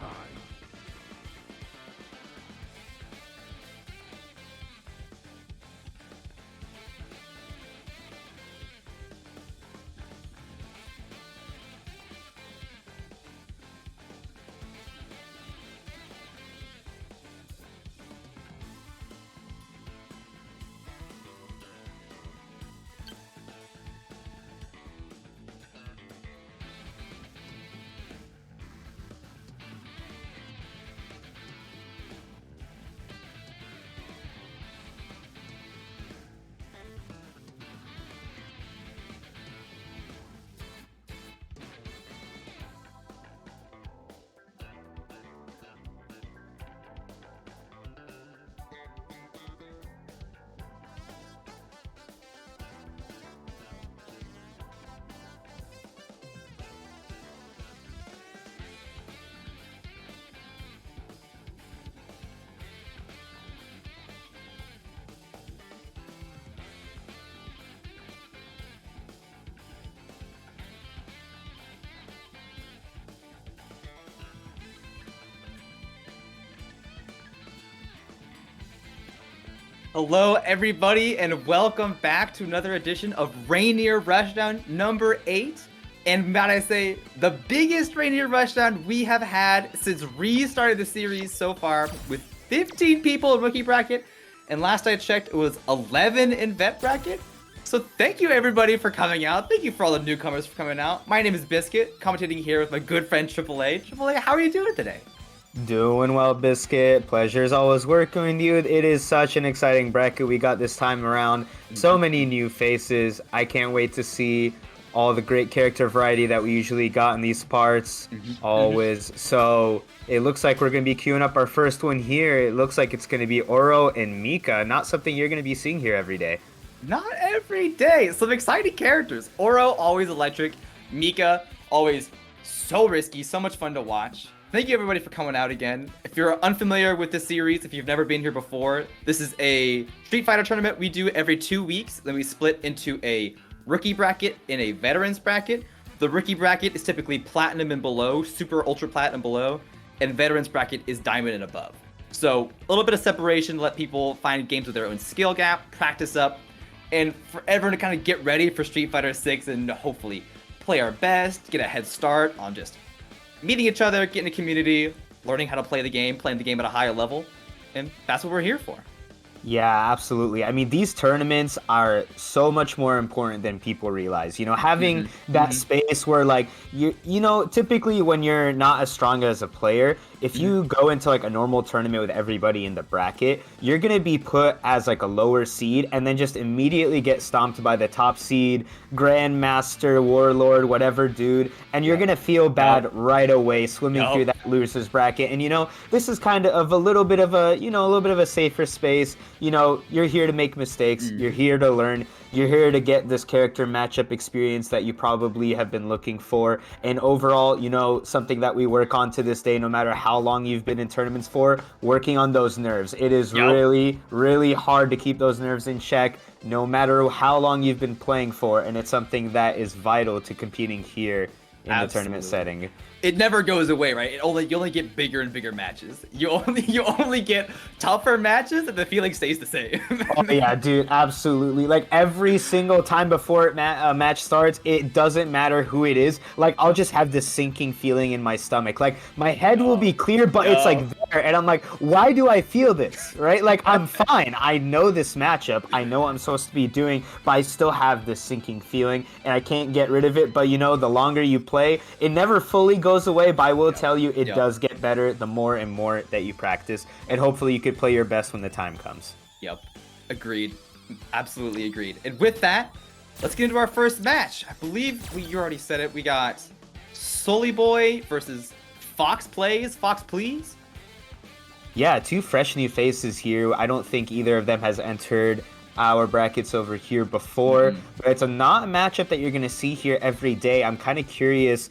time. Hello, everybody, and welcome back to another edition of Rainier Rushdown number 8. And might I say, the biggest Rainier Rushdown we have had since restarted the series so far, with 15 people in rookie bracket. And last I checked, it was 11 in vet bracket. So thank you, everybody, for coming out. Thank you for all the newcomers for coming out. My name is Biscuit, commentating here with my good friend AAA. AAA, how are you doing today? Doing well, Biscuit. Pleasure as always working with you. It is such an exciting bracket we got this time around. So many new faces. I can't wait to see all the great character variety that we usually got in these parts. Always. So it looks like we're going to be queuing up our first one here. It looks like it's going to be Oro and Mika. Not something you're going to be seeing here every day. Not every day. Some exciting characters. Oro, always electric. Mika, always so risky. So much fun to watch. Thank you, everybody, for coming out again. If you're unfamiliar with this series, if you've never been here before, this is a Street Fighter tournament we do every 2 weeks. Then we split into a rookie bracket and a veterans bracket. The rookie bracket is typically platinum and below, super ultra platinum below, and veterans bracket is diamond and above. So a little bit of separation to let people find games with their own skill gap, practice up, and for everyone to kind of get ready for Street Fighter 6 and hopefully play our best, get a head start on just meeting each other, getting a community, learning how to play the game, playing the game at a higher level, and that's what we're here for. Yeah, absolutely. I mean, these tournaments are so much more important than people realize. You know, having that space where, like, you know, typically when you're not as strong as a player, if you go into like a normal tournament with everybody in the bracket, you're going to be put as like a lower seed and then just immediately get stomped by the top seed, Grandmaster, Warlord, whatever dude. And you're going to feel bad right away swimming through that loser's bracket. And, you know, this is kind of a little bit of a, you know, a little bit of a safer space. You know, you're here to make mistakes. You're here to learn. You're here to get this character matchup experience that you probably have been looking for. And overall, you know, something that we work on to this day, no matter how long you've been in tournaments for, working on those nerves. It is really, really hard to keep those nerves in check, no matter how long you've been playing for. And it's something that is vital to competing here in the tournament setting. It never goes away, right? You only get bigger and bigger matches. You only get tougher matches, and the feeling stays the same. Oh yeah, dude, absolutely. Like every single time before a match starts, it doesn't matter who it is. Like I'll just have this sinking feeling in my stomach. Like my head will be clear, but it's like there, and I'm like, why do I feel this? Right? Like I'm fine. I know this matchup. I know what I'm supposed to be doing, but I still have this sinking feeling, and I can't get rid of it. But you know, the longer you play, it never fully goes away, but I will tell you it does get better the more and more that you practice, and hopefully you could play your best when the time comes. Yep, agreed, absolutely agreed. And with that, let's get into our first match. I believe you already said it. We got SullyBoi versus FOXPLYX. Yeah, two fresh new faces here. I don't think either of them has entered our brackets over here before, but it's not a matchup that you're going to see here every day. I'm kind of curious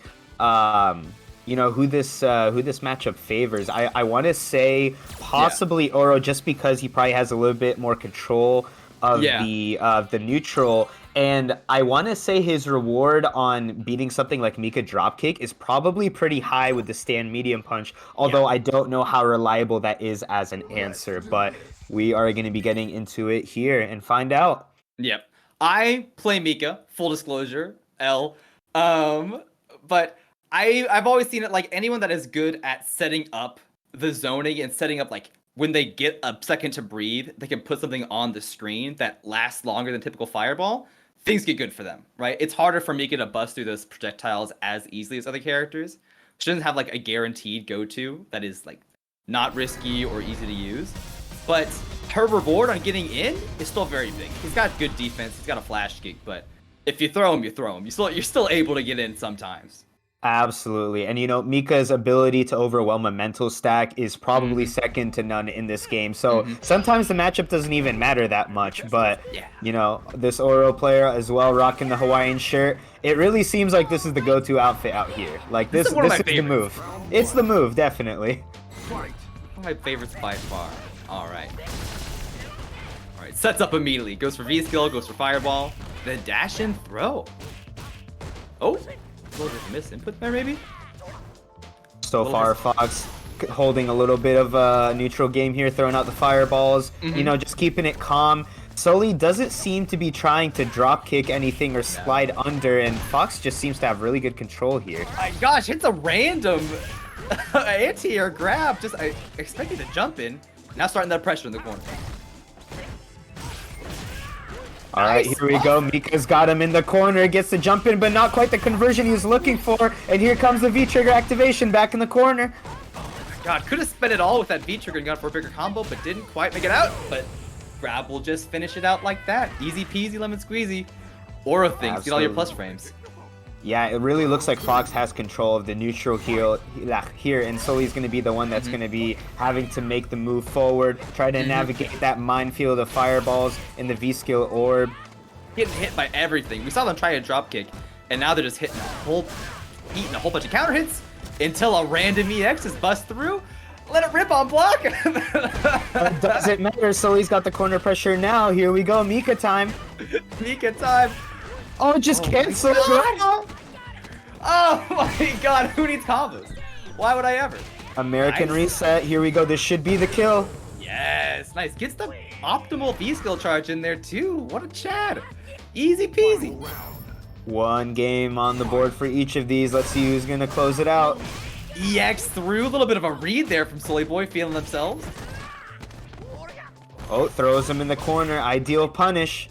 you know, who this matchup favors. I want to say possibly Oro, just because he probably has a little bit more control of the neutral. And I want to say his reward on beating something like Mika dropkick is probably pretty high with the stand medium punch, although I don't know how reliable that is as an answer. But we are going to be getting into it here and find out. Yep. I play Mika, full disclosure, L. But I've always seen it like anyone that is good at setting up the zoning and setting up like when they get a second to breathe, they can put something on the screen that lasts longer than typical fireball. Things get good for them, right? It's harder for Mika to bust through those projectiles as easily as other characters. She doesn't have like a guaranteed go-to that is like not risky or easy to use. But her reward on getting in is still very big. He's got good defense, he's got a flash kick, but if you throw him, you throw him. You're still able to get in sometimes. Absolutely. And, you know, Mika's ability to overwhelm a mental stack is probably second to none in this game. So sometimes the matchup doesn't even matter that much. But, you know, this Oro player as well, rocking the Hawaiian shirt, it really seems like this is the go-to outfit out here. Like, this is the move. It's the move, definitely. One of my favorites by far. All right. Sets up immediately. Goes for V-skill, goes for fireball. Then dash and throw. Oh. A little bit of miss input there, maybe? So far, Fox holding a little bit of a neutral game here, throwing out the fireballs, you know, just keeping it calm. Sully doesn't seem to be trying to drop kick anything or slide under, and Fox just seems to have really good control here. My gosh, it's a random anti-air grab. Just I expected to jump in. Now starting that pressure in the corner. All right, here we go. Mika's got him in the corner, gets the jump in, but not quite the conversion he was looking for. And here comes the V-trigger activation back in the corner. Oh my god, could have spent it all with that V-trigger and gone for a bigger combo, but didn't quite make it out. But grab will just finish it out like that. Easy peasy, lemon squeezy. Aura things, get all your plus frames. Yeah, it really looks like Fox has control of the neutral here, and Sully's going to be the one that's going to be having to make the move forward, try to navigate that minefield of fireballs in the V-skill orb. Getting hit by everything. We saw them try a drop kick, and now they're just eating a whole bunch of counter hits until a random EX just busts through. Let it rip on block. Doesn't matter. Sully's got the corner pressure now. Here we go. Mika time. Mika time. Oh, just cancel. Oh my god, who needs combos? Why would I ever? American reset. Here we go. This should be the kill. Yes, nice. Gets the optimal V-skill charge in there too. What a Chad. Easy peasy. One game on the board for each of these. Let's see who's going to close it out. EX through. A little bit of a read there from SullyBoi, feeling themselves. Oh, throws him in the corner. Ideal punish.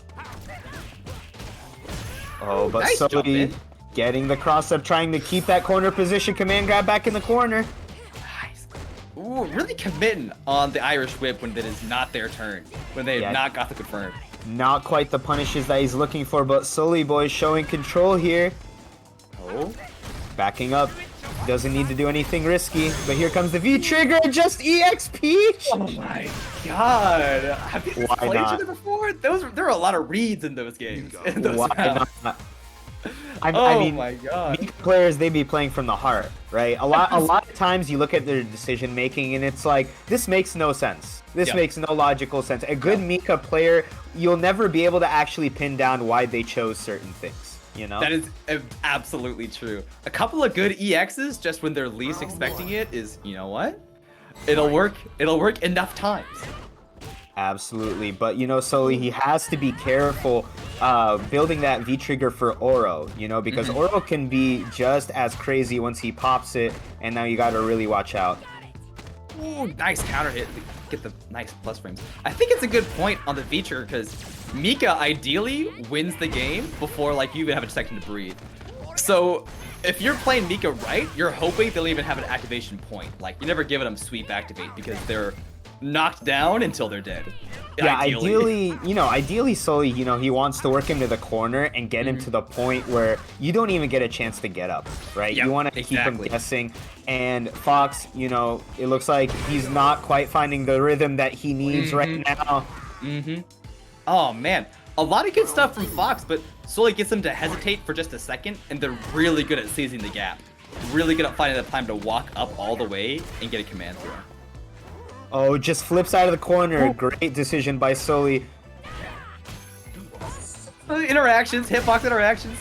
Oh, but nice Sully getting the cross-up, trying to keep that corner position. Command grab back in the corner. Nice. Ooh, really committing on the Irish whip when it is not their turn. When they have not got the confirm. Not quite the punishes that he's looking for, but SullyBoi showing control here. Oh. Backing up. Doesn't need to do anything risky, but here comes the V-trigger, just EXP! Oh my god. Have you played each other before? There are a lot of reads in those games. Why not? I mean, my god. Mika players, they be playing from the heart, right? A lot of times you look at their decision making and it's like, this makes no sense. This makes no logical sense. A good Mika player, you'll never be able to actually pin down why they chose certain things. You know? That is absolutely true. A couple of good EXs just when they're least expecting it is, you know what? It'll work enough times. Absolutely, but you know, Sully, he has to be careful building that V-trigger for Oro, you know, because Oro can be just as crazy once he pops it, and now you gotta really watch out. Ooh, nice counter hit to get the nice plus frames. I think it's a good point on the V-trigger because Mika ideally wins the game before like you even have a second to breathe. So if you're playing Mika right, you're hoping they'll even have an activation point. Like you never give them sweep activate because they're knocked down until they're dead. Yeah, ideally Sully, you know, he wants to work him to the corner and get him to the point where you don't even get a chance to get up, right? Yep, you want to keep him guessing. And Fox, you know, it looks like he's not quite finding the rhythm that he needs right now. Oh man, a lot of good stuff from Fox, but Sully gets him to hesitate for just a second, and they're really good at seizing the gap. Really good at finding the time to walk up all the way and get a command through. Oh, just flips out of the corner. Great decision by Sully. interactions, hitbox interactions.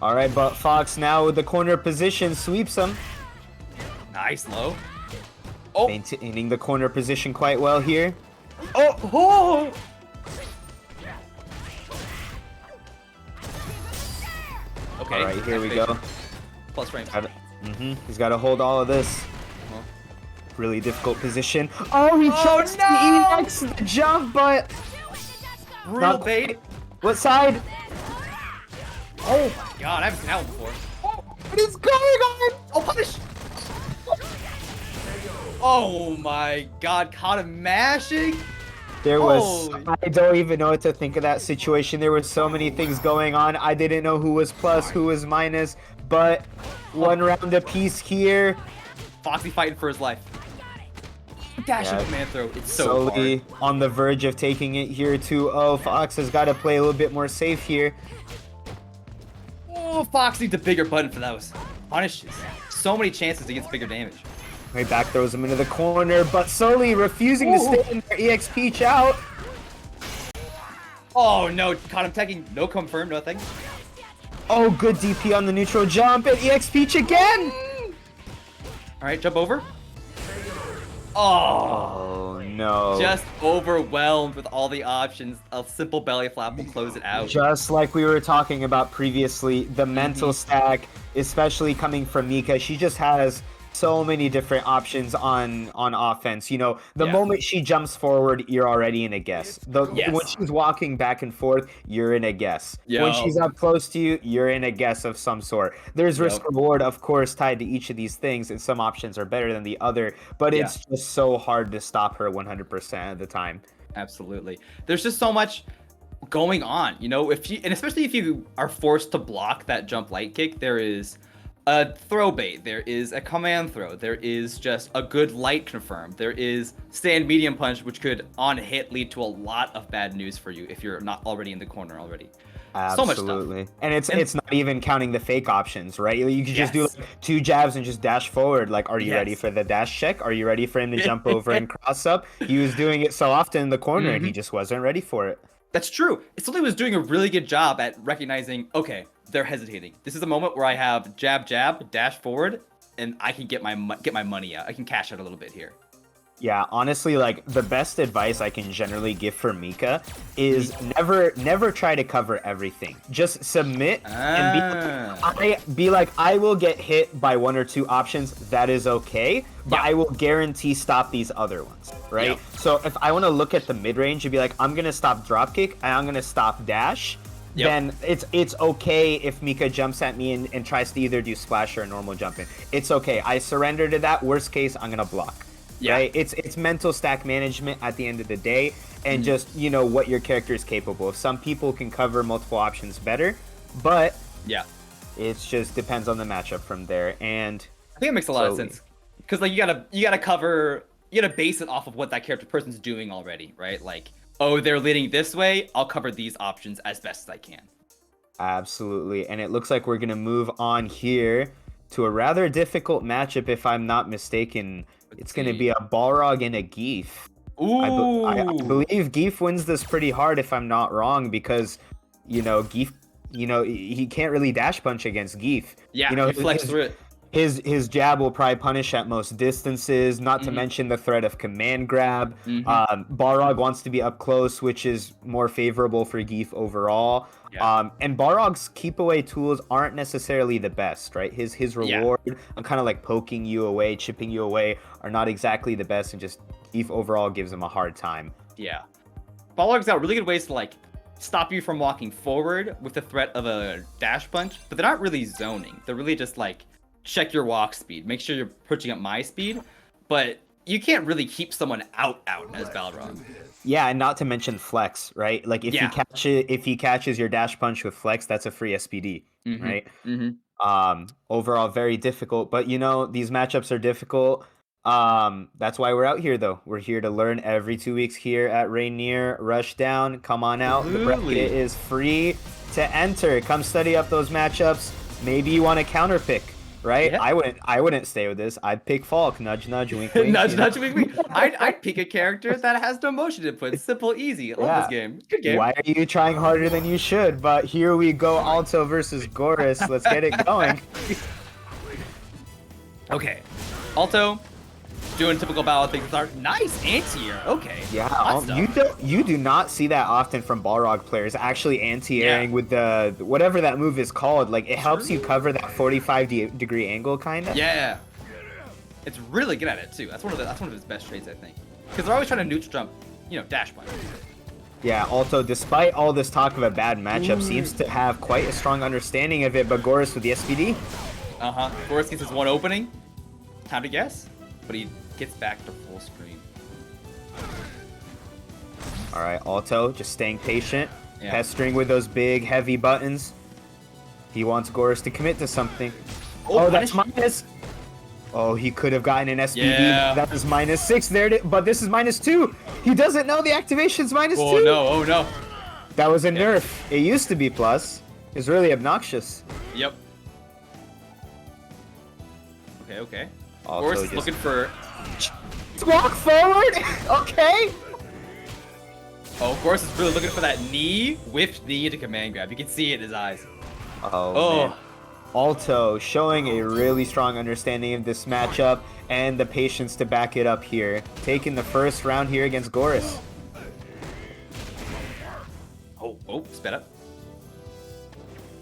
All right, but Fox now with the corner position sweeps him. Nice low. Oh, Maintaining the corner position quite well here. oh. Okay. All right, here we go. Plus frames. He's got to hold all of this. Well. Really difficult position. Oh, he chokes the EX the jump, but Brutal bait. what side? Oh my god, I haven't seen that one before. What is going on? Oh, punish! Oh my god, caught him mashing. There was, Holy. I don't even know what to think of that situation. There were so many things going on. I didn't know who was plus, who was minus, but one round apiece here. Foxy fighting for his life. Dash into man throw. It's so Sully hard. on the verge of taking it here too. Oh, Fox has got to play a little bit more safe here. Oh, Fox needs a bigger button for those. Punishes. So many chances against bigger damage. Right back throws him into the corner, but Sully refusing to stay in there. EX Peach out. Oh no, caught him tagging. No confirm, nothing. Oh, good DP on the neutral jump, and EX Peach again. Alright, jump over. Oh. Oh no. Just overwhelmed with all the options. A simple belly flap will close it out. Just like we were talking about previously, the mental stack, especially coming from Mika, she just has so many different options on offense. You know, the moment she jumps forward, you're already in a guess. When she's walking back and forth, you're in a guess. When she's up close to you, you're in a guess of some sort. There's risk reward, of course, tied to each of these things, and some options are better than the other, but it's just so hard to stop her 100% of the time. Absolutely. There's just so much going on, you know, and especially if you are forced to block that jump light kick, there is a throw bait, there is a command throw, there is just a good light confirm, there is stand medium punch, which could on hit lead to a lot of bad news for you if you're not already in the corner already. Absolutely. So much stuff. And it's not even counting the fake options, right? You can just do like 2 jabs and just dash forward. Like, are you ready for the dash check? Are you ready for him to jump over and cross up? He was doing it so often in the corner and he just wasn't ready for it. That's true. Sully was doing a really good job at recognizing, okay, they're hesitating. This is a moment where I have jab, jab, dash forward, and I can get my money out. I can cash out a little bit here. Yeah, honestly, like, the best advice I can generally give for Mika is never try to cover everything. Just submit and be like, I will get hit by 1 or 2 options. That is okay, but I will guarantee stop these other ones, right? So if I want to look at the mid-range and be like, I'm going to stop dropkick and I'm going to stop dash, then it's okay if Mika jumps at me and tries to either do splash or a normal jump in. It's okay. I surrender to that. Worst case, I'm going to block. Right? It's mental stack management at the end of the day, and just, you know, what your character is capable of. Some people can cover multiple options better, but it just depends on the matchup from there. And I think it makes a lot of sense, because like you gotta base it off of what that person's doing already, right? Like, oh, they're leading this way, I'll cover these options as best as I can. Absolutely. And it looks like we're gonna move on here to a rather difficult matchup, if I'm not mistaken. It's going to be a Balrog and a Geef. Ooh. I believe Geef wins this pretty hard, if I'm not wrong, because, you know, Geef, you know, he can't really dash punch against Geef. Yeah, you know, he flex through it. His jab will probably punish at most distances, not to mention the threat of command grab. Balrog wants to be up close, which is more favorable for Geef overall. And Balrog's keep away tools aren't necessarily the best, right? His reward on kind of like poking you away, chipping you away, are not exactly the best, and just Geef overall gives him a hard time. Yeah. Balrog's got really good ways to like stop you from walking forward with the threat of a dash punch, but they're not really zoning. They're really just like, check your walk speed, make sure you're pushing up my speed, but you can't really keep someone out as Balrog. Yeah, and not to mention flex, right? Like if he catches your dash punch with flex, that's a free SPD, right? Overall, very difficult, but you know, these matchups are difficult. That's why we're out here, though. We're here to learn every 2 weeks here at Rainier Rushdown. Come on out. The bracket is free to enter. Come study up those matchups. Maybe you want to counter pick. right? Yeah. I wouldn't stay with this. I'd pick Falk. Nudge, nudge, wink, wink. Nudge, nudge, wink, wink. I'd pick a character that has no motion input. Simple, easy. I love this game. Good game. Why are you trying harder than you should? But here we go, Alto versus Goris. Let's get it going. Okay. Alto, doing typical battle things. Nice anti-air. Okay. Yeah, you do not see that often from Balrog players, actually anti-airing with the whatever that move is called. Like, it helps you cover that 45-degree angle, kind of. Yeah. It's really good at it too. That's one of his best traits, I think. Because they're always trying to neutral jump, dash punch. Yeah, Alto, despite all this talk of a bad matchup, seems to have quite a strong understanding of it. But Goris with the SPD. Goris gets his one opening. Time to guess, but he gets back to full screen. All right, Alto just staying patient, pestering with those big, heavy buttons. He wants Goris to commit to something. Oh, that's minus. Oh, he could have gotten an SPD. Yeah. That was -6 there, but this is -2. He doesn't know the activation's -2. Oh no. That was a nerf. It used to be plus. It's really obnoxious. Yep. Okay. Also Goris is looking for... Walk forward! Okay! Oh, Goris is really looking for that knee, whipped knee to command grab. You can see it in his eyes. Oh. Man. Alto showing a really strong understanding of this matchup and the patience to back it up here. Taking the first round here against Goris. Oh, sped up.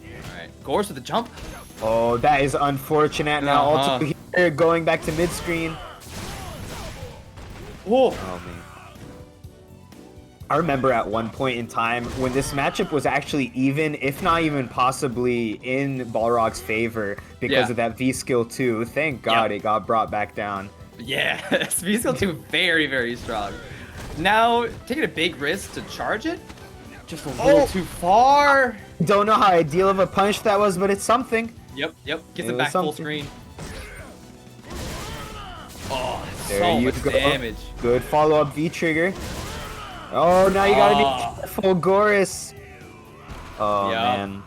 Alright, Goris with the jump. Oh, that is unfortunate. Now Alto here going back to mid-screen. Whoa. Oh, man. I remember at one point in time when this matchup was actually even, if not even possibly in Balrog's favor because of that V-Skill 2. Thank God it got brought back down. Yeah, V-Skill 2 very, very strong. Now, taking a big risk to charge it? Just a little too far. Don't know how ideal of a punch that was, but it's something. Yep. Gets it back full screen. Oh, there so you much go. damage. Good follow-up V-trigger. Oh, now you gotta be careful, Goris. Oh, man.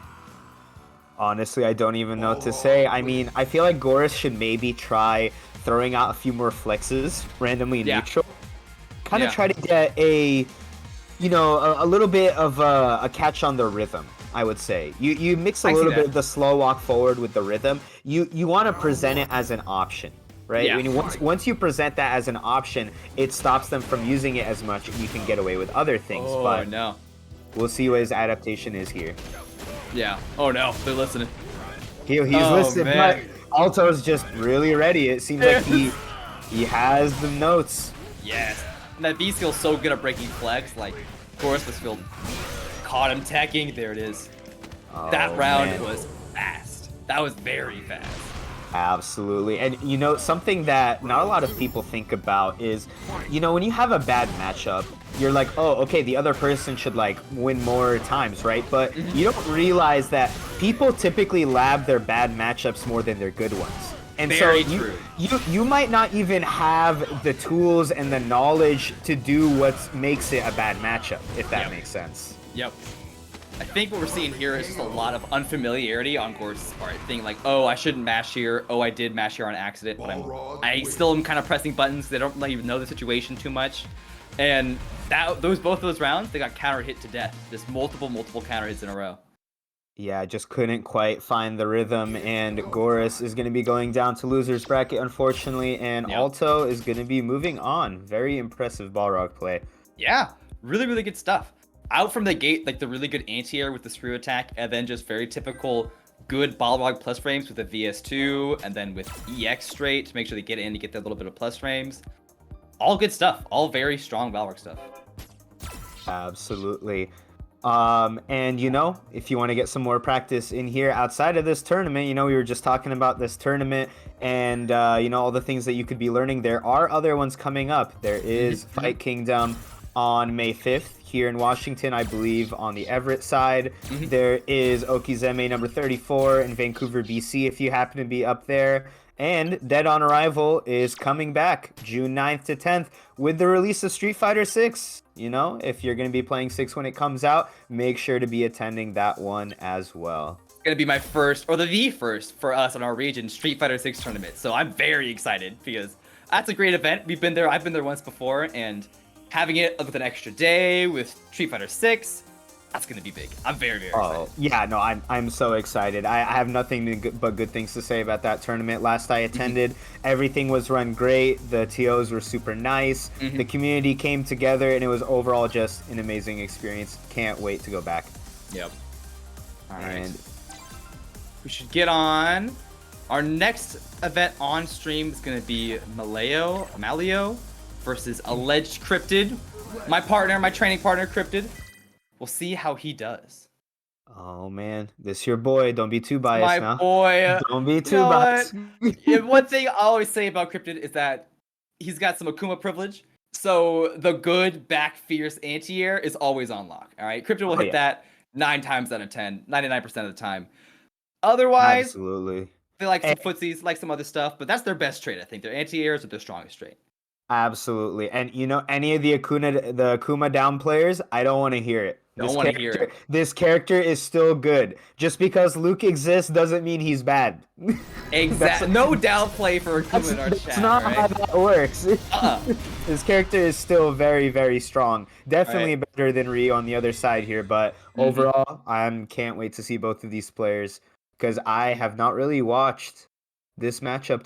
Honestly, I don't even know what to say. I mean, I feel like Goris should maybe try throwing out a few more flexes randomly neutral. Kind of try to get a little bit of a catch on the rhythm, I would say. You mix a little bit of the slow walk forward with the rhythm. You want to present it as an option. Right? Yeah. I mean, once you present that as an option, it stops them from using it as much. You can get away with other things. But no. We'll see what his adaptation is here. Yeah. Oh no, they're listening. He's listening, man. but Alto's just really ready. It seems like he has the notes. Yes. And that V skill's so good at breaking flex. Like, Goris was caught him teching. There it is. That round was fast. That was very fast. Absolutely. And something that not a lot of people think about is, when you have a bad matchup, you're like, oh, okay, the other person should like win more times, right? But you don't realize that people typically lab their bad matchups more than their good ones. And Very so true. you might not even have the tools and the knowledge to do what makes it a bad matchup, if that makes sense. Yep. I think what we're seeing here is just a lot of unfamiliarity on Goris' part. Thinking like, oh, I shouldn't mash here. Oh, I did mash here on accident, but I still am kind of pressing buttons. They don't even know the situation too much. And both of those rounds, they got counter hit to death. Just multiple counter hits in a row. Yeah, just couldn't quite find the rhythm, and Goris is going to be going down to loser's bracket, unfortunately, and Alto is going to be moving on. Very impressive Balrog play. Yeah, really, really good stuff. Out from the gate, like the really good anti-air with the screw attack, and then just very typical good Balrog plus frames with the VS2, and then with EX straight to make sure they get in to get that little bit of plus frames. All good stuff. All very strong Balrog stuff. Absolutely. And if you want to get some more practice in here outside of this tournament, we were just talking about this tournament and, all the things that you could be learning. There are other ones coming up. There is Fight Kingdom on May 5th. Here in Washington, I believe, on the Everett side. There is Okizeme number 34 in Vancouver, BC, if you happen to be up there. And Dead on Arrival is coming back June 9th to 10th with the release of Street Fighter 6. If you're going to be playing 6 when it comes out, make sure to be attending that one as well. gonna be my first, or the first for us in our region, Street Fighter 6 tournament. So I'm very excited because that's a great event. We've been there. I've been there once before, and having it with an extra day with Street Fighter 6, that's gonna be big. I'm very, very excited. Oh yeah, no, I'm so excited. I have nothing but good things to say about that tournament. Last I attended, everything was run great. The TOs were super nice. The community came together, and it was overall just an amazing experience. Can't wait to go back. Yep. All right. And we should get on. Our next event on stream is gonna be Maleo versus AllegedCryptid. My partner, my training partner, Cryptid. We'll see how he does. oh man, this your boy. Don't be too biased My now. boy. Don't be You too know biased. what? One thing I always say about Cryptid is that he's got some Akuma privilege. So the good back fierce anti-air is always on lock. All right. Cryptid will hit that 9 times out of 10, 99% of the time. Otherwise, Absolutely. they like some footsies, like some other stuff, but that's their best trait, I think. Their anti-airs are their strongest trait. Absolutely. And you know, any of the Akuma down players, I don't want to hear it. Don't want to hear it. This character is still good. Just because Luke exists doesn't mean he's bad. Exactly. No downplay for Akuma in our chat. That's not right? how that works. Uh-uh. His character is still very, very strong. Definitely better than Ryu on the other side here, but overall, I can't wait to see both of these players because I have not really watched this matchup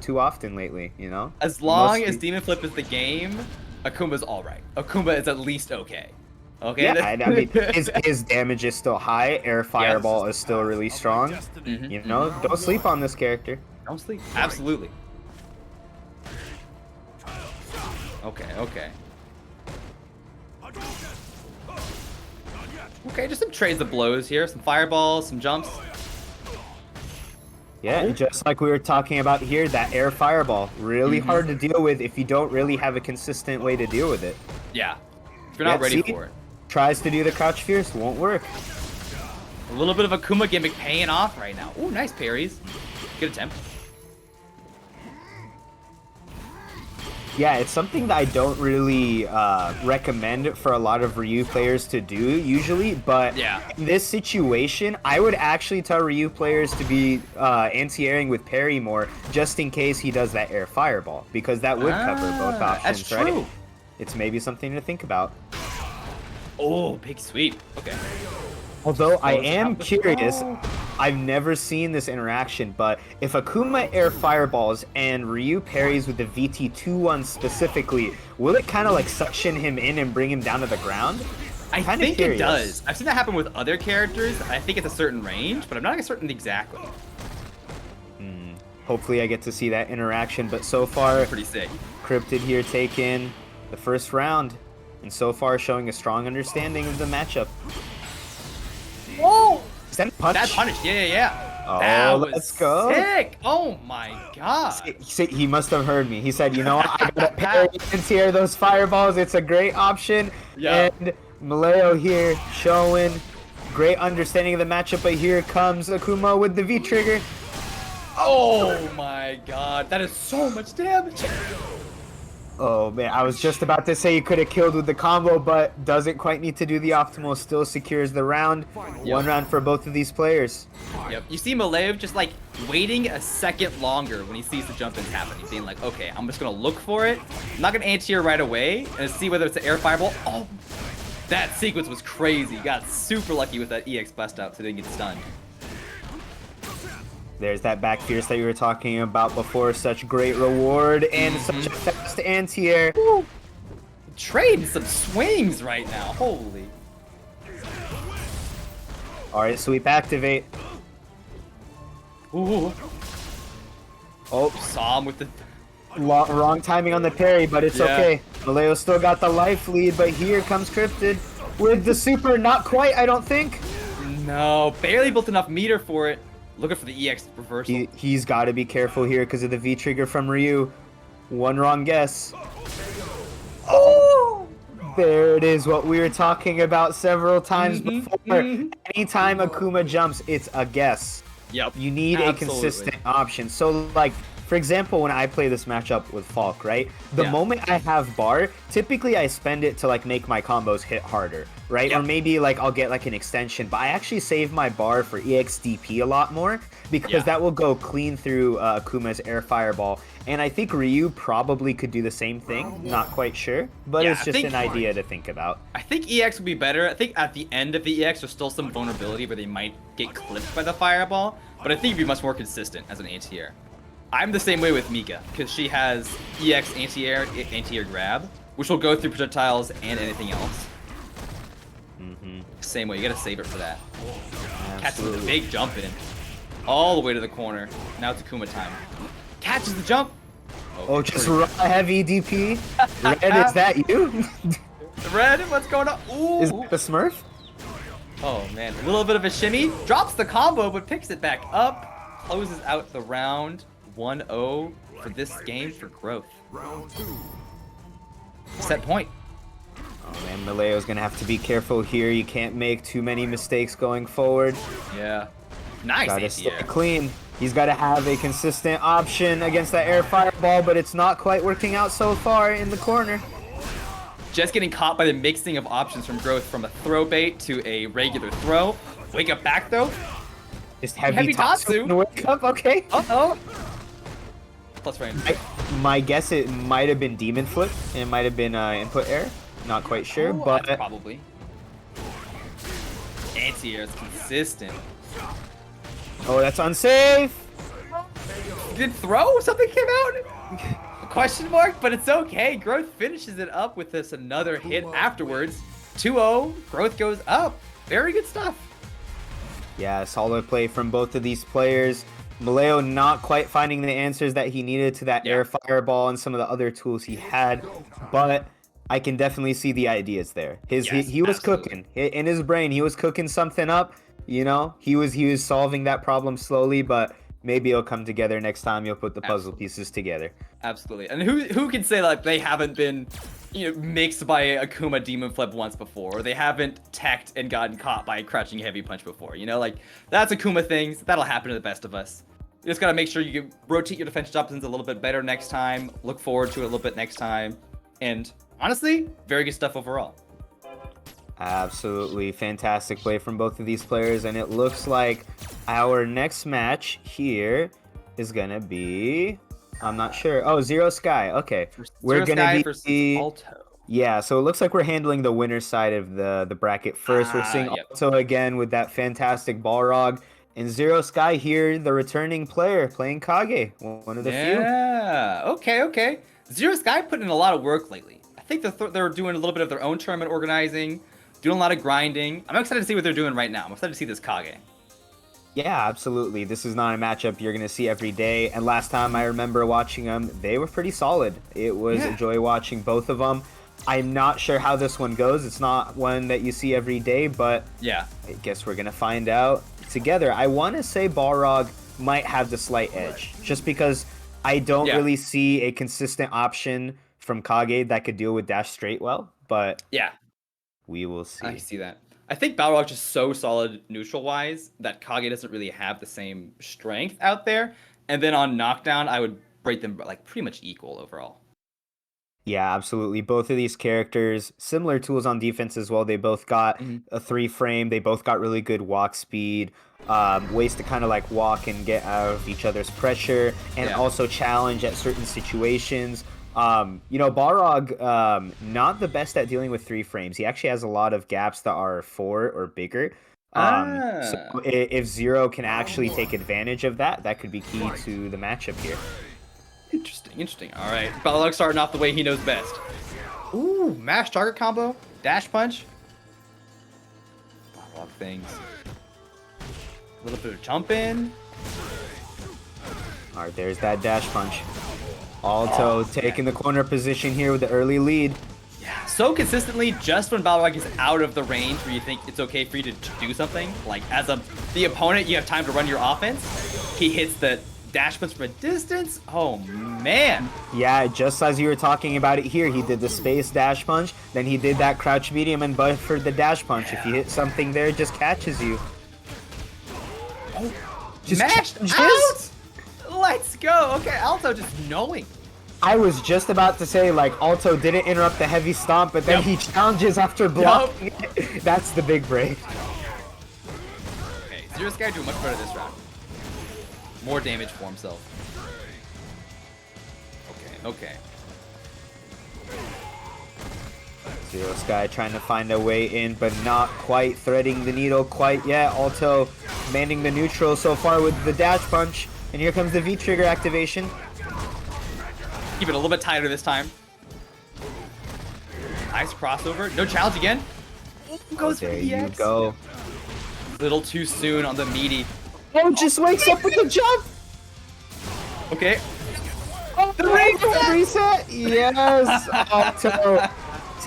too often lately, you know? As long as Demon Flip is the game, Akuma's alright. Akuma is at least okay. Okay? Yeah, I mean, his damage is still high. Air Fireball is still really strong. You know, don't sleep on this character. Don't sleep. Absolutely. Okay, okay. Okay, just some trades of blows here. Some fireballs, some jumps. Yeah, just like we were talking about here, that air fireball, really hard to deal with if you don't really have a consistent way to deal with it. Yeah, if you're not ready for it. Tries to do the crouch fierce, won't work. A little bit of Akuma gimmick paying off right now. Ooh, nice parries. Good attempt. Yeah, it's something that I don't really recommend for a lot of Ryu players to do usually, but in this situation, I would actually tell Ryu players to be anti-airing with parry more, just in case he does that air fireball, because that would cover both options, that's true. right? It's maybe something to think about. Oh, big sweep. Okay. Although I am curious, I've never seen this interaction, but if Akuma air fireballs and Ryu parries with the VT2-1 specifically, will it kind of like suction him in and bring him down to the ground? I think it does. I've seen that happen with other characters. I think it's a certain range, but I'm not certain exactly. Hopefully I get to see that interaction, but so far, pretty sick. Cryptid here taking the first round, and so far showing a strong understanding of the matchup. Whoa! Is that a punch? That punish, yeah. Oh, that was let's go. Sick! Oh my god. He must have heard me. He said, you know what, I gotta parry anti-air those fireballs. It's a great option. Yeah. And Maleo here showing great understanding of the matchup, but here comes Akuma with the V-trigger. Oh my god, that is so much damage. Oh man, I was just about to say he could have killed with the combo, but doesn't quite need to do the optimal. Still secures the round. One round for both of these players. Yep. You see Malev just like waiting a second longer when he sees the jump ins happening, being like, okay, I'm just gonna look for it. I'm not gonna anti-air right away and see whether it's an air fireball. Oh, that sequence was crazy. Got super lucky with that EX bust out so they didn't get stunned. There's that back fierce that you were talking about before. Such great reward and such a fast anti-air. Trading some swings right now. Holy. All right, sweep activate. Ooh. Oh, Saw him with the... wrong timing on the parry, but it's okay. Maleo still got the life lead, but here comes Cryptid with the super. Not quite, I don't think. No, barely built enough meter for it. Looking for the EX reversal. He's got to be careful here because of the V-trigger from Ryu. One wrong guess. Oh! There it is, what we were talking about several times before. Anytime Akuma jumps, it's a guess. Yep. You need a consistent option. So, like, for example, when I play this matchup with Falk, right? The moment I have bar, typically I spend it to like make my combos hit harder, right? Or maybe like I'll get like an extension, but I actually save my bar for EXDP a lot more because that will go clean through Akuma's air fireball. And I think Ryu probably could do the same thing. Not quite sure, but it's just an idea to think about. I think EX would be better. I think at the end of the EX, there's still some vulnerability where they might get clipped by the fireball, but I think you'd be much more consistent as an anti-air. I'm the same way with Mika, because she has EX anti-air grab, which will go through projectiles and anything else. Same way, you gotta save it for that. Catches the big jump in. All the way to the corner. Now it's Akuma time. Catches the jump. Oh, just raw heavy DP. Red, is that you? Red, what's going on? Ooh. Is that the Smurf? Oh man, a little bit of a shimmy. Drops the combo, but picks it back up. Closes out the round. 1-0 for this game for Growth. Set point. Oh man, Maleo's gonna have to be careful here. You can't make too many mistakes going forward. Yeah. Nice. Gotta stay clean. He's got to have a consistent option against that air fireball, but it's not quite working out so far in the corner. Just getting caught by the mixing of options from Growth from a throw bait to a regular throw. Wake up back though. Just heavy Tatsu. Wake up, okay. Uh-oh. Plus range. My guess, it might have been Demon Flip. It might have been input air. Not quite sure, but probably. Anti-air is consistent. Oh, that's unsafe. Did throw? Something came out? Question mark, but it's okay. Growth finishes it up with this another hit afterwards. 2-0. Growth goes up. Very good stuff. Yeah, solid play from both of these players. Maleo not quite finding the answers that he needed to that air fireball and some of the other tools he had, but I can definitely see the ideas there. He was cooking in his brain. He was cooking something up. You know, he was solving that problem slowly, but maybe it'll come together next time. You'll put the puzzle pieces together. Absolutely. And who can say like they haven't been, mixed by Akuma Demon Flip once before, or they haven't teched and gotten caught by a crouching heavy punch before? Like that's Akuma things. That'll happen to the best of us. You just gotta make sure you rotate your defensive options a little bit better next time. Look forward to it a little bit next time. And honestly, very good stuff overall. Absolutely fantastic play from both of these players, and it looks like our next match here is gonna be, I'm not sure. Oh, Zero Sky. Okay, we're gonna be Alto. Yeah, so it looks like we're handling the winner side of the bracket first. We're seeing Alto again with that fantastic Balrog, and Zero Sky here, the returning player playing Kage, one of the few. Yeah. Okay. Zero Sky put in a lot of work lately. I think they're doing a little bit of their own tournament organizing. Doing a lot of grinding. I'm excited to see what they're doing right now. I'm excited to see this Kage. Yeah, absolutely. This is not a matchup you're going to see every day. And last time I remember watching them, they were pretty solid. It was a joy watching both of them. I'm not sure how this one goes. It's not one that you see every day, but I guess we're going to find out together. I want to say Balrog might have the slight edge, just because I don't really see a consistent option from Kage that could deal with dash straight well. But we will see. I see that. I think Balrog's just so solid neutral-wise that Kage doesn't really have the same strength out there. And then on knockdown, I would rate them like pretty much equal overall. Yeah, absolutely. Both of these characters, similar tools on defense as well. They both got a 3-frame. They both got really good walk speed, ways to kind of like walk and get out of each other's pressure, and also challenge at certain situations. Balrog, not the best at dealing with 3 frames. He actually has a lot of gaps that are 4 or bigger. So if Zero can actually take advantage of that, that could be key to the matchup here. Interesting. All right, Balrog starting off the way he knows best. Ooh, mash target combo, dash punch. Balrog things. A little bit of jump in. All right, there's that dash punch. Alto taking the corner position here with the early lead. Yeah, so consistently, just when Balrog is out of the range where you think it's okay for you to do something, like as the opponent, you have time to run your offense, he hits the dash punch from a distance. Oh, man. Yeah, just as you were talking about it here, he did the space dash punch, then he did that crouch medium and buffered the dash punch. If you hit something there, it just catches you. Oh, just mashed out! Let's go. Okay, Alto just knowing. I was just about to say, like, Alto didn't interrupt the heavy stomp, but then he challenges after blocking. That's the big break. Okay, Zero Sky doing much better this round. More damage for himself. Okay. Zero Sky trying to find a way in, but not quite threading the needle quite yet. Alto manning the neutral so far with the dash punch. And here comes the V-trigger activation. Keep it a little bit tighter this time. Nice crossover. No challenge again. Goes for there the you EX. go. Little too soon on the meaty. Oh, just wakes up with the jump. Okay. Oh, the reset. Yes. Alto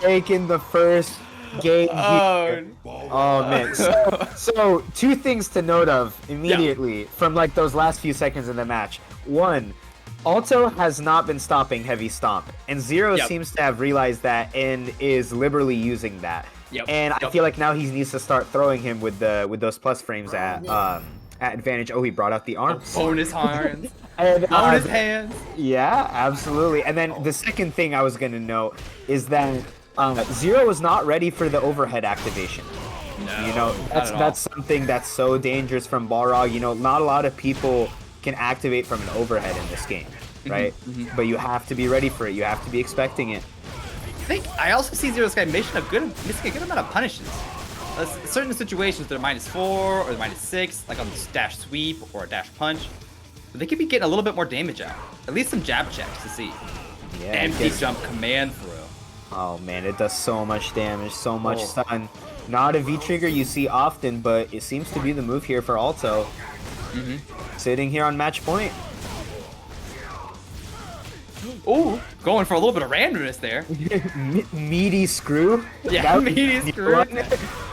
taking the first game here. Oh man. So two things to note of immediately from like those last few seconds in the match. One, Alto has not been stopping heavy stomp, and Zero seems to have realized that and is liberally using that. And I feel like now he needs to start throwing him with those plus frames at advantage. Oh, he brought out the arms. Bonus hands. And, bonus hands. Yeah, absolutely. And then the second thing I was gonna note is that Zero was not ready for the overhead activation. No, you know, that's something that's so dangerous from Balrog. You know, not a lot of people can activate from an overhead in this game, right? But you have to be ready for it. You have to be expecting it. I also see Zero Sky missing a good amount of punishes. Certain situations they're -4 or -6, like on the dash sweep or a dash punch. But they could be getting a little bit more damage out. At least some jab checks to see. Yeah. Empty jump command throw. Oh man, it does so much damage, so much stun. Not a V-trigger you see often, but it seems to be the move here for Alto. Sitting here on match point. Oh, going for a little bit of randomness there. Meaty screw? Yeah, meaty screw.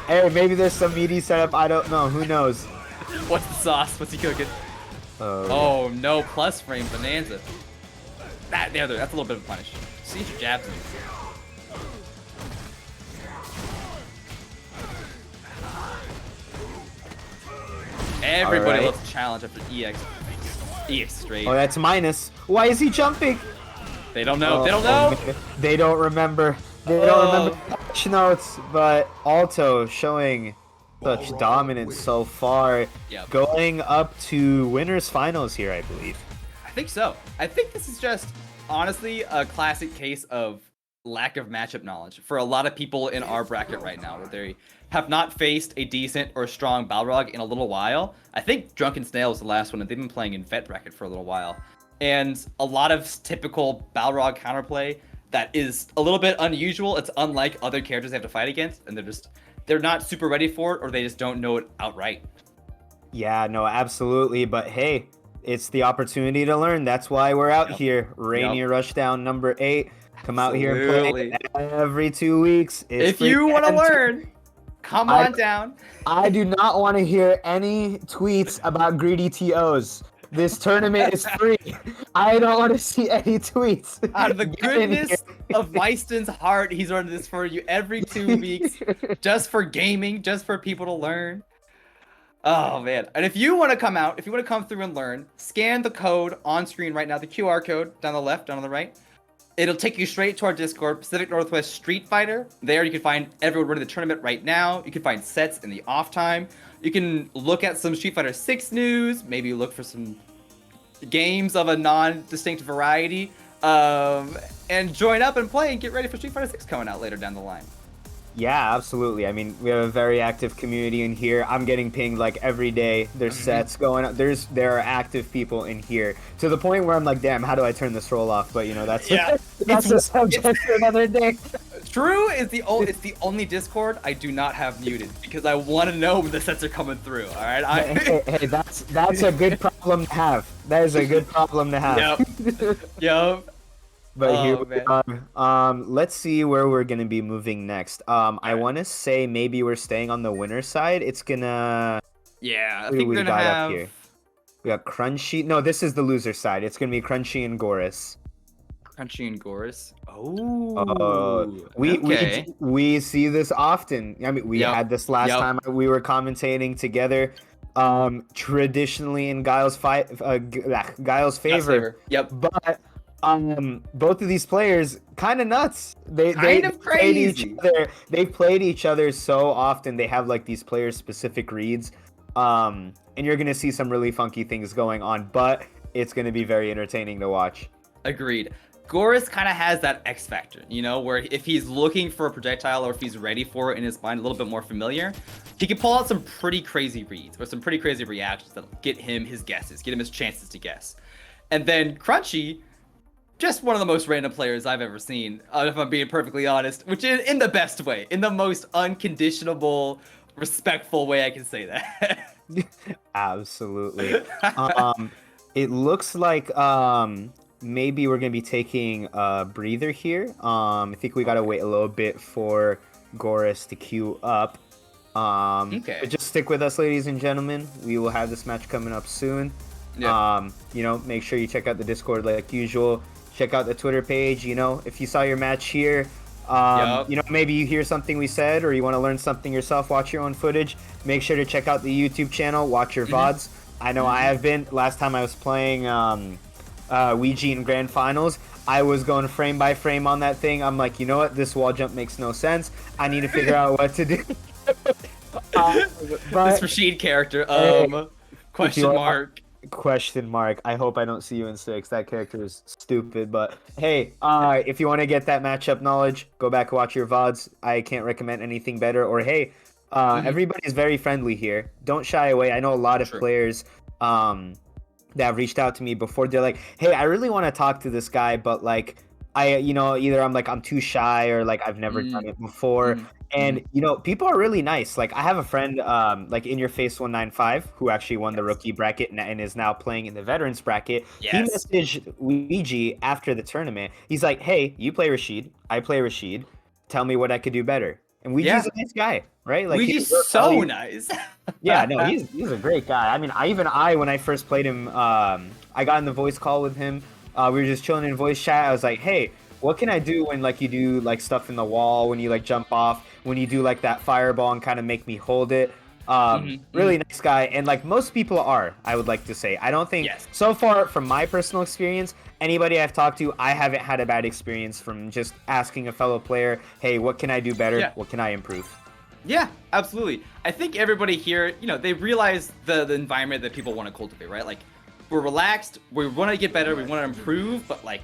Hey, maybe there's some meaty setup, I don't know, who knows? What's the sauce? What's he cooking? Oh no, plus frame bonanza. That's a little bit of a punish. See your jabs in. Everybody loves a challenge after EX straight. Oh, that's minus. Why is he jumping? They don't know. They don't know. They don't remember. They don't remember patch notes. But Alto showing such dominance so far. Going up to winners finals here, I believe. I think so. I think this is just honestly a classic case of lack of matchup knowledge for a lot of people in our bracket right now, where they have not faced a decent or strong Balrog in a little while. I think Drunken Snail was the last one, and they've been playing in vet bracket for a little while. And a lot of typical Balrog counterplay that is a little bit unusual. It's unlike other characters they have to fight against, and they're not super ready for it, or they just don't know it outright. Yeah, no, absolutely. But hey, it's the opportunity to learn. That's why we're out here. Rainier Rushdown number 8. Come out here and play every 2 weeks. If you want to learn, come on down. I do not want to hear any tweets about greedy TOs. This tournament is free. I don't want to see any tweets. Out of the goodness of Weiston's heart, he's running this for you every 2 weeks, just for gaming, just for people to learn. Oh man! And if you want to come out, if you want to come through and learn, scan the code on screen right now, the QR code down the left, down on the right. It'll take you straight to our Discord, Pacific Northwest Street Fighter. There you can find everyone running the tournament right now. You can find sets in the off time. You can look at some Street Fighter 6 news. Maybe look for some games of a non-distinct variety. And join up and play and get ready for Street Fighter 6 coming out later down the line. Yeah, absolutely. I mean, we have a very active community in here. I'm getting pinged like every day. There's sets going on. There are active people in here to the point where I'm like, damn, how do I turn this roll off? But you know, that's that's a subject for another day. True is it's the only Discord I do not have muted because I want to know when the sets are coming through. All right. Hey, that's a good problem to have. That is a good problem to have. Yep. But here we are. Let's see where we're gonna be moving next. I want to say maybe we're staying on the winner side. It's gonna. Yeah, I think we're gonna have. Up here? We got Crunchy. No, this is the loser side. It's gonna be Crunchy and Goris. Crunchy and Goris. Oh. We see this often. I mean, we had this last time we were commentating together. traditionally in Guile's Guile's favor. Yep. But both of these players kind of nuts. They Kind of played each crazy. other. They've played each other so often. They have like these player specific reads. And you're gonna see some really funky things going on, but it's gonna be very entertaining to watch. Agreed. Goris kind of has that X factor, you know, where if he's looking for a projectile or if he's ready for it in his mind, a little bit more familiar, he can pull out some pretty crazy reads or some pretty crazy reactions that'll get him his guesses, get him his chances to guess. And then Crunchy, just one of the most random players I've ever seen, if I'm being perfectly honest, which is in the best way, in the most unconditional, respectful way I can say that. Absolutely. It looks like maybe we're gonna be taking a breather here. I think we gotta wait a little bit for Goris to queue up. Okay. But just stick with us, ladies and gentlemen. We will have this match coming up soon. Yeah. You know, make sure you check out the Discord like usual. Check out the Twitter page. You know, if you saw your match here, you know, maybe you hear something we said or you want to learn something yourself, watch your own footage. Make sure to check out the YouTube channel. Watch your VODs. I know I have been. Last time I was playing Ouija in Grand Finals, I was going frame by frame on that thing. I'm like, you know what? This wall jump makes no sense. I need to figure out what to do. This Rashid character, question mark. Question mark. I hope I don't see you in 6. That character is stupid. But hey, if you want to get that matchup knowledge, go back and watch your VODs. I can't recommend anything better. Or hey, everybody's very friendly here. Don't shy away. I know a lot of players that have reached out to me before. They're like, hey, I really want to talk to this guy, but like, you know, either I'm too shy or like I've never done it before. And you know, people are really nice. Like I have a friend, like In Your Face 195, who actually won the rookie bracket and is now playing in the veterans bracket. He messaged Ouija after the tournament. He's like, hey, you play Rashid, I play Rashid. Tell me what I could do better. And Ouija's a nice guy, right? Like Ouija's so nice. Yeah, no, he's a great guy. I mean, when I first played him, I got in the voice call with him. We were just chilling in voice chat. I was like, hey, what can I do when like you do like stuff in the wall, when you like jump off, when you do like that fireball and kind of make me hold it? Really nice guy, and like most people are, I would like to say. I don't think so far from my personal experience, anybody I've talked to, I haven't had a bad experience from just asking a fellow player, hey, what can I do better? What can I improve? Yeah, absolutely. I think everybody here, you know, they realize the environment that people want to cultivate, right? Like, we're relaxed, we want to get better, we want to improve, but like,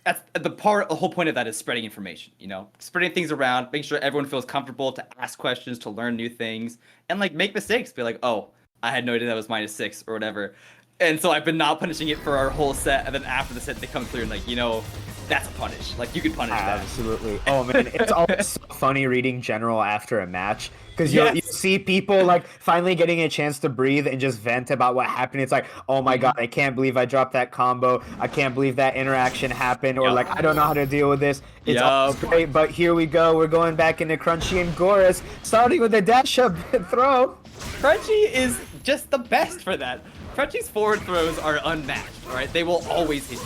that's the whole point of that is spreading information, you know, spreading things around, making sure everyone feels comfortable to ask questions, to learn new things, and like make mistakes, be like, oh, I had no idea that was -6 or whatever. And so I've been not punishing it for our whole set, and then after the set they come through and like, you know, that's a punish. Like you could punish that. Absolutely. Oh man, it's always so funny reading general after a match because you see people like finally getting a chance to breathe and just vent about what happened. It's like, oh my god, I can't believe I dropped that combo. I can't believe that interaction happened, or like I don't know how to deal with this. It's always great, but here we go. We're going back into Crunchy and Goris, starting with the dash up throw. Crunchy is just the best for that. Crunchy's forward throws are unmatched, right? They will always hit.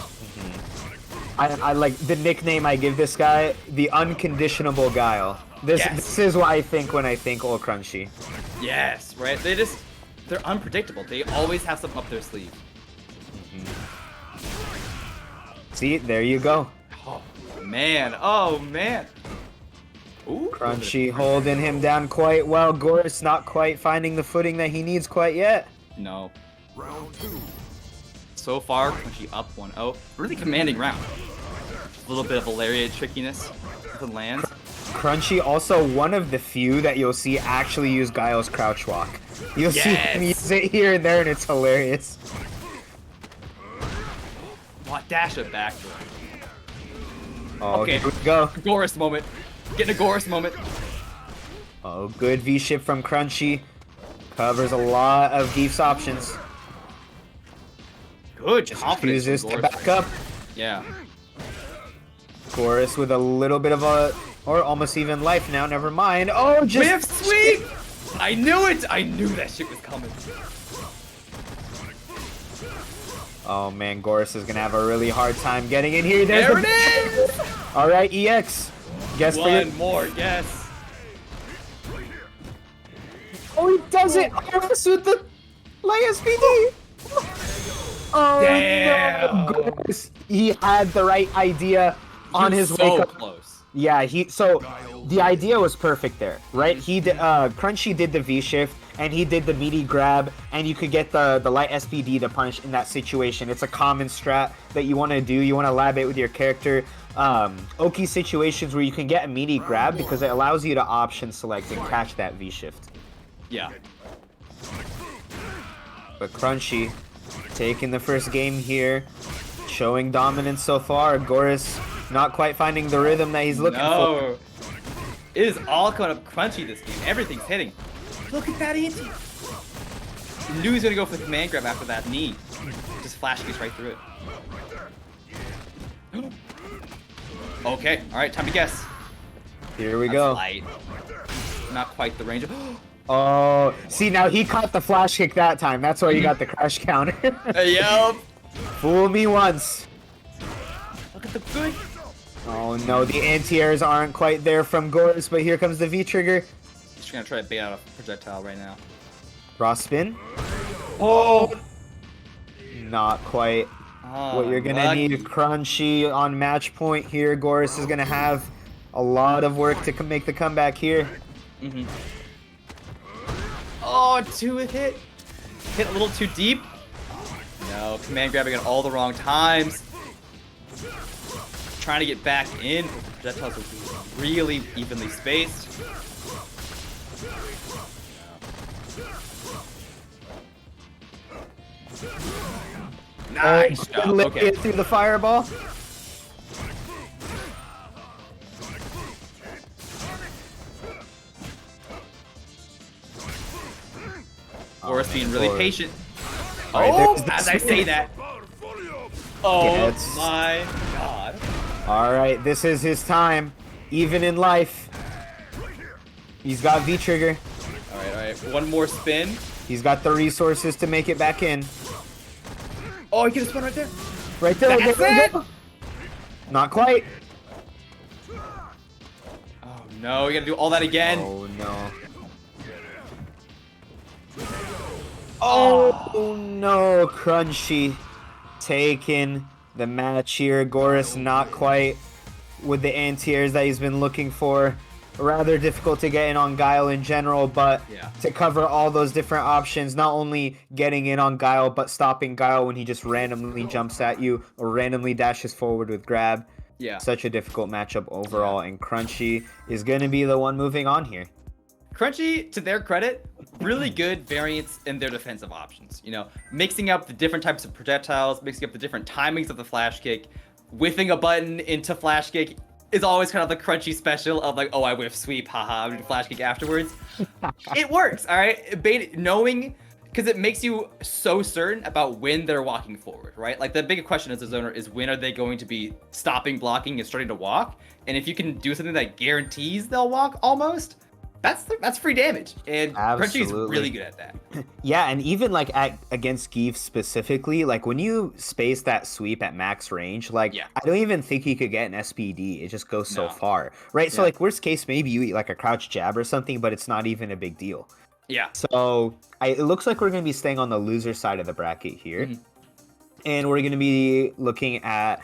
I like the nickname I give this guy, the unconditionable Guile. This is what I think when I think OlCrunchy. Yes, right? They're unpredictable. They always have something up their sleeve. See, there you go. Oh man, oh man. Ooh, Crunchy holding him down quite well. Goris not quite finding the footing that he needs quite yet. No. Round 2. So far, Crunchy up 1-0. Really commanding round. A little bit of a lariat trickiness with the lands. Crunchy also one of the few that you'll see actually use Guile's crouch walk. You'll see him use it here and there, and it's hilarious. What dash it back? Oh, okay, here we go. Goris moment. Getting a Goris moment. Oh, good V-ship from Crunchy. Covers a lot of Geef's options. Good just confidence. Uses to back up. Yeah. Goris with a little bit of a, or almost even life now. Never mind. Oh, just whiff sweep! I knew it. I knew that shit was coming. Oh man, Goris is gonna have a really hard time getting in here. There it is. All right, EX. Guess one more guess. Oh, he does it! Goris with the Light SPD! Oh, Damn. no. Goris. He had the right idea on his so wake up. close. Yeah, so the idea was perfect there, right? He did, Crunchy did the V shift, and he did the meaty grab, and you could get the light SPD to punish in that situation. It's a common strat that you want to do. You want to lab it with your character. Oki situations where you can get a meaty grab because it allows you to option select and catch that V shift. Yeah. But Crunchy taking the first game here, showing dominance so far. Goris not quite finding the rhythm that he's looking for. It is all coming up Crunchy this game. Everything's hitting. Look at that anti. He knew he was gonna go for the command grab after that knee. Just flash kicks right through it. Okay, alright, time to guess. Here we That's go. Light. Not quite the range. Oh, see, now he caught the flash kick that time. That's why you got the crash counter. Yup. Fool me once. Look at the good. Oh no, the anti-airs aren't quite there from Goris, but here comes the V-trigger. Just gonna try to bait out a projectile right now. Raw spin. Oh! Not quite what you're gonna need. Crunchy on match point here. Goris is gonna have a lot of work to make the comeback here. Mm-hmm. Oh, two hit. Hit a little too deep. No, command grabbing at all the wrong times. Trying to get back in. Projectiles are really evenly spaced. Nice job. Okay. It through the fireball. Goris being really patient. Right, Oh, there's the as I swing. say that. Oh Yes. my god. All right, this is his time. Even in life, he's got V-trigger. All right. One more spin. He's got the resources to make it back in. Oh, he can spin right there. Right there. That's there we it. go. Not quite. Oh no, we gotta do all that again. Oh no. Oh, Oh no, Crunchy taking the match here. Goris not quite with the anti-airs that he's been looking for. Rather difficult to get in on Guile in general, but Yeah. to cover all those different options, not only getting in on Guile, but stopping Guile when he just randomly jumps at you or randomly dashes forward with grab. yeah. Such a difficult matchup overall, and Crunchy is going to be the one moving on here. Crunchy, to their credit, really good variance in their defensive options. You know, mixing up the different types of projectiles, mixing up the different timings of the flash kick, whiffing a button into flash kick is always kind of the Crunchy special of like, oh, I whiff sweep, haha, I'm gonna flash kick afterwards. It works, all right? Knowing, because it makes you so certain about when they're walking forward, right? Like the big question as a zoner is when are they going to be stopping blocking and starting to walk? And if you can do something that guarantees they'll walk almost, that's free damage, and Crunchy's Absolutely. really good at that. Yeah, and even like against Geef specifically, like when you space that sweep at max range, like Yeah. I don't even think he could get an SPD. It just goes so No. far, right? So Yeah. like worst case, maybe you eat like a crouch jab or something, but it's not even a big deal. Yeah. So it looks like we're gonna be staying on the loser side of the bracket here, Mhm. and we're gonna be looking at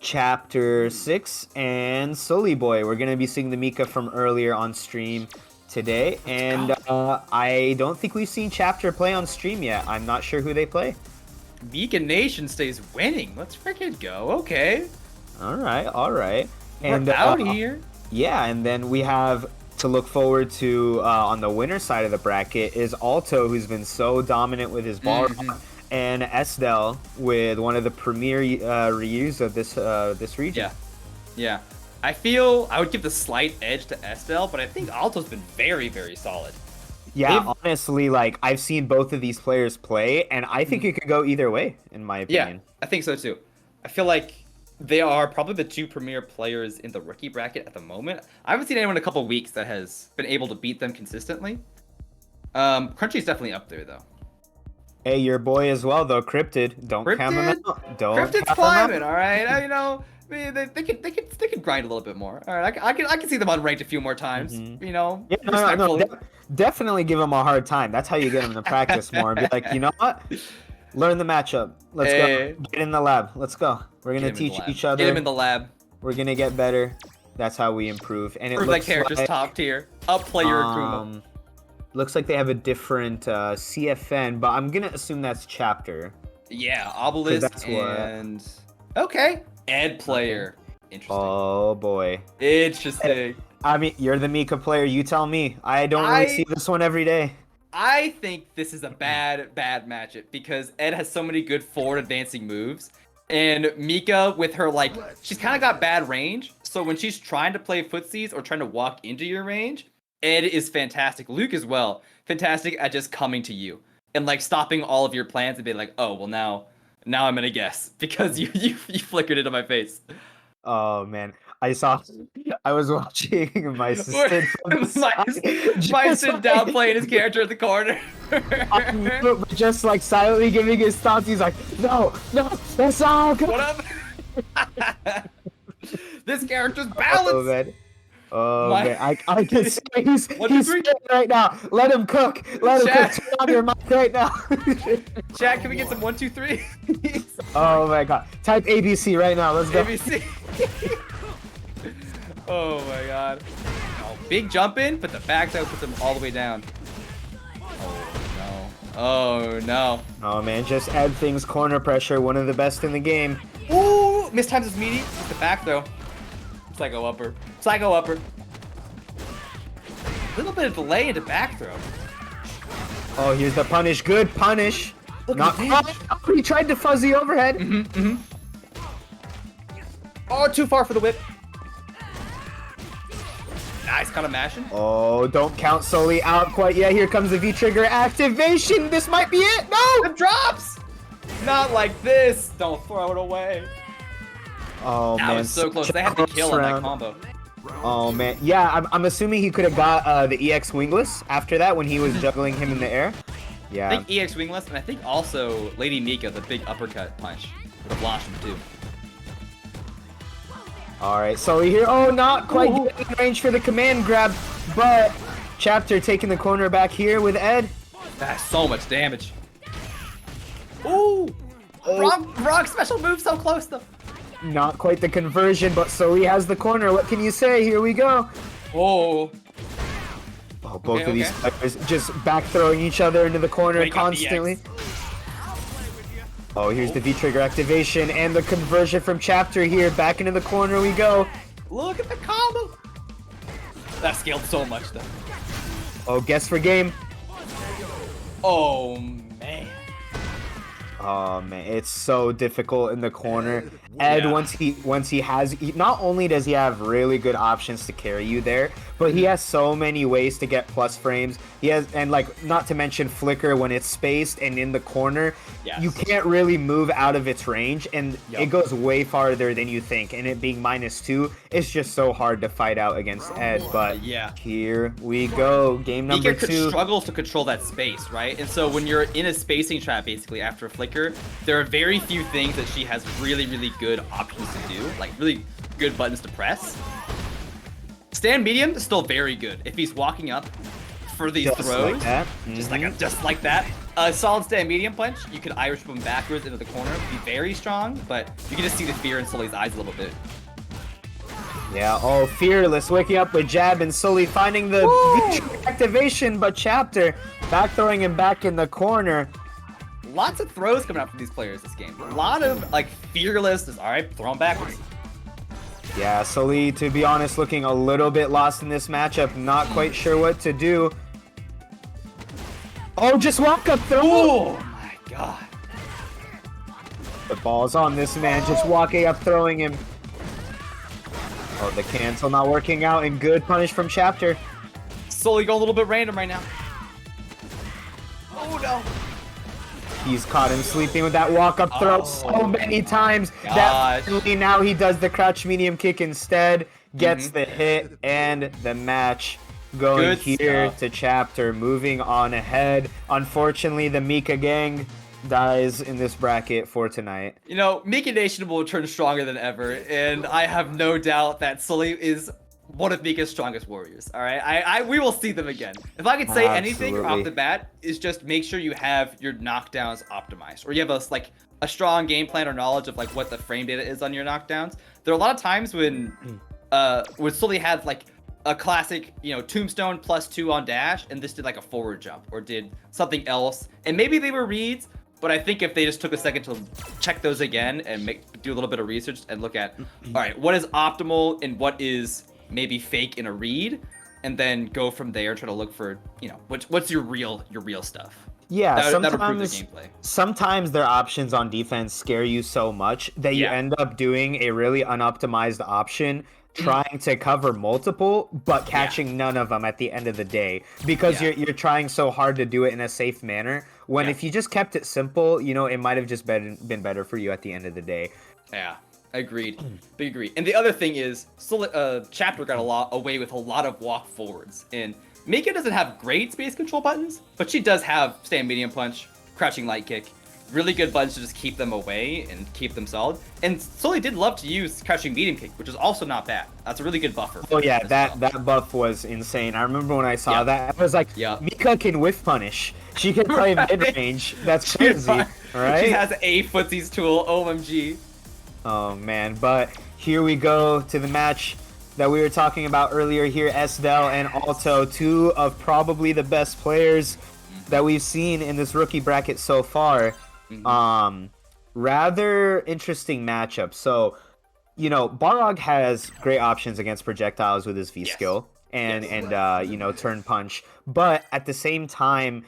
Chapter 6 and SullyBoi. We're gonna be seeing the Mika from earlier on stream today, and I don't think we've seen Chapter play on stream yet. I'm not sure who they play. Mika Nation stays winning. Let's freaking go. Okay. All right. And We're out here. Yeah, and then we have to look forward to on the winner side of the bracket is Alto, who's been so dominant with his ball, and Esdel with one of the premier reuse of this region. Yeah. I feel I would give the slight edge to Estelle, but I think Alto's been very, very solid. Yeah, honestly, like I've seen both of these players play, and I think it could go either way, in my opinion. Yeah, I think so too. I feel like they are probably the two premier players in the rookie bracket at the moment. I haven't seen anyone in a couple weeks that has been able to beat them consistently. Crunchy's definitely up there though. Hey, your boy as well though, Cryptid. Don't count him out. Don't Cryptid's count him climbing, out. all right. You know, They could grind a little bit more. All right, I can see them unranked a few more times. You know, Yeah, no, definitely give them a hard time. That's how you get them to practice more and be like, you know what? Learn the matchup. Let's go. Get in the lab. Let's go. We're gonna teach each other. Get him in the lab. We're gonna get better. That's how we improve. And it looks looks that character's like, top tier. Up player Akuma. Looks like they have a different CFN, but I'm gonna assume that's chapter. Yeah, Obelisk and okay, Ed player. Interesting. Oh boy. Interesting. I mean, you're the Mika player. You tell me. I don't really see this one every day. I think this is a bad matchup because Ed has so many good forward advancing moves. And Mika, with her, like, she's kind of got bad range. So when she's trying to play footsies or trying to walk into your range, Ed is fantastic. Luke as well. Fantastic at just coming to you. And, like, stopping all of your plans and being like, oh, well, now I'm going to guess. Because you flickered into my face. Oh, man. I was watching my assistant my sit down playing his character in the corner. Just like silently giving his thoughts. He's like, no, that's all good. What up? This character's balanced. Oh man, I can see he's scared right now. Let him cook. Let him cook. Turn on your mic right now. Chat, can we get some 1, 2, 3? Oh my god. Type ABC right now. Let's go. ABC. Oh my god. Oh, big jump in, but the backside puts him all the way down. Oh no. Oh man, just add things corner pressure, one of the best in the game. Ooh, mistimes his meaty. It's the back though. Psycho upper. Psycho upper. A little bit of delay into back throw. Oh, here's the punish. Good punish. Not he tried to fuzzy overhead. Oh, too far for the whip. Nice, kind of mashing. Oh, don't count Sully out quite yet. Here comes the V-trigger activation. This might be it. No! It drops! Not like this. Don't throw it away. Oh, man. That was so close. They had to kill on that combo. Oh, man. Yeah, I'm assuming he could have got the EX wingless after that when he was juggling him in the air. Yeah. I think EX wingless, and I think also Lady Mika, the big uppercut punch, would have launched him too. Alright, Sully here. Oh, not quite getting in range for the command grab, but Chapter taking the corner back here with Ed. That's so much damage. Ooh! Wrong special move, so close though. Not quite the conversion, but Sully has the corner. What can you say? Here we go. Oh. Oh, both of these players just back throwing each other into the corner constantly. Oh, here's the V-trigger activation and the conversion from Chapter here. Back into the corner we go. Look at the combo. That scaled so much though. Oh, guess for game. Oh, man. Oh man, it's so difficult in the corner. Ed, once he has, not only does he have really good options to carry you there, but he has so many ways to get plus frames. He has, and like, not to mention flicker when it's spaced and in the corner. Yes. You can't really move out of its range, and it goes way farther than you think. And it being -2, it's just so hard to fight out against Ed. But here we go, game number 2. Struggles to control that space, right? And so when you're in a spacing trap, basically after a flicker, there are very few things that she has really good options to do, like really good buttons to press. Stand medium is still very good if he's walking up for these throws, like that. just like that. A solid stand medium punch, you could Irish whip him backwards into the corner, be very strong, but you can just see the fear in Sully's eyes a little bit. Yeah, oh, Fearless waking up with jab and Sully finding the activation, but Chapter back throwing him back in the corner. Lots of throws coming out from these players this game. A lot of, like, Fearless is, alright, throw him backwards. Yeah, Sully, to be honest, looking a little bit lost in this matchup. Not quite sure what to do. Oh, just walk up throw. Oh, my God. The ball's on this man, just walking up, throwing him. Oh, the cancel not working out, and good punish from Chapter. Sully going a little bit random right now. Oh, no. He's caught him sleeping with that walk-up throw so many times. That finally now he does the crouch medium kick instead, gets the hit, and the match going to Chapter, moving on ahead. Unfortunately, the Mika gang dies in this bracket for tonight. You know, Mika Nation will return stronger than ever, and I have no doubt that Sully is one of Mika's strongest warriors. All right, we will see them again. If I could say anything off the bat, is just make sure you have your knockdowns optimized, or you have a strong game plan or knowledge of like what the frame data is on your knockdowns. There are a lot of times when Sully had like a classic, you know, tombstone +2 on dash, and this did like a forward jump or did something else, and maybe they were reads. But I think if they just took a second to check those again and do a little bit of research and look at, all right, what is optimal and what is maybe fake in a read, and then go from there, try to look for, you know, what's your real stuff. Yeah, gameplay. Sometimes their options on defense scare you so much that you end up doing a really unoptimized option, trying to cover multiple, but catching none of them at the end of the day, because you're trying so hard to do it in a safe manner. When if you just kept it simple, you know, it might have just been better for you at the end of the day. Yeah, agreed. Big agree. And the other thing is, Chapter got away with a lot of walk forwards, and Mika doesn't have great space control buttons, but she does have stand medium punch, crouching light kick, really good buttons to just keep them away and keep them solid. And Sully did love to use crouching medium kick, which is also not bad. That's a really good buffer. Oh yeah, that buff was insane. I remember when I saw that, I was like, Mika can whiff punish. She can play mid-range. That's crazy, right? She has a footsies tool, OMG. Oh man, but here we go to the match that we were talking about earlier here. Estelle and Alto, two of probably the best players that we've seen in this rookie bracket so far. Rather interesting matchup. So, you know, Balrog has great options against projectiles with his V skill and you know, turn punch, but at the same time,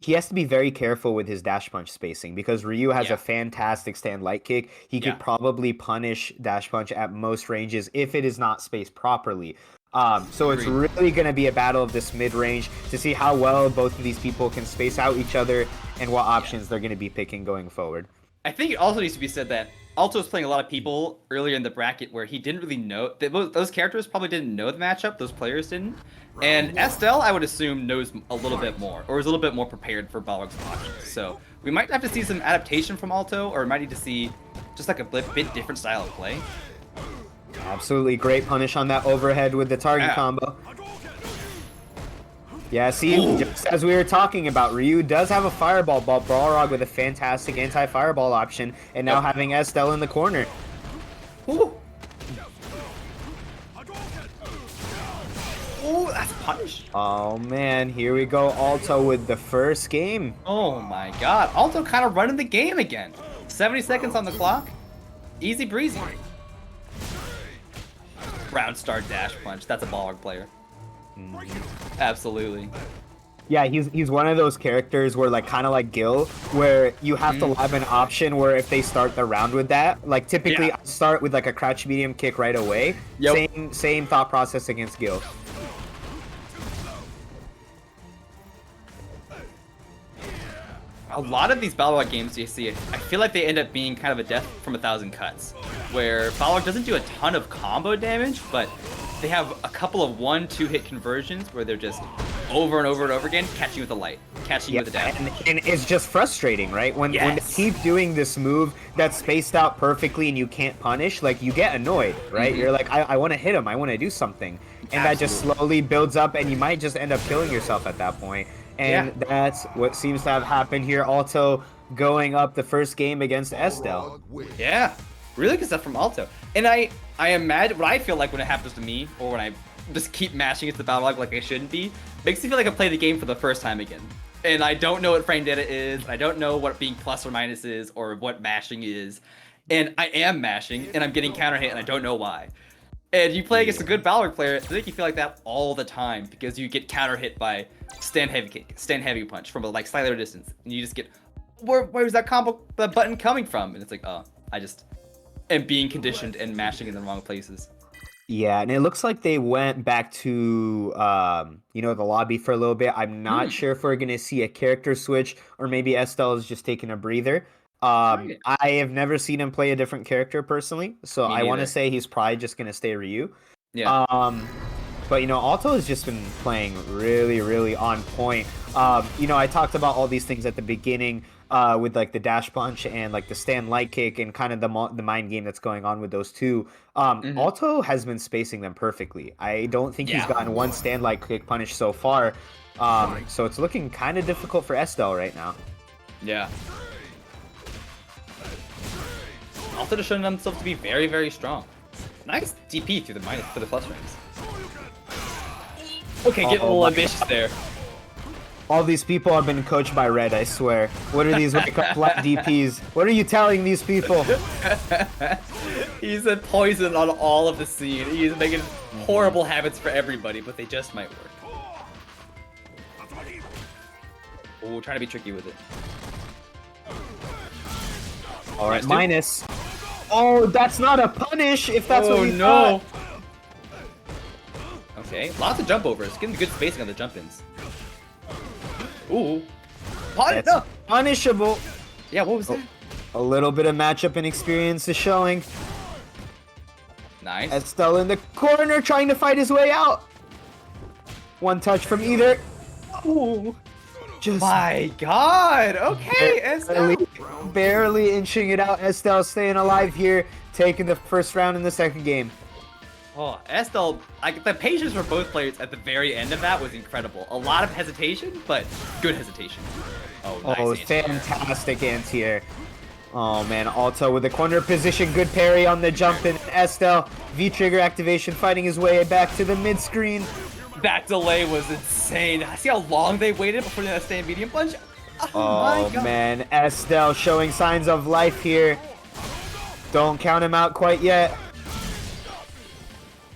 he has to be very careful with his dash punch spacing, because Ryu has a fantastic stand light kick. He could probably punish dash punch at most ranges if it is not spaced properly. So it's really going to be a battle of this mid-range to see how well both of these people can space out each other and what options they're going to be picking going forward. I think it also needs to be said that Alto was playing a lot of people earlier in the bracket where he didn't really know, those characters probably didn't know the matchup, those players didn't. And Estelle, I would assume, knows a little bit more, or is a little bit more prepared for Balrog's options. So we might have to see some adaptation from Alto, or we might need to see just like a bit different style of play. Absolutely great punish on that overhead with the target combo. Yeah, see, just as we were talking about, Ryu does have a fireball, but Balrog with a fantastic anti-fireball option, and now having Estelle in the corner. Ooh, that's punish. Oh man, here we go, Alto with the first game. Oh my god, Alto kind of running the game again. 70 seconds on the clock. Easy breezy. Round start dash punch. That's a Balrog player. Absolutely. Yeah, he's one of those characters where, like, kind of like Gil, where you have to have an option where if they start the round with that, like typically I start with like a crouch medium kick right away. Same thought process against Gil. A lot of these Balrog games you see, I feel like they end up being kind of a death from 1,000 cuts, where Balrog doesn't do a ton of combo damage, but they have a couple of 1-2 hit conversions where they're just over and over and over again catching you with a light, catching you with a dash. And it's just frustrating, right? When they keep doing this move that's spaced out perfectly and you can't punish, like, you get annoyed, right? You're like, I want to hit him, I want to do something. And that just slowly builds up, and you might just end up killing yourself at that point. And that's what seems to have happened here. Alto going up the first game against Estelle. Yeah, really good stuff from Alto. And I imagine what I feel like when it happens to me, or when I just keep mashing into the Balrog like I shouldn't be, makes me feel like I play the game for the first time again. And I don't know what frame data is, I don't know what being plus or minus is, or what mashing is. And I am mashing, and I'm getting counter hit, and I don't know why. And you play against a good Balrog player, they make you feel like that all the time, because you get counter hit by stand heavy kick, stand heavy punch from a like slightly distance, and you just get, where's that combo, the button coming from? And it's like, oh, I just am being conditioned and mashing in the wrong places. Yeah, and it looks like they went back to you know, the lobby for a little bit. I'm not sure if we're gonna see a character switch, or maybe Estelle is just taking a breather. I have never seen him play a different character personally, so I want to say he's probably just gonna stay Ryu. Yeah. But you know, Alto has just been playing really, really on point. You know, I talked about all these things at the beginning with like the dash punch and like the stand light kick and kind of the mind game that's going on with those two. Alto has been spacing them perfectly. I don't think he's gotten one stand light kick punish so far. So it's looking kind of difficult for Estelle right now. Yeah. Alto just showing themselves to be very, very strong. Nice DP through the minus for the plus rings. Okay, get a little ambitious there. All these people have been coached by Red, I swear. What are these wake up flat DPs? What are you telling these people? He's a poison on all of the scene. He's making horrible habits for everybody, but they just might work. Oh, trying to be tricky with it. Alright, minus. Oh, that's not a punish if that's what you thought. Okay, lots of jump overs. Getting good spacing on the jump ins. Ooh. No. Punishable. Yeah, what was that? A little bit of matchup and experience is showing. Nice. Estelle in the corner trying to fight his way out. One touch from either. Ooh. Just my god. Okay, Estelle. Barely inching it out. Estelle staying alive here, taking the first round in the second game. Oh, Estelle, like the patience for both players at the very end of that was incredible. A lot of hesitation, but good hesitation. Oh, nice fantastic anti-air. Oh man, Alto with the corner position, good parry on the jump in. Estelle, V-trigger activation, fighting his way back to the mid-screen. That delay was insane. See how long they waited before they stand medium punch? Oh man, Estelle showing signs of life here. Don't count him out quite yet.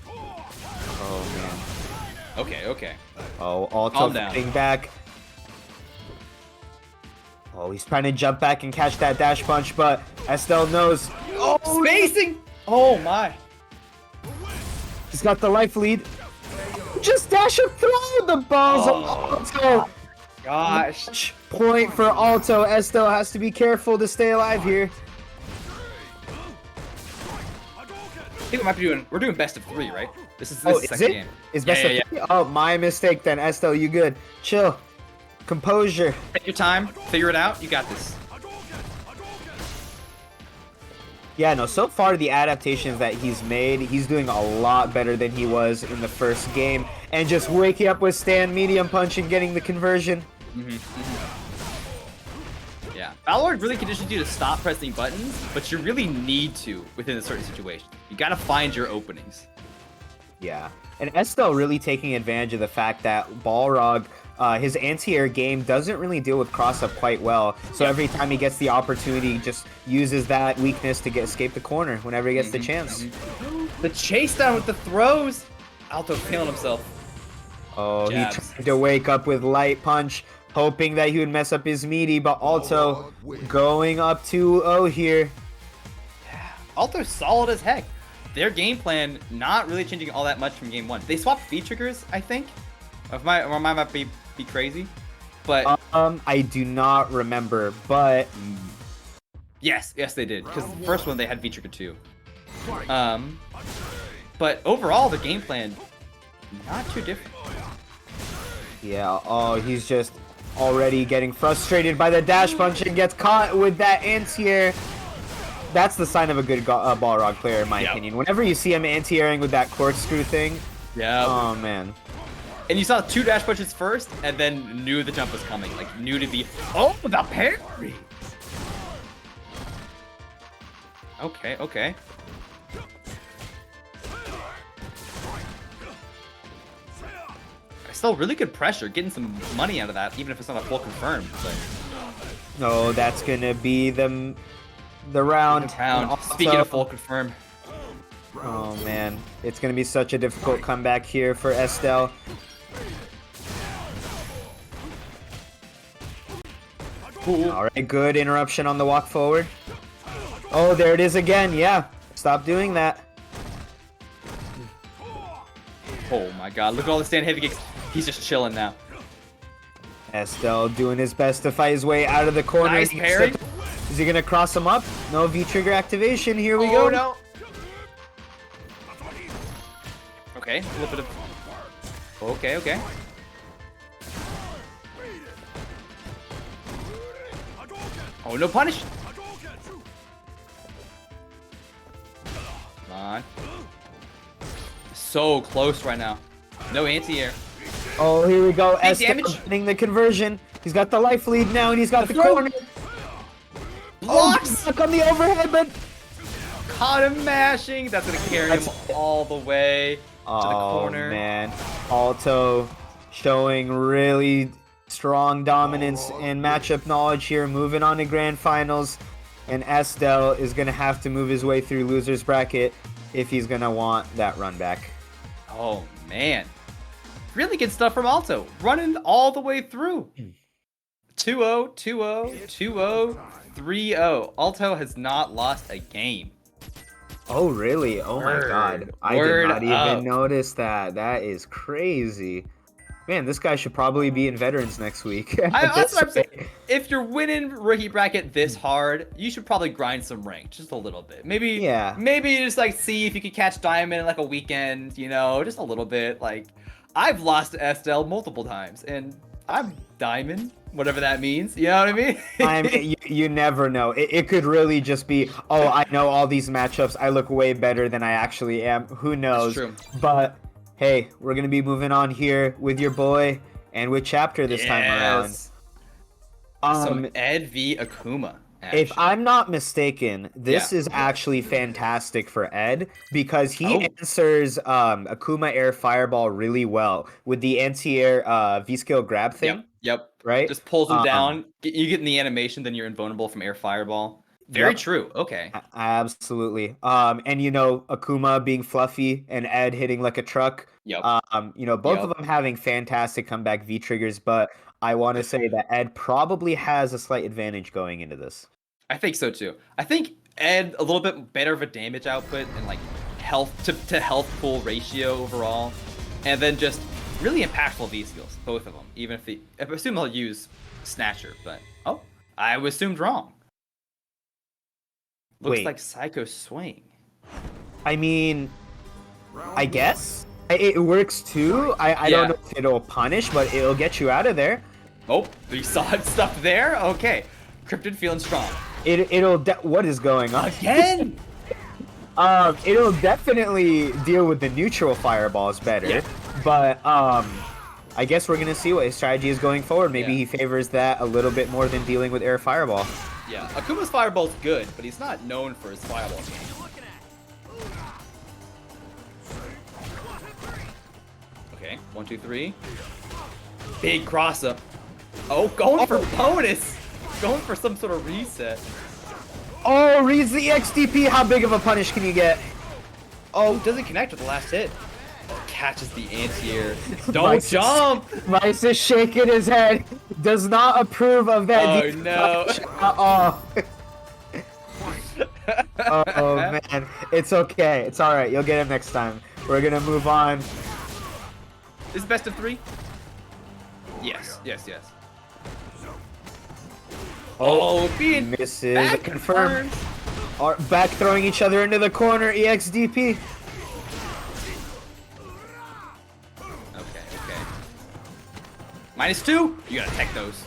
Oh man. Okay. Oh, Alto fighting back. Oh, he's trying to jump back and catch that dash punch, but Estelle knows. Oh, spacing! Oh my. He's got the life lead. Just dash up through the balls of Alto. Gosh. Point for Alto. Estelle has to be careful to stay alive here. I think we might be we're doing best of 3, right? This is the second game. It's best of 3? Oh, my mistake then. Estelle, you good. Chill. Composure. Take your time. Figure it out. You got this. Yeah, no, so far the adaptations that he's made, he's doing a lot better than he was in the first game. And just waking up with stand medium punch and getting the conversion. Yeah. Valor really conditions you to stop pressing buttons, but you really need to within a certain situation. You gotta find your openings. Yeah. And Estelle really taking advantage of the fact that Balrog, his anti-air game doesn't really deal with cross-up quite well. So every time he gets the opportunity, he just uses that weakness to escape the corner whenever he gets the chance. The chase down with the throws. Alto killing himself. Oh, he tried to wake up with light punch, hoping that he would mess up his meaty, but Alto going up 2-0 here. Alto's solid as heck. Their game plan not really changing all that much from game 1. They swapped feed triggers, I think. Or mine might be crazy, but I do not remember, but yes they did, because the first one they had V-trigger too. But overall the game plan not too different. Yeah. Oh, he's just already getting frustrated by the dash punch and gets caught with that anti-air. That's the sign of a good Balrog player, in my opinion. Whenever you see him anti-airing with that corkscrew thing. Yeah. Oh man. And you saw 2 dash punches first, and then knew the jump was coming. Like, knew to be... Oh, the parry! Okay. Still really good pressure, getting some money out of that, even if it's not a full confirm. But... No, that's gonna be the round. Speaking of full confirm. Oh man, it's gonna be such a difficult comeback here for Estelle. Alright, good interruption on the walk forward. Oh, there it is again, yeah. Stop doing that. Oh my god, look at all the stand heavy kicks. He's just chilling now. Estelle doing his best to fight his way out of the corner. Nice parry. Is he gonna cross him up? No V-trigger activation, here we go. No. Okay, a little bit of... Okay. Oh, no punish. Come on. So close right now. No anti-air. Oh, here we go. Big Estelle damage. getting the conversion. He's got the life lead now, and he's got the corner. Blocks. Oh, on the overhead, but Caught him mashing. That's gonna carry him all the way to the corner. Oh man, Alto showing really strong dominance and matchup knowledge here. Moving on to grand finals, and Estelle is gonna have to move his way through losers bracket if he's gonna want that run back. Oh man, really good stuff from Alto, running all the way through. 2-0, 2-0, 2-0, 3-0. Alto has not lost a game. Oh really? Oh my god. I did not even notice that. That is crazy. Man, this guy should probably be in veterans next week. That's what I'm saying. If you're winning rookie bracket this hard, you should probably grind some rank just a little bit. Maybe just like see if you could catch diamond in like a weekend, you know, just a little bit. Like I've lost to Estelle multiple times and I'm diamond, whatever that means. You know what I mean? You never know. It could really just be, oh, I know all these matchups. I look way better than I actually am. Who knows? That's true. But hey, we're gonna be moving on here with your boy and with Chapter this time around. Some Ed v Akuma. Action. If I'm not mistaken, this is actually fantastic for Ed because he answers Akuma Air Fireball really well with the anti-air V-scale grab thing. Yep. Right? Just pulls him down. You get in the animation, then you're invulnerable from Air Fireball. Very true. Okay. Absolutely. And you know, Akuma being fluffy and Ed hitting like a truck. Yep. You know, both of them having fantastic comeback V triggers, but I want to say that Ed probably has a slight advantage going into this. I think so too. I think Ed a little bit better of a damage output and like health to health pool ratio overall, and then just really impactful V skills, both of them. Even if I assume he'll use Snatcher, but I was assumed wrong. Looks like Psycho Swing. I mean, I guess it works too. I don't know if it'll punish, but it'll get you out of there. Oh, you saw stuff there? Okay. Cryptid feeling strong. What is going on? Again? It'll definitely deal with the neutral fireballs better. But I guess we're gonna see what his strategy is going forward. Maybe he favors that a little bit more than dealing with air fireball. Yeah, Akuma's fireball's good, but he's not known for his fireball game. Okay, 1, 2, 3. Big cross up. Oh, going for bonus. Going for some sort of reset. Oh, reads the XDP. How big of a punish can you get? Oh, doesn't connect with the last hit. Catches the anti-air. Don't jump! Mice is shaking his head. Does not approve of that. Oh, no. Oh, man. It's okay. It's alright. You'll get him next time. We're gonna move on. Is it best of 3? Yes. Oh, being misses. Confirmed. Back throwing each other into the corner. EXDP. Okay. -2. You gotta tech those.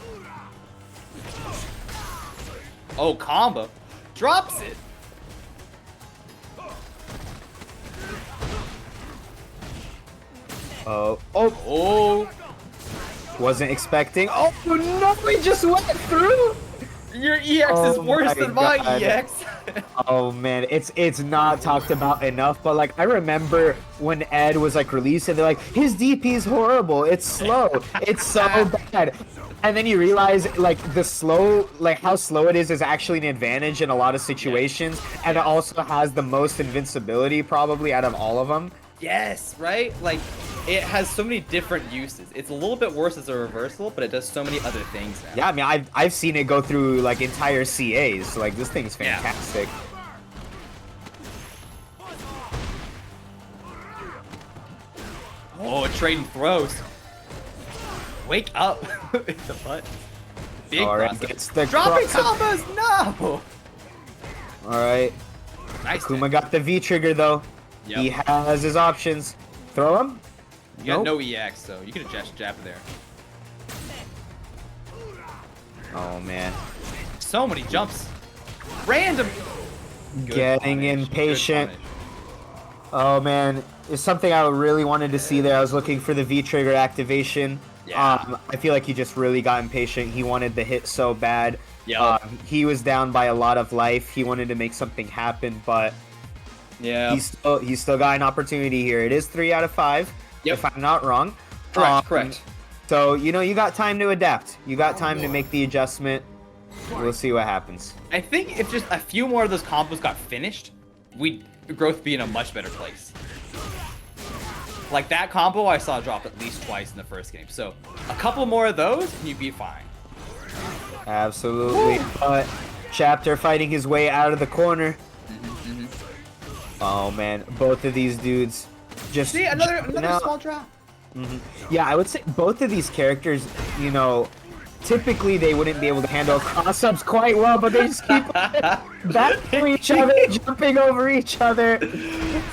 Oh, combo. Drops it. Oh. Wasn't expecting. Oh no, he just went through. Your EX is worse than my EX. Oh man, it's not talked about enough, but like I remember when Ed was like released and they're like, his DP is horrible, it's slow, it's so bad. And then you realize like how slow it is actually an advantage in a lot of situations, and it also has the most invincibility probably out of all of them. Yes, right? Like, it has so many different uses. It's a little bit worse as a reversal, but it does so many other things now. Yeah, I mean, I've seen it go through, like, entire CAs. Like, this thing's fantastic. Oh, trading throws. Wake up. The butt. Big Alright, gets the dropping combos, no! Alright. Nice. Akuma got the V trigger, though. Yep. He has his options. Throw him? You got no EX, so you could have just jabbed there. Oh, man. So many jumps. Random. Good Getting punish, impatient. good punish. Oh man, it's something I really wanted to see there. I was looking for the V trigger activation. Yeah. I feel like he just really got impatient. He wanted the hit so bad. Yep. He was down by a lot of life. He wanted to make something happen, but Yeah. he's still got an opportunity here. It is 3 out of 5, Yep. if I'm not wrong. Correct. So, you know, you got time to adapt. You got time to make the adjustment. We'll see what happens. I think if just a few more of those combos got finished, we'd Growth be in a much better place. Like that combo I saw drop at least twice in the first game. So a couple more of those and you'd be fine. Absolutely. But Chapter fighting his way out of the corner. Oh man, both of these dudes just see another small drop. Yeah, I would say both of these characters, you know, typically they wouldn't be able to handle cross-ups quite well, but they just keep back for each other, jumping over each other.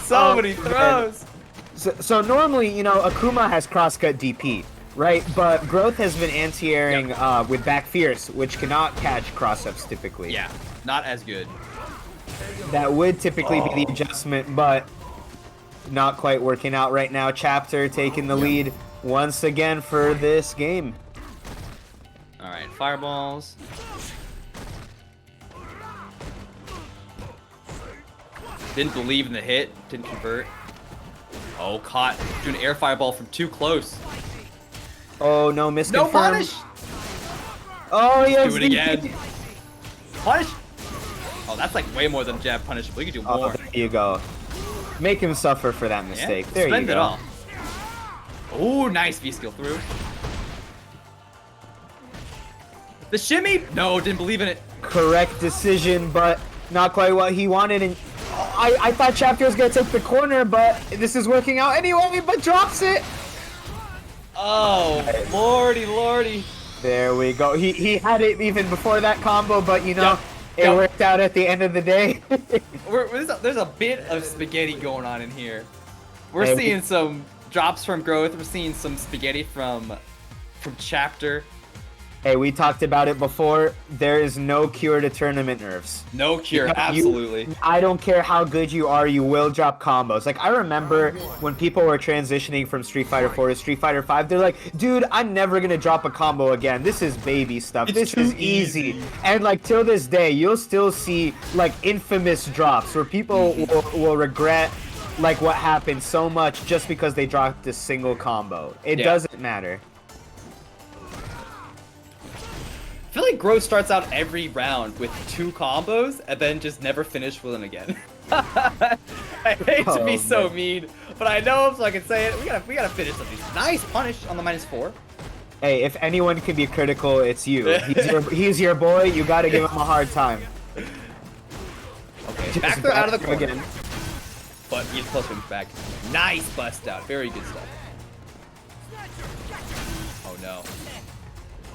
So many throws. So normally, you know, Akuma has crosscut DP, right? But Growth has been anti-airing with back fierce, which cannot catch cross-ups typically. Yeah, not as good. That would typically be the adjustment, but not quite working out right now. Chapter taking the lead once again for this game. All right, fireballs. Didn't believe in the hit, didn't convert. Oh, caught doing an air fireball from too close. Oh no, misconfirmed. No punish. Oh yes. Do it again. Punish. Oh, that's like way more than jab punish. We could do more. There you go. Make him suffer for that mistake. There Spend you it go. all. Oh, nice V skill through. The shimmy? No, didn't believe in it. Correct decision, but not quite what he wanted. And I thought Chapter was gonna take the corner, but this is working out anyway. But drops it. Oh, lordy, lordy. There we go. He had it even before that combo, but you know, it worked out at the end of the day. There's a bit of spaghetti going on in here. We're seeing some drops from Growth. We're seeing some spaghetti from Chapter. Hey, we talked about it before. There is no cure to tournament nerfs. No cure, absolutely. I don't care how good you are, you will drop combos. Like, I remember when people were transitioning from Street Fighter 4 to Street Fighter 5, they're like, dude, I'm never gonna drop a combo again. This is baby stuff. This is easy. And, like, till this day, you'll still see, like, infamous drops where people will regret, like, what happened so much just because they dropped a single combo. It doesn't matter. I feel like Growth starts out every round with 2 combos and then just never finish with them again. I hate to be so mean, but I know so I can say it. We gotta finish some of these. Nice punish on the -4. Hey, if anyone can be critical, it's you. He's your boy. You gotta give him a hard time. Okay, back throw out of the corner. Again. But he's close to his back. Nice bust out. Very good stuff. Oh no.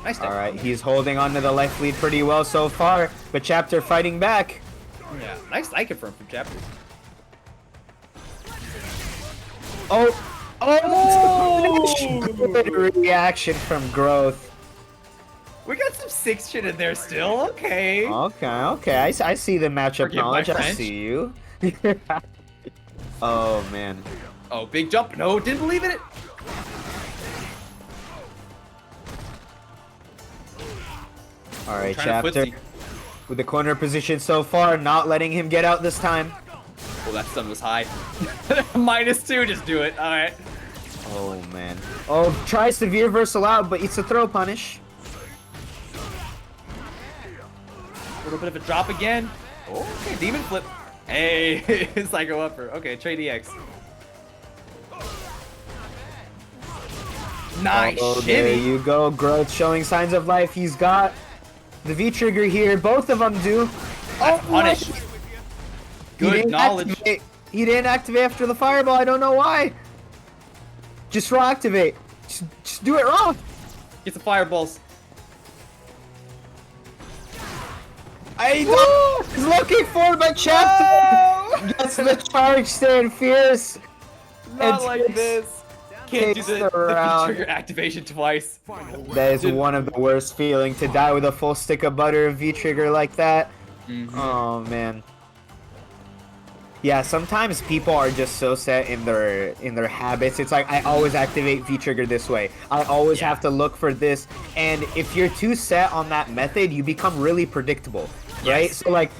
Nice. All right, he's holding on to the life lead pretty well so far, but Chapter fighting back. Yeah, nice I confirm from Chapter. Good reaction from Growth. We got some 6 shit in there still. Okay. Okay. I see the matchup knowledge. I see you. Oh man. Oh, big jump. No, didn't believe in it. All right, Chapter with the corner position so far, not letting him get out this time. Oh, that stun was high. -2, just do it. All right. Oh man. Oh, tries to veer versal out, but it's a throw punish. A little bit of a drop again. Oh, okay, demon flip. Hey, Psycho upper. Okay, trade EX. Nice. Oh, there you go. Growth showing signs of life. He's got the V trigger here. Both of them do. That's punish. Good knowledge. He didn't activate after the fireball. I don't know why. Just raw activate. Just do it wrong. Get the fireballs. He's looking for it, but Chapter gets the charge stand fierce. Not like this. Can't do takes the round. trigger activation twice. That is one of the worst feeling to die with a full stick of butter V-trigger like that. Oh man. Yeah, sometimes people are just so set in their habits. It's like I always activate V-trigger this way. I always have to look for this. And if you're too set on that method, you become really predictable, right? So like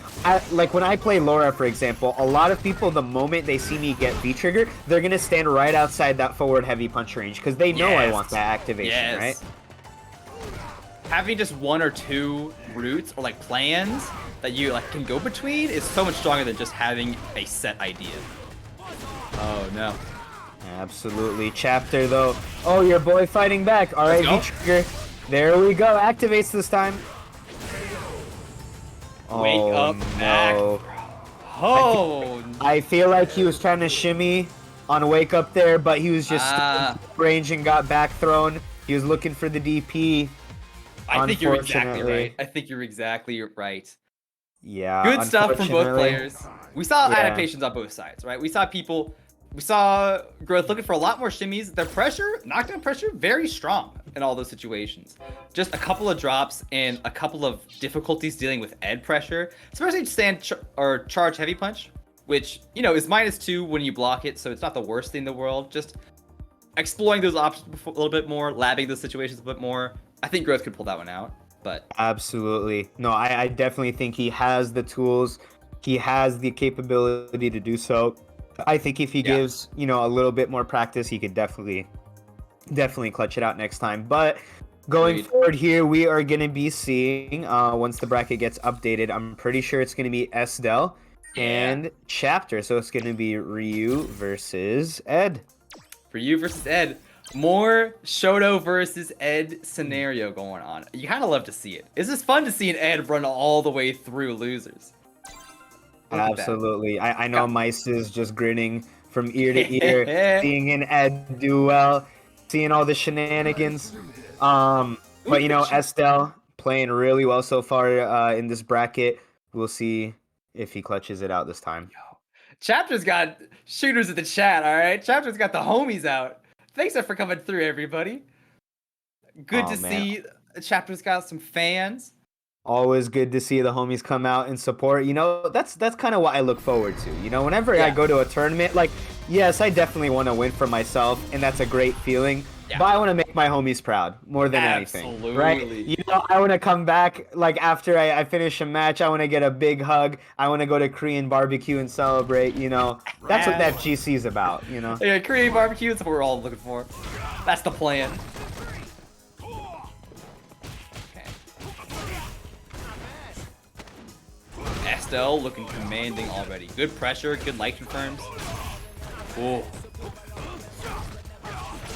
when I play Laura, for example, a lot of people, the moment they see me get V-trigger, they're gonna stand right outside that forward heavy punch range because they know I want that activation, right? Having just one or two routes or like plans that you like can go between is so much stronger than just having a set idea. Oh no. Absolutely. Chapter though. Oh, your boy fighting back. Alright, V-trigger. There we go. Activates this time. Wake up back. Oh. I feel like he was trying to shimmy on wake up there, but he was just range and got back thrown. He was looking for the DP. I think you're exactly right. I think you're exactly right. Yeah. Good stuff from both players. We saw adaptations on both sides, right? We saw Growth looking for a lot more shimmies. Their pressure, knockdown pressure, very strong in all those situations. Just a couple of drops and a couple of difficulties dealing with Ed pressure, especially stand or charge heavy punch, which, you know, is -2 when you block it, so it's not the worst thing in the world. Just exploring those options a little bit more, labbing those situations a bit more. I think Growth could pull that one out. But absolutely. No, I definitely think he has the tools. He has the capability to do so. I think if he gives, you know, a little bit more practice, he could definitely clutch it out next time. But going forward here, we are going to be seeing, once the bracket gets updated, I'm pretty sure it's going to be Estelle and Chapter. So it's going to be Ryu versus Ed. Ryu versus Ed. More Shoto versus Ed scenario going on. You kind of love to see it. It's just fun to see an Ed run all the way through losers. Absolutely. I know Mice is just grinning from ear to ear, seeing an Ed do well, seeing all the shenanigans. But you know, Estelle playing really well so far in this bracket. We'll see if he clutches it out this time. Chapter's got shooters at the chat, all right? Chapter's got the homies out. Thanks for coming through, everybody. Good to see Chapter's got some fans. Always good to see the homies come out and support. You know, that's kind of what I look forward to. You know, whenever I go to a tournament, like, yes, I definitely want to win for myself, and that's a great feeling. But I want to make my homies proud more than anything, right? You know, I want to come back, like, after I finish a match, I want to get a big hug. I want to go to Korean barbecue and celebrate, you know. That's what that GC is about, you know? Yeah, Korean barbecue is what we're all looking for. That's the plan. Okay. Estelle looking commanding already. Good pressure, good light confirms. Cool.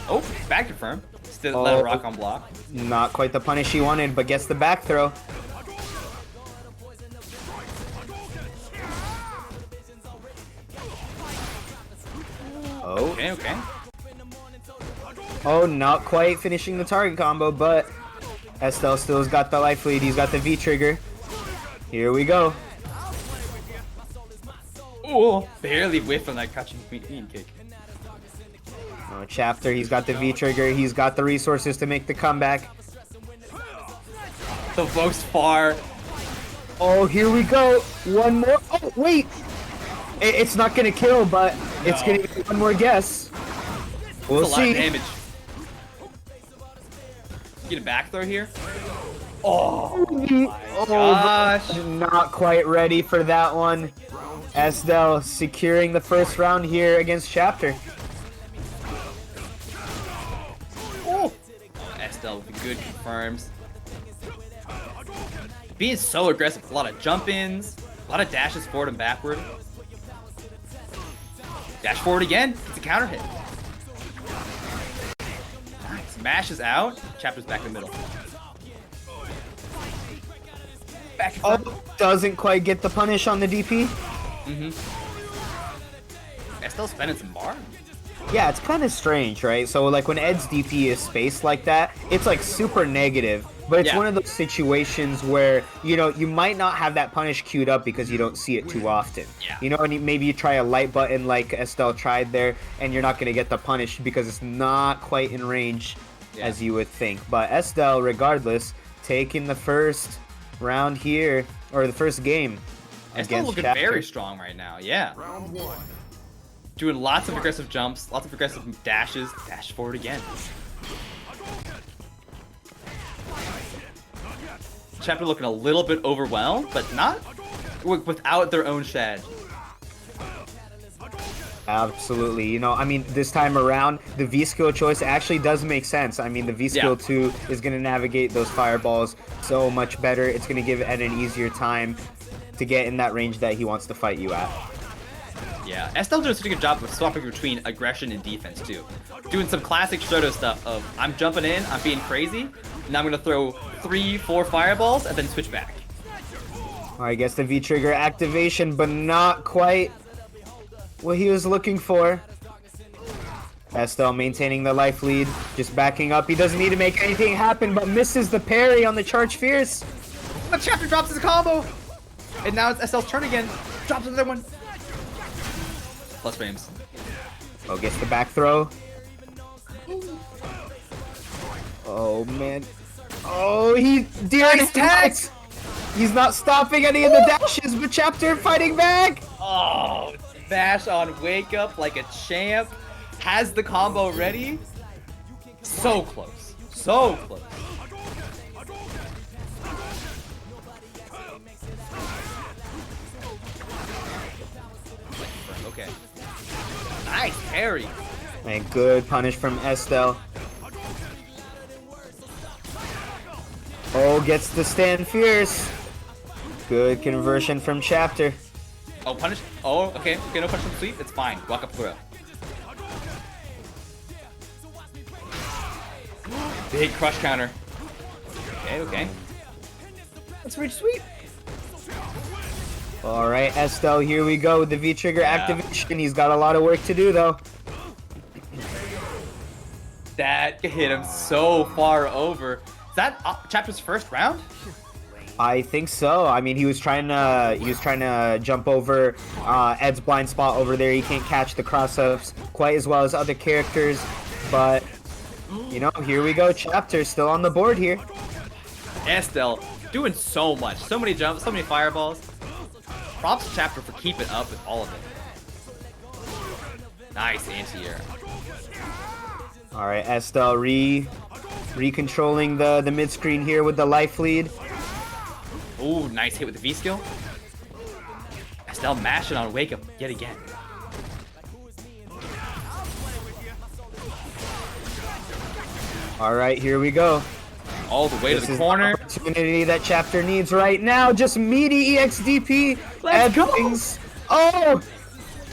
Oh, back confirm. Still let it rock on block. Not quite the punish he wanted, but gets the back throw. Oh. Okay. Oh, not quite finishing the target combo, but Estelle still's got the life lead. He's got the V-trigger. Here we go. Oh, barely whiffed on that catching queen kick. Oh, Chapter, he's got the V-trigger. He's got the resources to make the comeback. The most far. Oh, here we go. One more. Oh, wait. It's not going to kill, but it's going to be one more guess. We'll see. A lot of damage. Get a back throw here. Oh my gosh. Not quite ready for that one. Estelle securing the first round here against Chapter. Estelle with the good confirms. Being so aggressive, a lot of jump-ins, a lot of dashes forward and backward. Dash forward again, it's a counter hit. Nice, mashes out, Chapter's back in the middle. Back doesn't quite get the punish on the DP. Estelle's spending some bar. Yeah, it's kind of strange, right? So, like, when Ed's DP is spaced like that, it's, like, super negative. but it's Yeah. one of those situations where, you know, you might not have that punish queued up because you don't see it too often. Yeah. You know, and maybe you try a light button like Estelle tried there, and you're not going to get the punish because it's not quite in range as you would think. But Estelle, regardless, taking the first round here, or the first game. Estelle looking Chapter. very strong right now. Yeah. Doing lots of aggressive jumps, lots of aggressive dashes. Dash forward again. Chapter looking a little bit overwhelmed, but not without their own strategy. Absolutely. You know, I mean, this time around, the V-skill choice actually does make sense. I mean, the V-skill 2 is going to navigate those fireballs so much better. It's going to give Ed an easier time to get in that range that he wants to fight you at. Yeah, Estelle doing such a good job of swapping between aggression and defense, too. Doing some classic Shoto stuff of, I'm jumping in, I'm being crazy, and I'm going to throw 3-4 fireballs and then switch back. I guess the V-trigger activation, but not quite what he was looking for. Estelle maintaining the life lead, just backing up. He doesn't need to make anything happen, but misses the parry on the Charge Fierce. But Chapter drops his combo! And now it's Estelle's turn again. Drops another one. Plus frames. Oh, gets the back throw. Oh, man. Oh, he... Nice tag! He's not stopping any of the dashes, but Chapter fighting back! Oh, smash on Wake Up like a champ. Has the combo ready. So close. So close. Okay. Nice parry. And good punish from Estelle. Oh, gets the stand fierce. Good conversion from Chapter. Oh, punish. Oh, okay. Okay, no punish from sweep. It's fine. Walk up throw. Big crush counter. Okay, okay. Let's reach sweep. All right, Estelle, here we go with the V-trigger activation. He's got a lot of work to do, though. That hit him so far over. Is that Chapter's first round? I think so. I mean, he was trying to jump over Ed's blind spot over there. He can't catch the cross-ups quite as well as other characters, but you know, here we go. Chapter still on the board here. Estelle doing so much, so many jumps, so many fireballs. Props to Chapter for keeping up with all of it. Nice anti-air. All right, Estelle re-controlling the mid screen here with the life lead. Ooh, nice hit with the V skill. Estelle mashing on Wake Up yet again. All right, here we go. All the way This to the is corner. the opportunity that Chapter needs right now. Just meaty EXDP. Let's go. Things. Oh,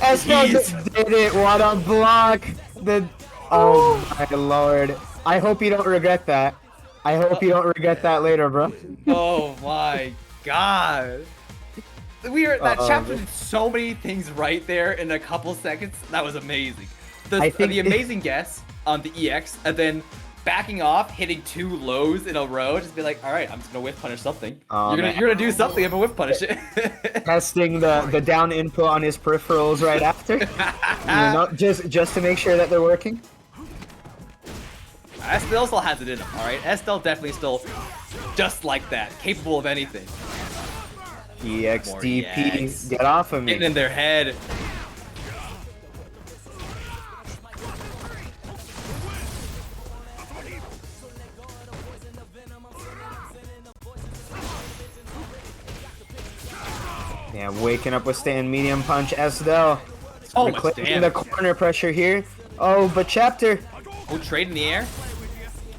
Estelle just did it. What a block. Oh my lord. I hope you don't regret that. I hope you don't regret that later, bro. Oh my god. That Chapter did so many things right there in a couple seconds. That was amazing. The amazing guess on the EX, and then backing off, hitting 2 lows in a row, just be like, all right, I'm just gonna whiff punish something. You're gonna do something, I'm gonna whiff punish it. Testing the down input on his peripherals right after. You know, just to make sure that they're working. Estelle still has it in him, alright? Estelle definitely still just like that, capable of anything. EXDP, get off of me. Getting in their head. Yeah, waking up with stand medium punch, Estelle. So much Clicking damage. the corner pressure here. Oh, but Chapter. Oh, trade in the air.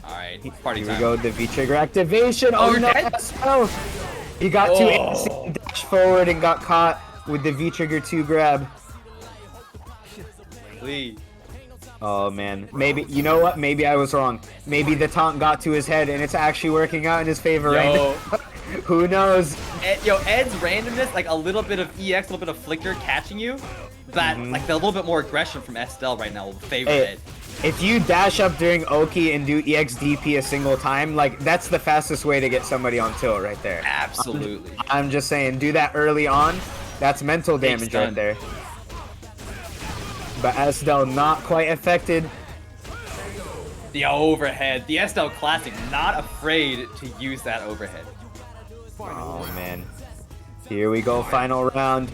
Alright, party Here time. we go, the V-trigger activation. Oh, you're no, dead? Estelle. He got too antsy, dash forward and got caught with the V-trigger 2 grab. Please. Oh man, maybe, you know what? Maybe I was wrong. Maybe the taunt got to his head and it's actually working out in his favor right now. Who knows? Ed's randomness, like a little bit of EX, a little bit of flicker catching you, that like the little bit more aggression from Estelle right now will favor Ed. If you dash up during Oki and do EXDP a single time, like, that's the fastest way to get somebody on tilt right there. Absolutely. I'm just saying, do that early on. That's mental damage right there. But Estelle not quite affected. The overhead. The Estelle Classic not afraid to use that overhead. Oh, man. Here we go, final round.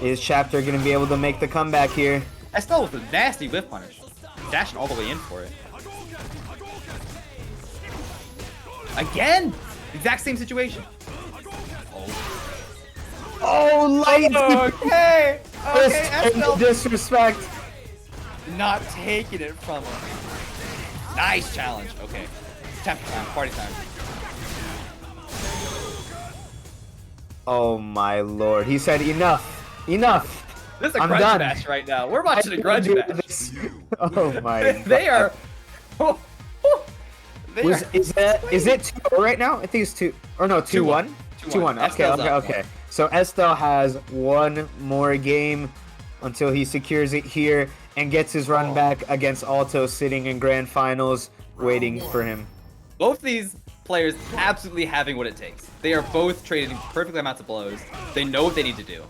Is Chapter going to be able to make the comeback here? Estelle with a nasty whip punish. Dashing all the way in for it. Again! Exact same situation. Oh, light! Okay! Okay, Estelle Disrespect. not taking it from him. Nice challenge. Okay. Chapter time. Party time. Oh, my lord. He said enough. Enough. This is a I'm grudge done. match right now. We're watching a grudge match. Oh my They God. are. Is it 2-0 right now? I think it's 2 or no 2-1. 2-1. Okay, Estelle's okay, up okay. So Estelle has one more game until he secures it here and gets his run back against Alto, sitting in grand finals, waiting for him. Both these players absolutely having what it takes. They are both trading perfect amounts of blows. They know what they need to do.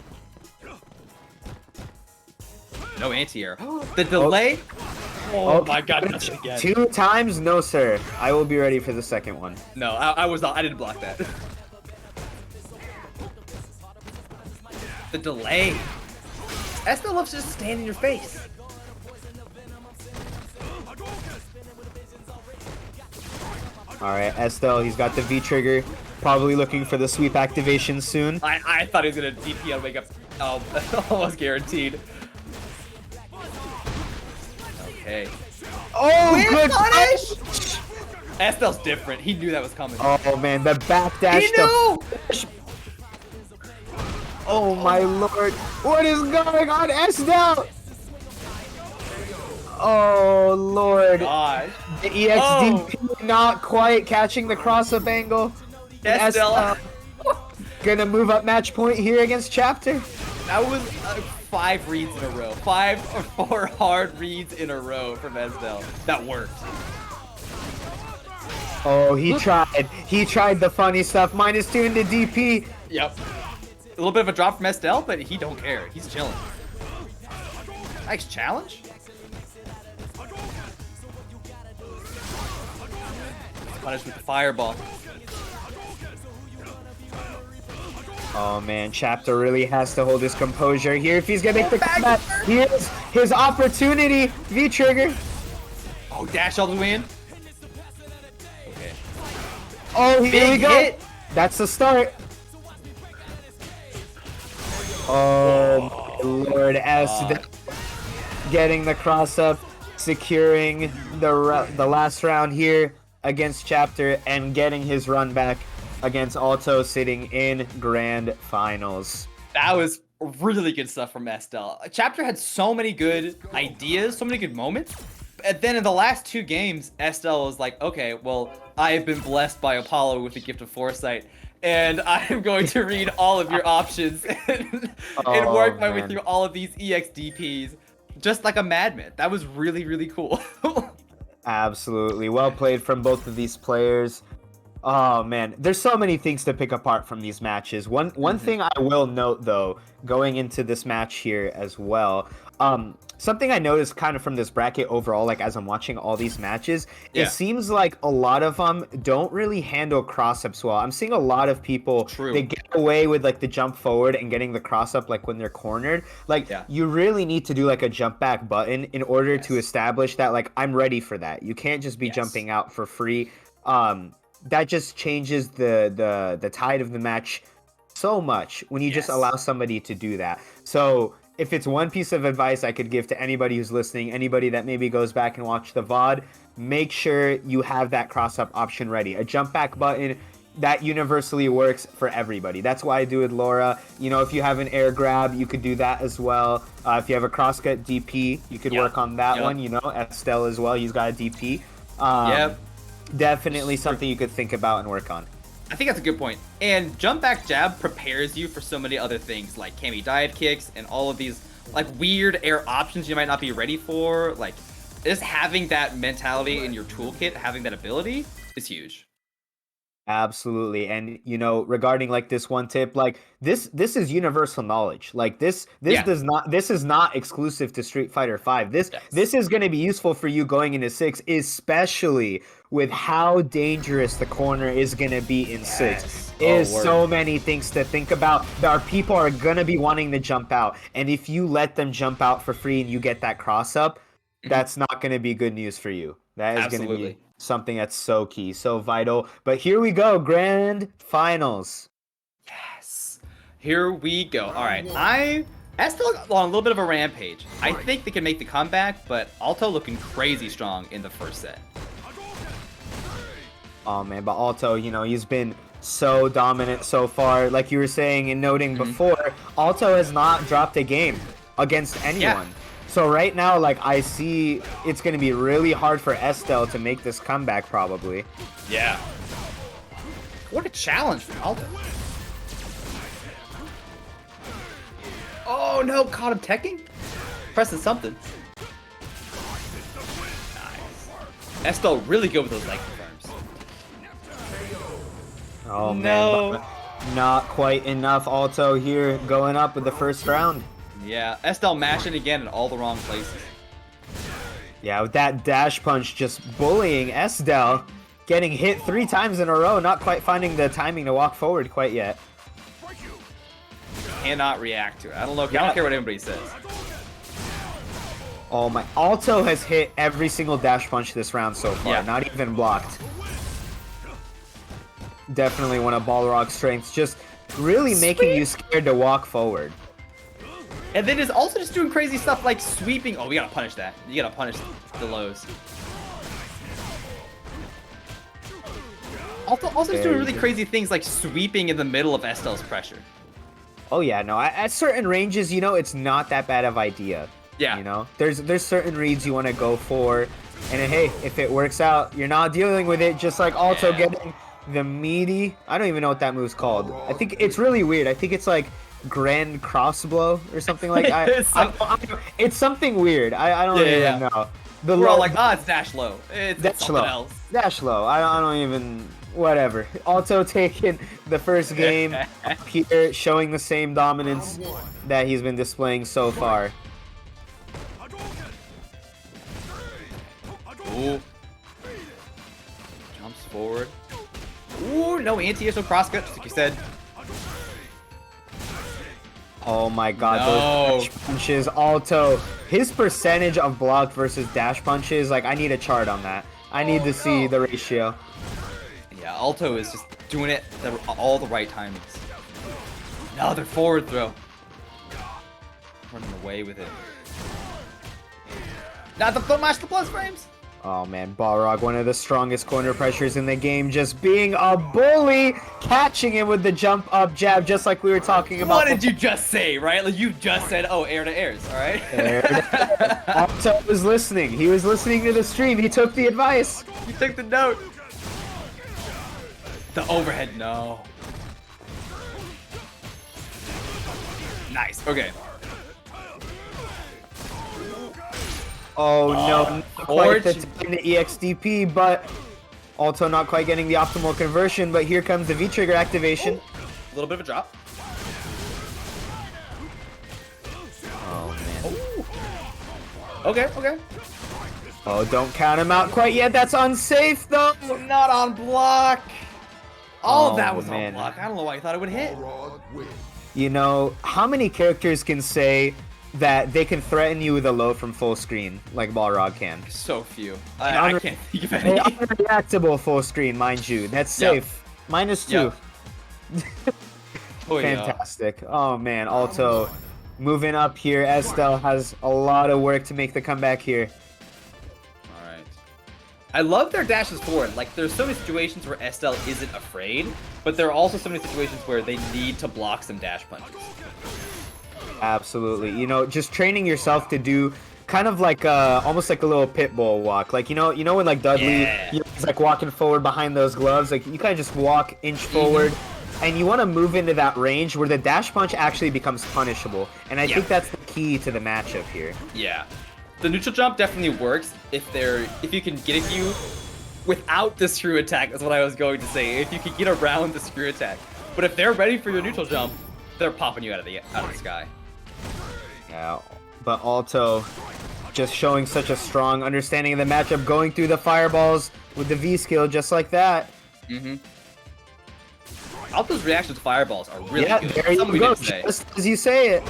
No anti-air. The delay. Oh my God! That's it again. 2 times? No, sir. I will be ready for the second one. No, I was not. I didn't block that. The delay. Estelle loves to just stand in your face. Alright, Estelle, he's got the V-trigger. Probably looking for the sweep activation soon. I thought he was gonna DP on wake up. Almost guaranteed. Okay. Oh, Weird good punish! Estelle's different. He knew that was coming. Oh, man, the backdash. He knew! Oh, my lord. What is going on, Estelle? Oh, lord. Gosh. The EXDP not quite catching the cross-up angle. Estelle. Gonna move up match point here against Chapter. That was 5 reads in a row. 5 or 4 hard reads in a row from Estelle. That worked. Oh, he tried. He tried the funny stuff. -2 into DP. Yep. A little bit of a drop from Estelle, but he don't care. He's chilling. Nice challenge. Punish with the fireball. Oh man, Chapter really has to hold his composure here if he's gonna make the comeback. Here's his opportunity. V-trigger. Oh, dash all the way in. Okay. Oh, here we Big go. hit. That's the start. Oh, my lord, Estelle getting the cross up, securing the last round here against Chapter and getting his run back against Alto, sitting in grand finals. That was really good stuff from Estelle. Chapter had so many good ideas, so many good moments. And then in the last 2 games, Estelle was like, okay, well, I have been blessed by Apollo with the gift of foresight, and I am going to read all of your options and work my way through all of these EXDPs just like a madman. That was really, really cool. Absolutely. Well played from both of these players. Oh man, there's so many things to pick apart from these matches. One thing I will note though, going into this match here as well, something I noticed kind of from this bracket overall, like as I'm watching all these matches, it seems like a lot of them don't really handle cross-ups well. I'm seeing a lot of people, they get away with like the jump forward and getting the cross-up like when they're cornered. Like you really need to do like a jump back button in order to establish that like I'm ready for that. You can't just be jumping out for free. That just changes the tide of the match so much when you just allow somebody to do that. So if it's one piece of advice I could give to anybody who's listening, anybody that maybe goes back and watch the VOD, make sure you have that cross-up option ready. A jump back button that universally works for everybody. That's why I do with Laura. You know, if you have an air grab, you could do that as well. If you have a crosscut DP, you could work on that one. You know, Estelle as well, he's got a DP. Definitely something you could think about and work on. I think that's a good point. And jump back jab prepares you for so many other things like Kami dive kicks and all of these like weird air options you might not be ready for. Like just having that mentality in your toolkit, having that ability is huge. Absolutely. And you know, regarding like this one tip, like this is universal knowledge. Like this Yeah. this is not exclusive to Street Fighter 5. This Yes. this is going to be useful for you going into 6, especially with how dangerous the corner is going to be in 6. Is so many things to think about. Our people are going to be wanting to jump out, and if you let them jump out for free and you get that cross up, that's not going to be good news for you. That is going to be something that's so key, so vital. But here we go, grand finals. Yes. Here we go. All right. Estelle on a little bit of a rampage. I think they can make the comeback, but Alto looking crazy strong in the first set. Oh man, but Alto, you know, he's been so dominant so far. Like you were saying and noting before, Alto has not dropped a game against anyone. Yeah. So right now, like, I see it's going to be really hard for Estelle to make this comeback, probably. Yeah. What a challenge for Alto. Oh, no. Caught him teching? Pressing something. Nice. Estelle really good with those leg confirms. Oh, no. Man. Not quite enough. Alto here going up with the first round. Yeah, Estelle mashing again in all the wrong places. Yeah, with that dash punch just bullying Estelle, getting hit 3 times in a row, not quite finding the timing to walk forward quite yet. Cannot react to it. I don't know. I don't care what anybody says. Oh my! Alto has hit every single dash punch this round so far, not even blocked. Definitely one of Balrog's strengths, just really making you scared to walk forward. And then is also just doing crazy stuff like sweeping. Oh, we gotta punish that. You gotta punish the lows. Also just doing really crazy things like sweeping in the middle of Estelle's pressure. Oh yeah, no. At certain ranges, you know, it's not that bad of idea. Yeah. You know, there's certain reads you want to go for, and then, hey, if it works out, you're not dealing with it. Just like Alto getting the meaty. I don't even know what that move's called. I think it's really weird. I think it's like Grand Crossblow or something like that. It's something weird. I don't even know. We're all like, it's dash low. It's something else. Dash low. I don't even. Whatever. Alto taking the first game up here, showing the same dominance that he's been displaying so far. Ooh. Jumps forward. Ooh, no anti-air, so cross-cut, just like you said. Oh my god, those dash punches. Alto, his percentage of blocked versus dash punches, like, I need a chart on that. I need to see the ratio. Yeah, Alto is just doing it all the right timings. Another forward throw. Running away with it. Not the foot mash, the plus frames. Oh man, Balrog, one of the strongest corner pressures in the game, just being a bully, catching him with the jump up jab, just like we were talking about. What did you just say, right? Like, you just said, oh, air to airs, all right? Air to air. Alto was listening. He was listening to the stream. He took the advice. He took the note. The overhead, no. Nice, okay. Oh no, not quite the EXDP, but Alto not quite getting the optimal conversion, but here comes the V-trigger activation. A little bit of a drop. Oh man. Ooh. Okay. Oh, don't count him out quite yet. That's unsafe though. Not on block. Oh, that was on block. I don't know why I thought it would hit. You know, how many characters can say that they can threaten you with a low from full screen like Balrog can? So few. I can't think of any. Unreactable full screen, mind you. That's safe. -2. Fantastic. Oh man, Alto moving up here. Estelle has a lot of work to make the comeback here. Alright. I love their dashes forward. Like, there's so many situations where Estelle isn't afraid, but there are also so many situations where they need to block some dash punches. Absolutely. You know, just training yourself to do kind of like almost like a little pit bull walk. Like, you know when like Dudley he's like walking forward behind those gloves, like you kind of just walk inch forward and you want to move into that range where the dash punch actually becomes punishable. And I think that's the key to the matchup here. Yeah. The neutral jump definitely works if you can get a Q without the screw attack, is what I was going to say. If you can get around the screw attack. But if they're ready for your neutral jump, they're popping you out of the sky. Yeah, but Alto just showing such a strong understanding of the matchup, going through the fireballs with the V skill just like that. Alto's reaction to fireballs are really good. There you go, just as you say it.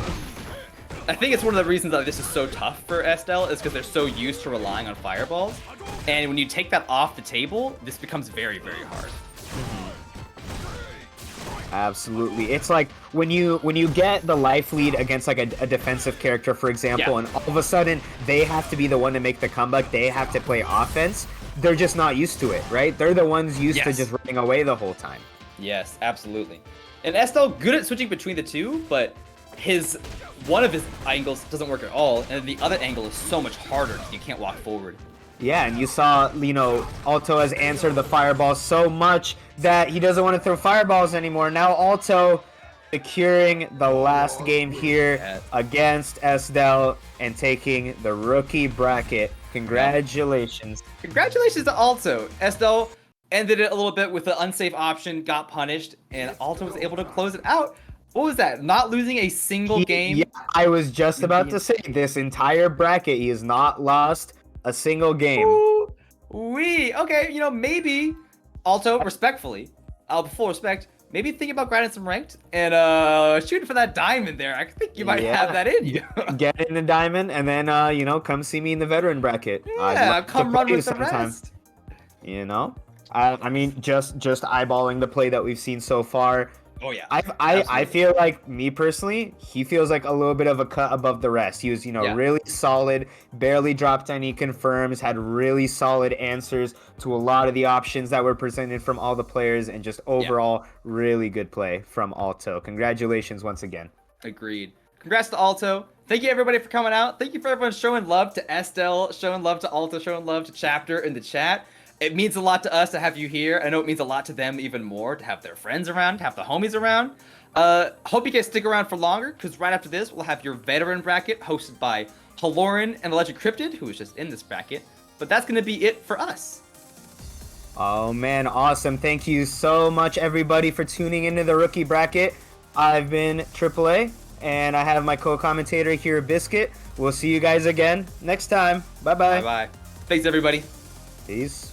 I think it's one of the reasons that this is so tough for Estelle is because they're so used to relying on fireballs. And when you take that off the table, this becomes very, very hard. Absolutely. It's like when you get the life lead against like a defensive character, for example, and all of a sudden they have to be the one to make the comeback, they have to play offense, they're just not used to it, right? They're the ones used to just running away the whole time. Yes, absolutely. And Estelle, good at switching between the two, but one of his angles doesn't work at all, and the other angle is so much harder because you can't walk forward. Yeah, and you saw, Alto has answered the fireball so much that he doesn't want to throw fireballs anymore. Now Alto securing the last game here against Estelle and taking the rookie bracket. Congratulations. Congratulations to Alto. Estelle ended it a little bit with the unsafe option, got punished, and Alto was able to close it out. What was that? Not losing a single game? Yeah, I was just about to say, this entire bracket, he has not lost a single game. Okay, maybe Alto, respectfully, full respect, maybe think about grinding some ranked and shooting for that diamond there. I think you might have that in you. Get in a diamond and then come see me in the veteran bracket. Yeah, come run with the rest. I mean, just eyeballing the play that we've seen so far. Oh yeah. I feel like, me personally, he feels like a little bit of a cut above the rest. He was, really solid, barely dropped any confirms, had really solid answers to a lot of the options that were presented from all the players, and just overall really good play from Alto. Congratulations once again. Agreed. Congrats to Alto. Thank you everybody for coming out. Thank you for everyone showing love to Estelle, showing love to Alto, showing love to Chapter in the chat. It means a lot to us to have you here. I know it means a lot to them even more to have their friends around, to have the homies around. Hope you guys stick around for longer, because right after this, we'll have your veteran bracket hosted by Haloran and AllegedCryptid, who was just in this bracket. But that's going to be it for us. Oh man, awesome. Thank you so much, everybody, for tuning into the rookie bracket. I've been AAA, and I have my co-commentator here, Biscuit. We'll see you guys again next time. Bye-bye. Bye-bye. Thanks, everybody. Peace.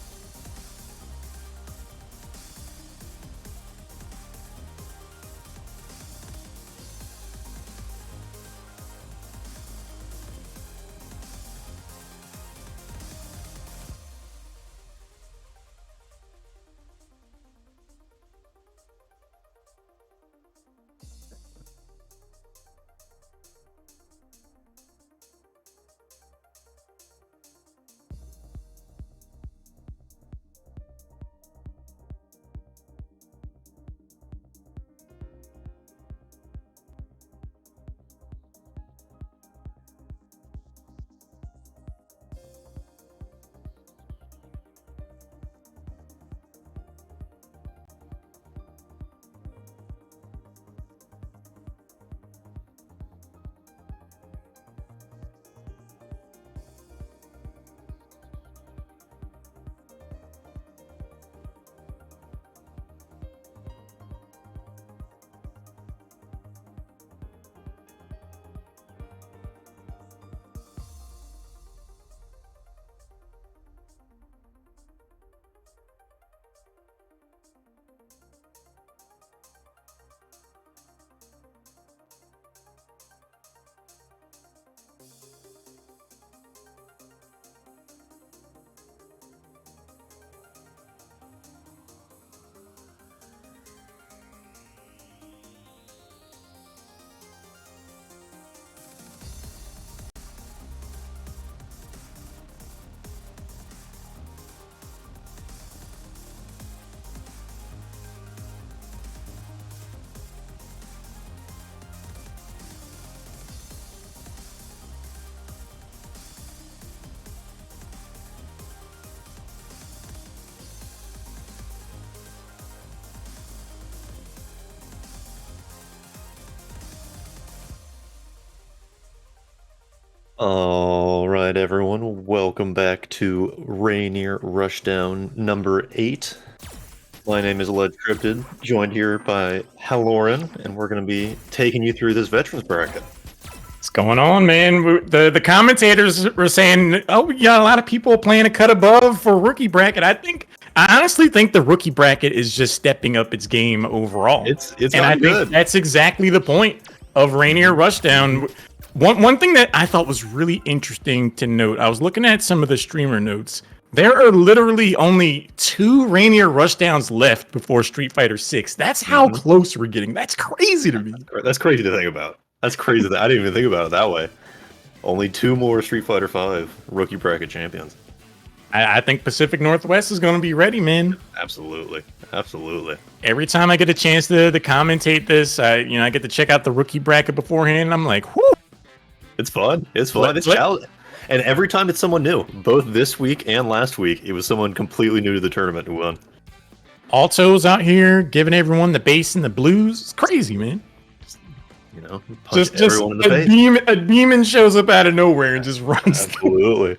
All right. Alright everyone, welcome back to Rainier Rushdown number 8. My name is AllegedCryptid, joined here by Halloran, and we're going to be taking you through this veterans bracket. What's going on, man? The commentators were saying, oh, we got a lot of people playing a cut above for rookie bracket. I honestly think the rookie bracket is just stepping up its game overall. It's and I good. think that's exactly the point of Rainier Rushdown. One thing that I thought was really interesting to note, I was looking at some of the streamer notes. There are literally only 2 Rainier Rushdowns left before Street Fighter 6. That's how close we're getting. That's crazy to me. That's crazy to think about. That's crazy. I didn't even think about it that way. Only 2 more Street Fighter 5 rookie bracket champions. I think Pacific Northwest is going to be ready, man. Absolutely. Absolutely. Every time I get a chance to commentate this, I get to check out the rookie bracket beforehand. And I'm like, whoo. It's fun. It's fun. It's challenging. And every time it's someone new. Both this week and last week, it was someone completely new to the tournament who won. Alto's out here giving everyone the bass and the blues. It's crazy, man. You know, punch everyone in the face. A demon shows up out of nowhere and just runs. Absolutely.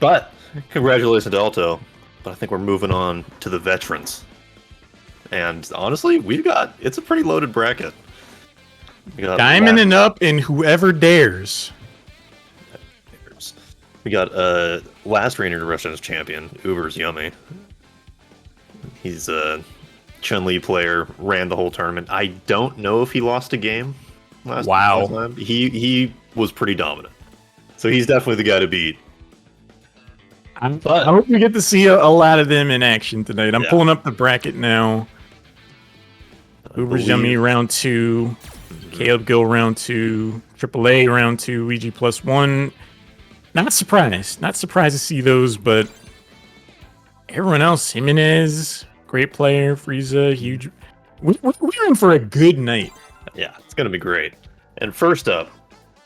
But congratulations to Alto. But I think we're moving on to the veterans. And honestly, it's a pretty loaded bracket. Diamond and up and whoever dares. We got last Rainier Rushdown's champion, UberIsYummy. He's a Chun-Li player, ran the whole tournament. I don't know if he lost a game last time. He was pretty dominant. So he's definitely the guy to beat. I hope we get to see a lot of them in action tonight. I'm pulling up the bracket now. UberIsYummy round 2. Caleb Gill round 2. AAA round 2. Ouija +1. Not surprised to see those, but everyone else, Jimenez, great player, Frieza, huge. We're in for a good night. Yeah, it's going to be great. And first up,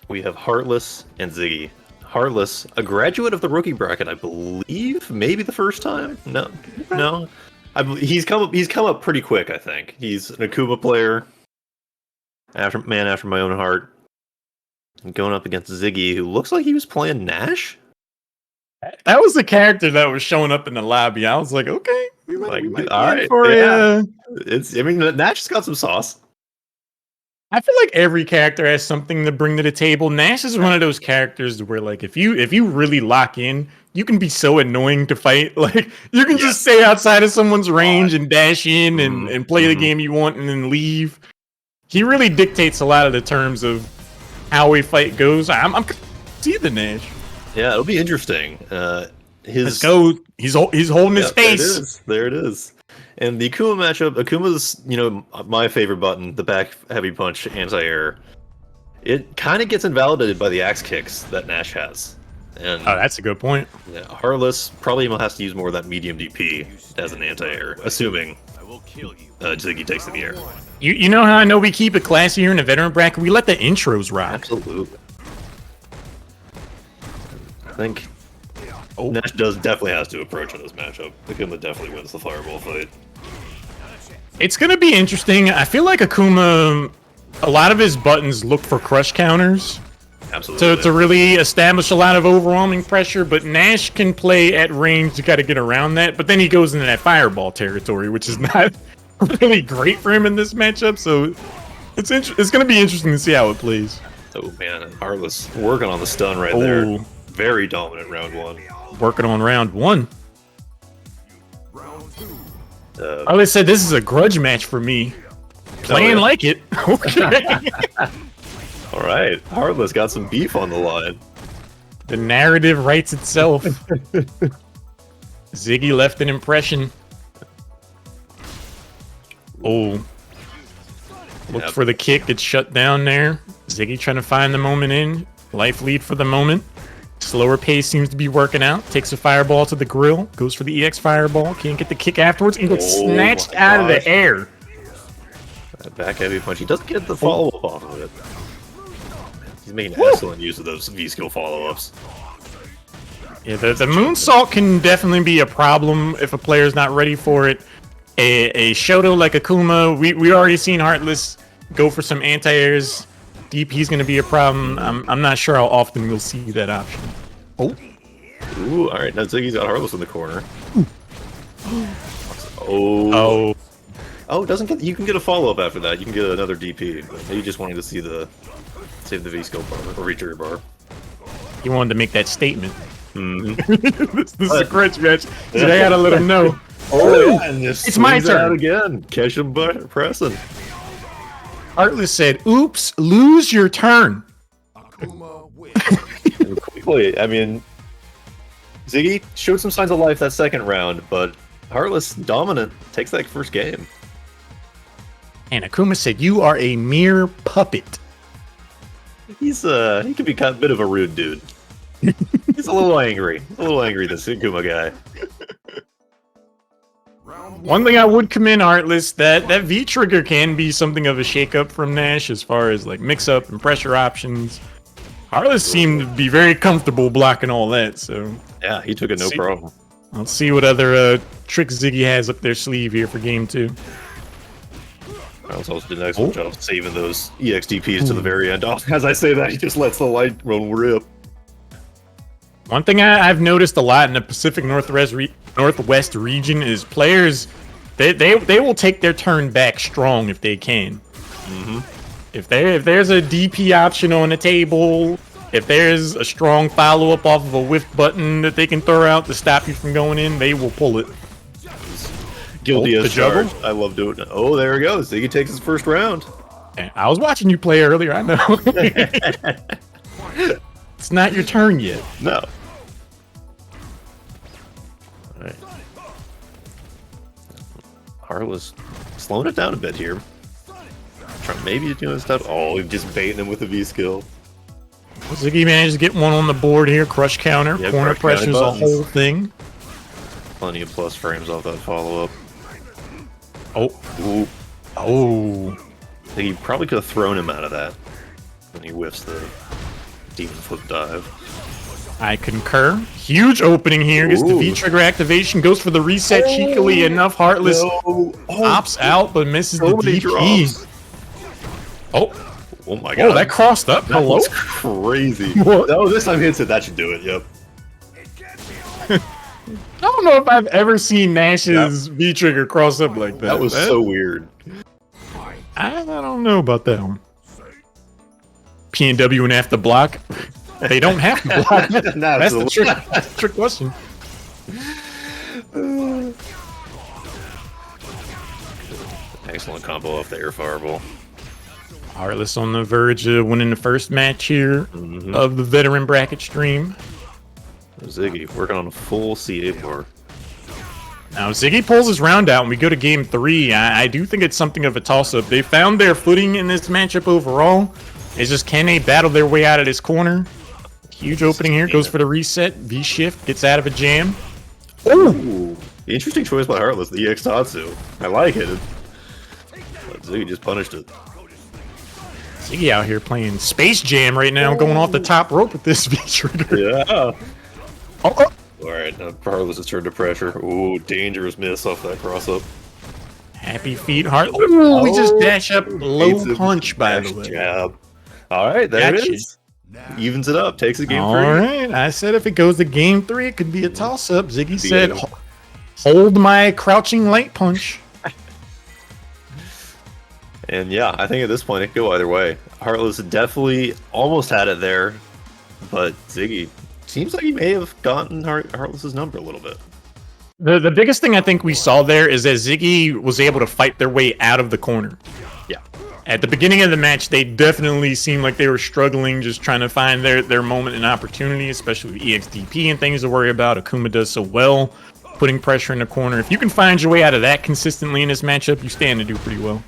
we have Heartless and Ziggy. Heartless, a graduate of the rookie bracket, I believe, maybe the first time. No. He's come up pretty quick. I think he's an Akuma player, after my own heart. And going up against Ziggy, who looks like he was playing Nash. That was the character that was showing up in the lobby. I was like, okay, we might all right. For Nash has got some sauce. I feel like every character has something to bring to the table. Nash is one of those characters where, like, if you really lock in, you can be so annoying to fight. Like, you can just stay outside of someone's range and dash in and play the game you want and then leave. He really dictates a lot of the terms of how a fight goes. I'm see the Nash. Yeah, it'll be interesting. Let's go. He's holding his face. There it is. And the Akuma matchup, Akuma's, my favorite button, the back heavy punch anti-air. It kind of gets invalidated by the axe kicks that Nash has. And that's a good point. Yeah, Heartless probably has to use more of that medium DP as an anti-air, assuming Ziggy takes in the air. You know how I know we keep it classy here in the veteran bracket? We let the intros rock. Absolutely. I think Nash definitely has to approach in this matchup. Akuma definitely wins the fireball fight. It's going to be interesting. I feel like Akuma, a lot of his buttons look for crush counters. Absolutely. To really establish a lot of overwhelming pressure, but Nash can play at range. You got to get around that. But then he goes into that fireball territory, which is not really great for him in this matchup. So it's going to be interesting to see how it plays. Oh man, Heartless working on the stun right there. Very dominant round 1. Working on round 1. I said this is a grudge match for me. Playing like it. Okay. All right, Heartless got some beef on the line. The narrative writes itself. Ziggy left an impression. Looked for the kick. It's shut down there. Ziggy trying to find the moment in. Life lead for the moment. Slower pace seems to be working out. Takes a fireball to the grill. Goes for the EX fireball. Can't get the kick afterwards. And gets snatched out of the air. That back heavy punch. He doesn't get the follow-up off of it. He's making excellent use of those V-skill follow-ups. Yeah, the moonsault can definitely be a problem if a player's not ready for it. A Shoto like Akuma, we already seen Heartless go for some anti-airs DP is going to be a problem. I'm not sure how often we'll see that option. Oh. Ooh, all right. Now Ziggy's got Heartless in the corner. Oh. Oh, it doesn't get. You can get a follow up after that. You can get another DP. But maybe just wanting to see the save the V skill bar or retrigger bar. He wanted to make that statement. Mm-hmm. This is a crunch match. So they gotta let him know. Oh, yeah, and just it's my swings out turn again. Catch him pressing. Heartless said, "Oops, lose your turn." Quickly, I mean, Ziggy showed some signs of life that second round, but Heartless dominant takes that first game. And Akuma said, "You are a mere puppet." He can be kind of a bit of a rude dude. He's a little angry. This Akuma guy. One thing I would commend Heartless, that V trigger can be something of a shakeup from Nash as far as like mix up and pressure options. Heartless seemed to be very comfortable blocking all that, so yeah, he took it no problem. Let's see what other tricks Ziggy has up their sleeve here for game 2. Heartless also did an excellent job saving those EXDPs to the very end. Oh, as I say that, he just lets the light run rip. One thing I've noticed a lot in the Pacific Northwest region is players, they will take their turn back strong if they can. Mm-hmm. If there's a DP option on the table, if there's a strong follow-up off of a whiff button that they can throw out to stop you from going in, they will pull it. Guilty as charged. I love doing it. Oh, there he goes. Ziggy takes his first round. I was watching you play earlier, I know. It's not your turn yet. No. Alright. Heartless slowing it down a bit here. Trying maybe doing stuff. Oh, he's just baiting him with the V skill. Ziggy managed to get one on the board here. Crush counter. Yeah, corner pressure's a whole thing. Plenty of plus frames off that follow-up. Oh. Ooh. Oh. I think he probably could have thrown him out of that when he whiffs the demon flip dive. I concur. Huge opening here. Gets the V-trigger activation. Goes for the reset cheekily enough. Heartless opts out, but misses the DP. Oh my god. Oh, that crossed up. That Hello? was crazy. What? Oh, this time hits it. That should do it. Yep. I don't know if I've ever seen Nash's V-trigger cross up like that. That was so weird. I don't know about that one. P&W and F to block. They don't have to block. That's the trick question. Excellent combo off the air fireball. Heartless on the verge of winning the first match here of the veteran bracket stream. Ziggy working on a full C8 bar. Now Ziggy pulls his round out and we go to game 3. I do think it's something of a toss-up. They found their footing in this matchup overall. It's just, can they battle their way out of this corner? Huge opening here, goes for the reset. V-shift, gets out of a jam. Ooh. Interesting choice by Heartless, the EX Tatsu. I like it. But Ziggy just punished it. Ziggy out here playing Space Jam right now, going off the top rope with this V-trigger. Yeah. Oh. Alright, now Heartless' turn to pressure. Ooh, dangerous miss off that cross-up. Happy feet, Heartless. Ooh, we just dash up low punch, by the way. Jab. Alright, there it is. Evens it up, takes a game 3. Alright, I said if it goes to game 3, it could be a toss-up. Ziggy said, hold my crouching light punch. And yeah, I think at this point it could go either way. Heartless definitely almost had it there, but Ziggy seems like he may have gotten Heartless's number a little bit. The biggest thing I think we saw there is that Ziggy was able to fight their way out of the corner. Yeah. At the beginning of the match, they definitely seemed like they were struggling, just trying to find their moment and opportunity, especially with EXDP and things to worry about. Akuma does so well, putting pressure in the corner. If you can find your way out of that consistently in this matchup, you stand to do pretty well.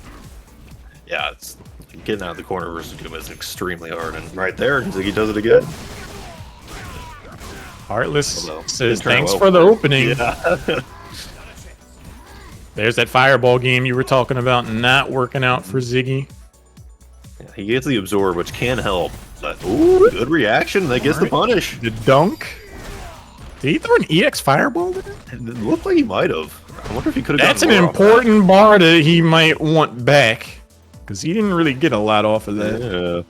Yeah, it's getting out of the corner versus Akuma is extremely hard, and right there, Ziggy does it again. Heartless says, thanks for the opening. Yeah. There's that fireball game you were talking about not working out for Ziggy. Yeah, he gets the absorb, which can help, but ooh, good reaction. That gets the punish. The dunk. Did he throw an EX fireball there? It looked like he might have. I wonder if he could have. That's an important bar that he might want back, because he didn't really get a lot off of that. Yeah.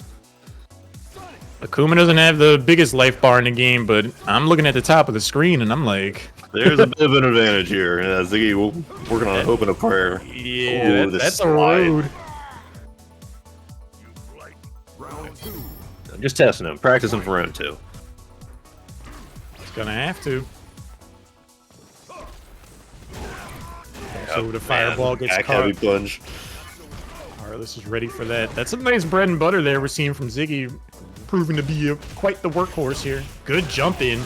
Akuma doesn't have the biggest life bar in the game, but I'm looking at the top of the screen and I'm like, there's a bit of an advantage here. Yeah, Ziggy working on hope and a prayer. yeah, Ooh, that's a slide. road. I'm just testing him, practicing for round 2. It's gonna have to. So the fireball gets back caught. heavy plunge. Heartless is ready for that. That's some nice bread and butter there we're seeing from Ziggy, proving to be quite the workhorse here. Good jump in.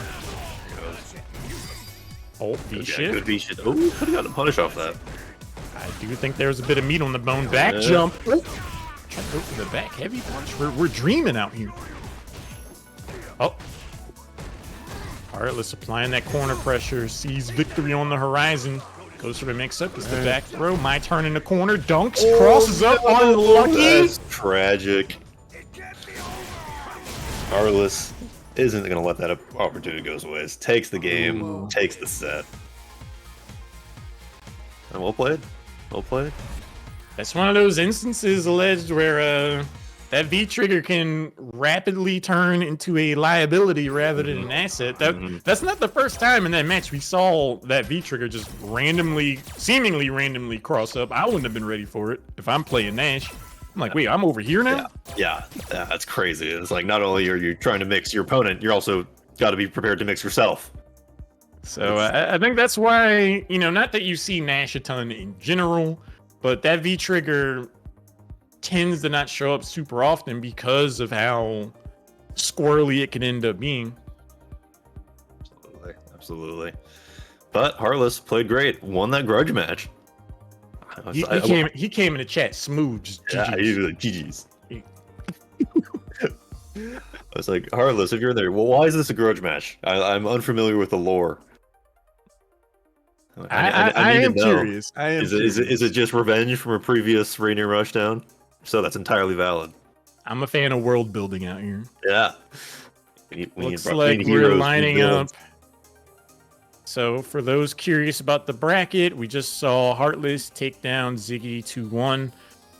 Oh, V-shift. Good V-shift. Oh, could have gotten a punish off that. I do think there's a bit of meat on the bone. Back jump. Oh. Try to go for the back heavy punch. We're dreaming out here. Oh. Heartless applying that corner pressure. Sees victory on the horizon. Goes for the mix-up. Is the back throw. My turn in the corner. Dunks. Crosses up. Unlucky. That's tragic. Heartless isn't going to let that opportunity go to waste. Takes the game. Takes the set. And well played. Well played. That's one of those instances alleged where that V trigger can rapidly turn into a liability rather than an asset. That's not the first time in that match we saw that V trigger just seemingly randomly cross up. I wouldn't have been ready for it if I'm playing Nash. I'm like, wait, I'm over here now? Yeah, that's crazy. It's like not only are you trying to mix your opponent, you're also got to be prepared to mix yourself. So I think that's why, not that you see Nash a ton in general, but that V trigger tends to not show up super often because of how squirrely it can end up being. Absolutely. But Heartless played great, won that grudge match. He came in the chat smooth, just yeah, he was like, GG's. I was like, Heartless, if you're in there, well, why is this a grudge match? I'm unfamiliar with the lore. I am curious. Is it just revenge from a previous Rainier Rushdown? So that's entirely valid. I'm a fan of world building out here. Yeah. Looks like we're lining up. So for those curious about the bracket, we just saw Heartless take down Ziggy 2-1.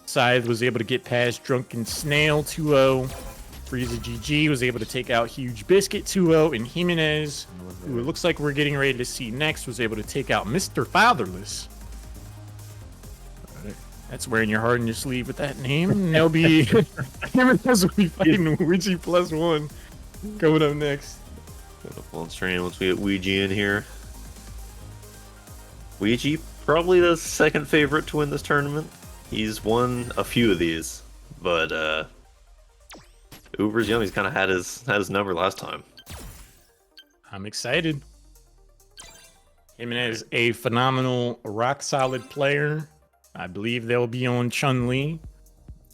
Scythe was able to get past Drunken Snail 2-0. Frieza GG was able to take out Huge Biscuit 2-0. And Jimenez, who it looks like we're getting ready to see next, was able to take out Mr. Fatherless. That's wearing your heart on your sleeve with that name. And they'll be Jimenez will be fighting Ouija +1 coming up next. Full stream once we get Ouija in here. Ouija, probably the second favorite to win this tournament. He's won a few of these, but UberIsYummy's kind of had his number last time. I'm excited. Jimenez, a phenomenal, rock-solid player. I believe they'll be on Chun-Li.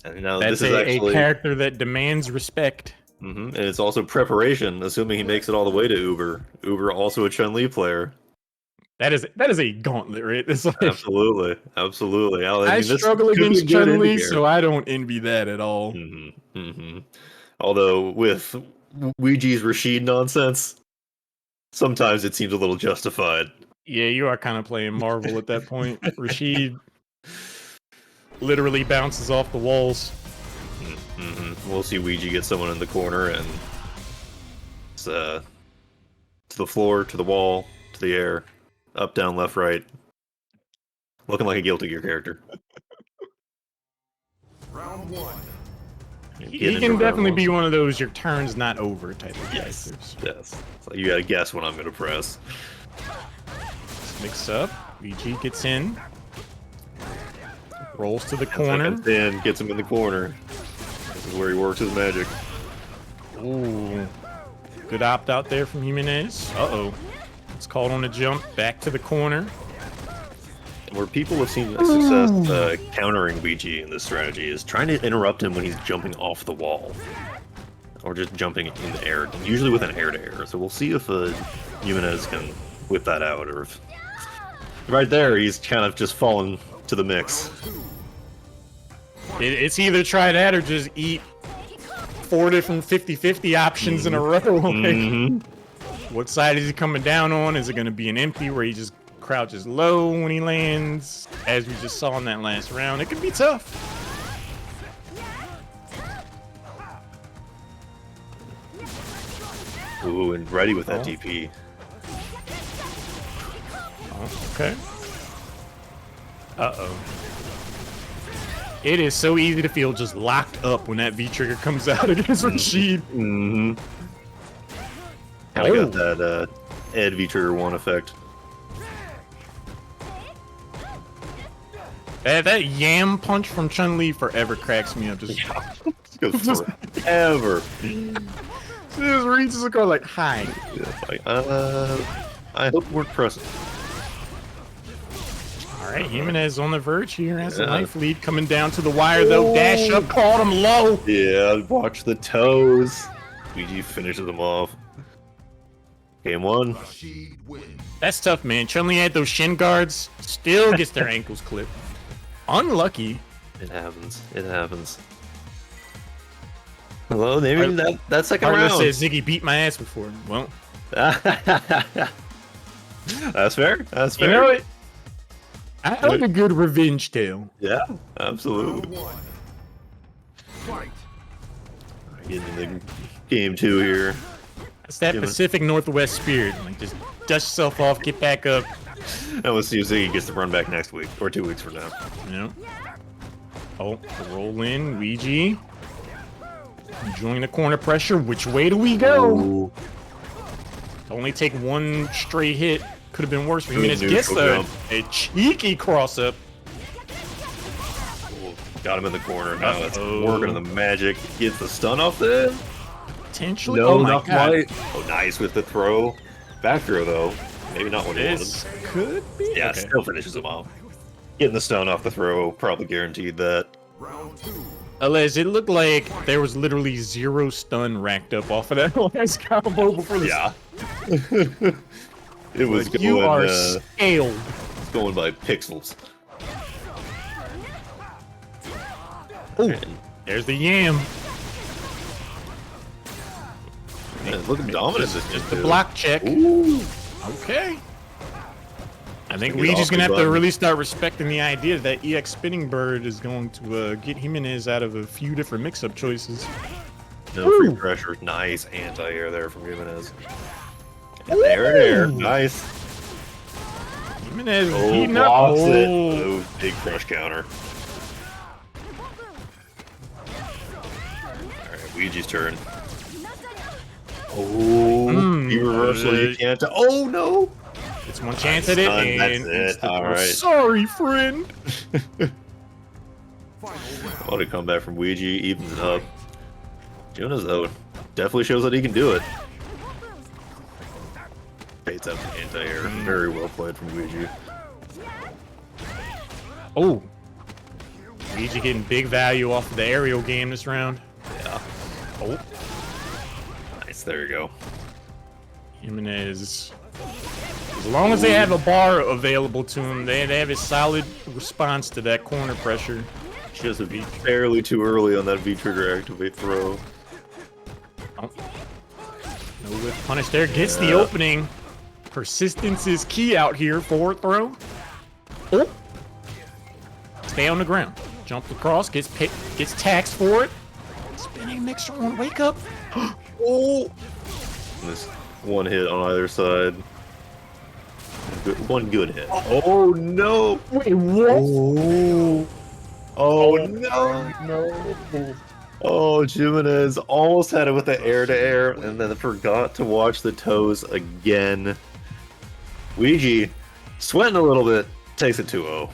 And now That's this is actually a character that demands respect. And it's also preparation, assuming he makes it all the way to Uber. Uber also a Chun-Li player. That is a gauntlet, right? It's like, Absolutely. I struggle against Chun-Li, so I don't envy that at all. Although with Ouija's Rashid nonsense, sometimes it seems a little justified. Yeah, you are kind of playing Marvel at that point. Rashid literally bounces off the walls. We'll see Ouija get someone in the corner and it's, to the floor, to the wall, to the air, up, down, left, right. Looking like a Guilty Gear character. Round 1. He can definitely be one of those your turn's not over type of Yes. characters. Yes. So you gotta guess when I'm gonna press. Mix up. VG gets in. Rolls to the corner. Then gets him in the corner. This is where he works his magic. Ooh. Good opt out there from Jimenez. Uh-oh. It's called on the jump. Back to the corner. Where people have seen success countering Ouija in this strategy is trying to interrupt him when he's jumping off the wall. Or just jumping in the air, usually with an air-to-air. So we'll see if Jimenez can whip that out, or if... Right there, he's kind of just fallen to the mix. It's either try that or just eat 4 different 50-50 options in a row. What side is he coming down on? Is it going to be an empty where he just crouches low when he lands, as we just saw in that last round? It could be tough. Ooh, and ready with that DP. Oh, okay. Uh-oh. It is so easy to feel just locked up when that V-trigger comes out against Rashid. Mm-hmm. Kinda got that Ed V-trigger 1 effect. That yam punch from Chun-Li forever cracks me up. Just Goes forever. Just reaches the car like, hi. Like, I hope we're present. All right, Jimenez on the verge here has a life lead coming down to the wire though. Dash up, caught him low. Yeah, watch the toes. BG finishes them off. Game 1. That's tough, man. Chun-Li had those shin guards, still gets their ankles clipped. Unlucky. It happens. It happens. Hello, maybe that second round. Heartless said Ziggy beat my ass before. Well, that's fair. That's fair. you know it. I like a good revenge tale. Yeah, absolutely. Getting into game 2 here. It's that Pacific Northwest spirit. Like, just dust yourself off, get back up. And we'll see if Ziggy gets to run back next week or 2 weeks from now. Yeah. Oh, roll in, Ouija. Enjoying the corner pressure. Which way do we go? Ooh. Only take one stray hit. Could have been worse. Jimenez gets a cheeky cross up. Ooh, got him in the corner. Now that's working on the magic. Gets the stun off there. Potentially. No, oh my not God. quite. Oh, nice with the throw. Back throw though. Maybe not what he wanted. This could be. Yeah, Okay. still finishes him off. Getting the stun off the throw probably guaranteed that. Alleged, it looked like there was literally 0 stun racked up off of that last combo before the Yeah. It was going, you are scaled. It's going by pixels. Oh, there's the yam. Man, looking dominant this Just game, the too. block check. Ooh. Okay. I think Get we off just the gonna have to button. really start respecting the idea that EX Spinning Bird is going to get Jimenez out of a few different mix-up choices. No free pressure. Nice anti-air there from Jimenez. And there. Nice. Jimenez Oh, heating up. blocks it. Oh. Oh, big crush counter. Alright, Ouija's turn. Oh, he reversal you can't. Oh no! It's one chance at it. Stun, And that's it. All right. Sorry, friend. What a comeback from Ouija, evens it up. Jonas though definitely shows that he can do it. Baits out the anti-air. Very well played from Ouija. Oh. Ouija getting big value off of the aerial game this round. Yeah. Oh. Nice. There you go. Jimenez. As long as they have a bar available to him, they have a solid response to that corner pressure. Just a beat fairly too early on that V-trigger activate throw. Oh. No whip punish there. Gets the opening. Persistence is key out here. Forward throw. Oh. Stay on the ground. Jump across. Gets taxed for it. Spinning mixer won't wake up. Oh. This one hit on either side. One good hit. Oh no! Wait, what? Oh no! No! Oh, Jimenez almost had it with the air-to-air, and then forgot to watch the toes again. Ouija, sweating a little bit, takes it 2-0.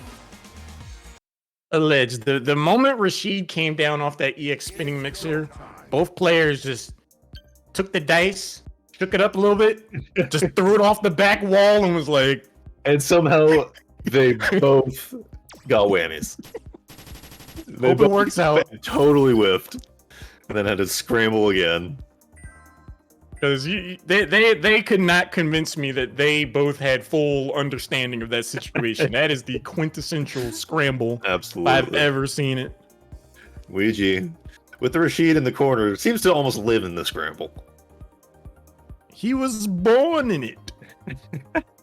Alleged. The moment Rashid came down off that EX spinning mixer, both players just took the dice, shook it up a little bit, just threw it off the back wall and was like... And somehow they both got whammies. They Hope it works out. Totally whiffed, and then had to scramble again. Because they could not convince me that they both had full understanding of that situation. That is the quintessential scramble Absolutely. I've ever seen it. Ouija, with the Rashid in the corner, seems to almost live in the scramble. He was born in it.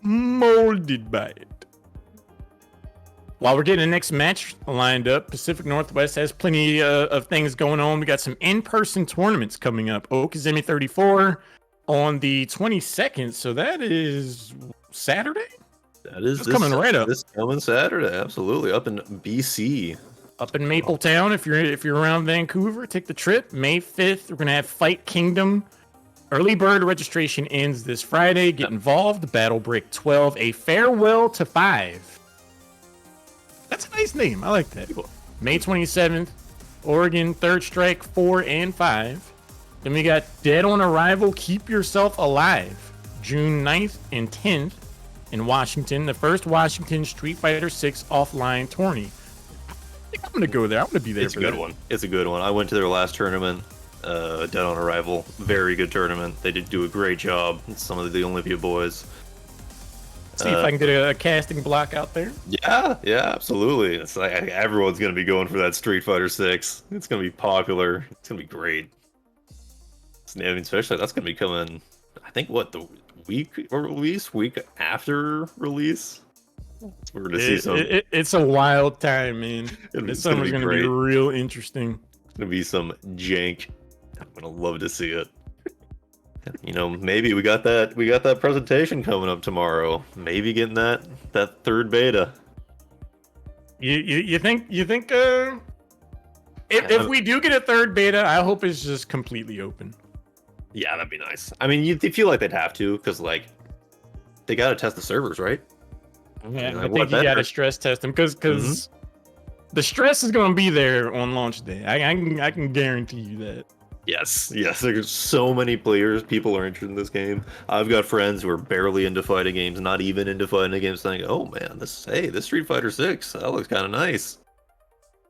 Molded by it. While we're getting the next match lined up, Pacific Northwest has plenty of things going on. We got some in-person tournaments coming up. Okazemi 34, on the 22nd, so that is Saturday. That is coming right up. This coming Saturday, absolutely, up in BC. Up in Mapletown, if you're around Vancouver, take the trip. May 5th, we're gonna have Fight Kingdom. Early bird registration ends this Friday. Get involved. Battle Break 12. A Farewell to 5. That's a nice name. I like that. May 27th, Oregon, Third Strike 4 and 5. Then we got Dead on Arrival, Keep Yourself Alive, June 9th and 10th in Washington. The first Washington Street Fighter 6 offline tourney. I think I'm gonna go there. I'm gonna be there. It's a good one. It's a good one. I went to their last tournament. Dead on Arrival, very good tournament. They did do a great job. Some of the Olympia boys. See if I can get a casting block out there. Yeah, absolutely. It's like everyone's gonna be going for that Street Fighter 6. It's gonna be popular. It's gonna be great. I mean, especially that's gonna be coming. I think the week after release. We're gonna see some. It's a wild time, man. This summer's gonna be real interesting. It's gonna be some jank. I'm gonna love to see it. You know, maybe we got that presentation coming up tomorrow. Maybe getting that third beta. You think if we do get a third beta, I hope it's just completely open. Yeah, that'd be nice. I mean, you feel like they'd have to, because like they gotta test the servers, right? Yeah, I think you gotta stress test them because the stress is gonna be there on launch day. I can guarantee you that. Yes. There's so many people are interested in this game. I've got friends who are barely into fighting games, not even into fighting games, saying, "Oh man, this Street Fighter 6, that looks kind of nice."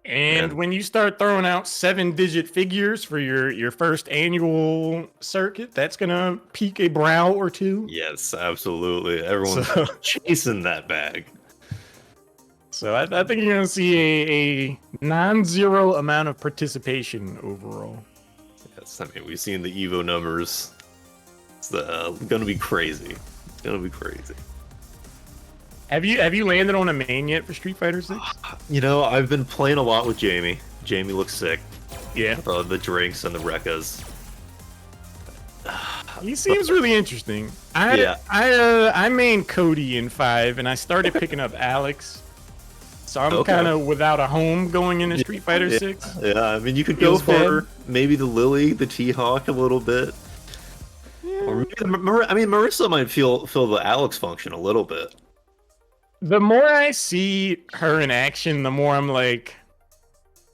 And when you start throwing out 7-digit figures for your first annual circuit, that's gonna pique a brow or two. Yes, absolutely. Everyone's chasing that bag. So I think you're gonna see a non-zero amount of participation overall. Yes, I mean, we've seen the Evo numbers. It's gonna be crazy. It's gonna be crazy. Have you landed on a main yet for Street Fighter 6? You know, I've been playing a lot with Jamie. Jamie looks sick. Yeah. The drinks and the Rekkas. He seems really interesting. I main Cody in 5, and I started picking up Alex. So I'm kind of without a home going into Street Fighter 6. Yeah, I mean, you could go for maybe the Lily, the T-Hawk a little bit. Yeah. Or maybe Marissa might feel the Alex function a little bit. The more I see her in action, the more I'm like,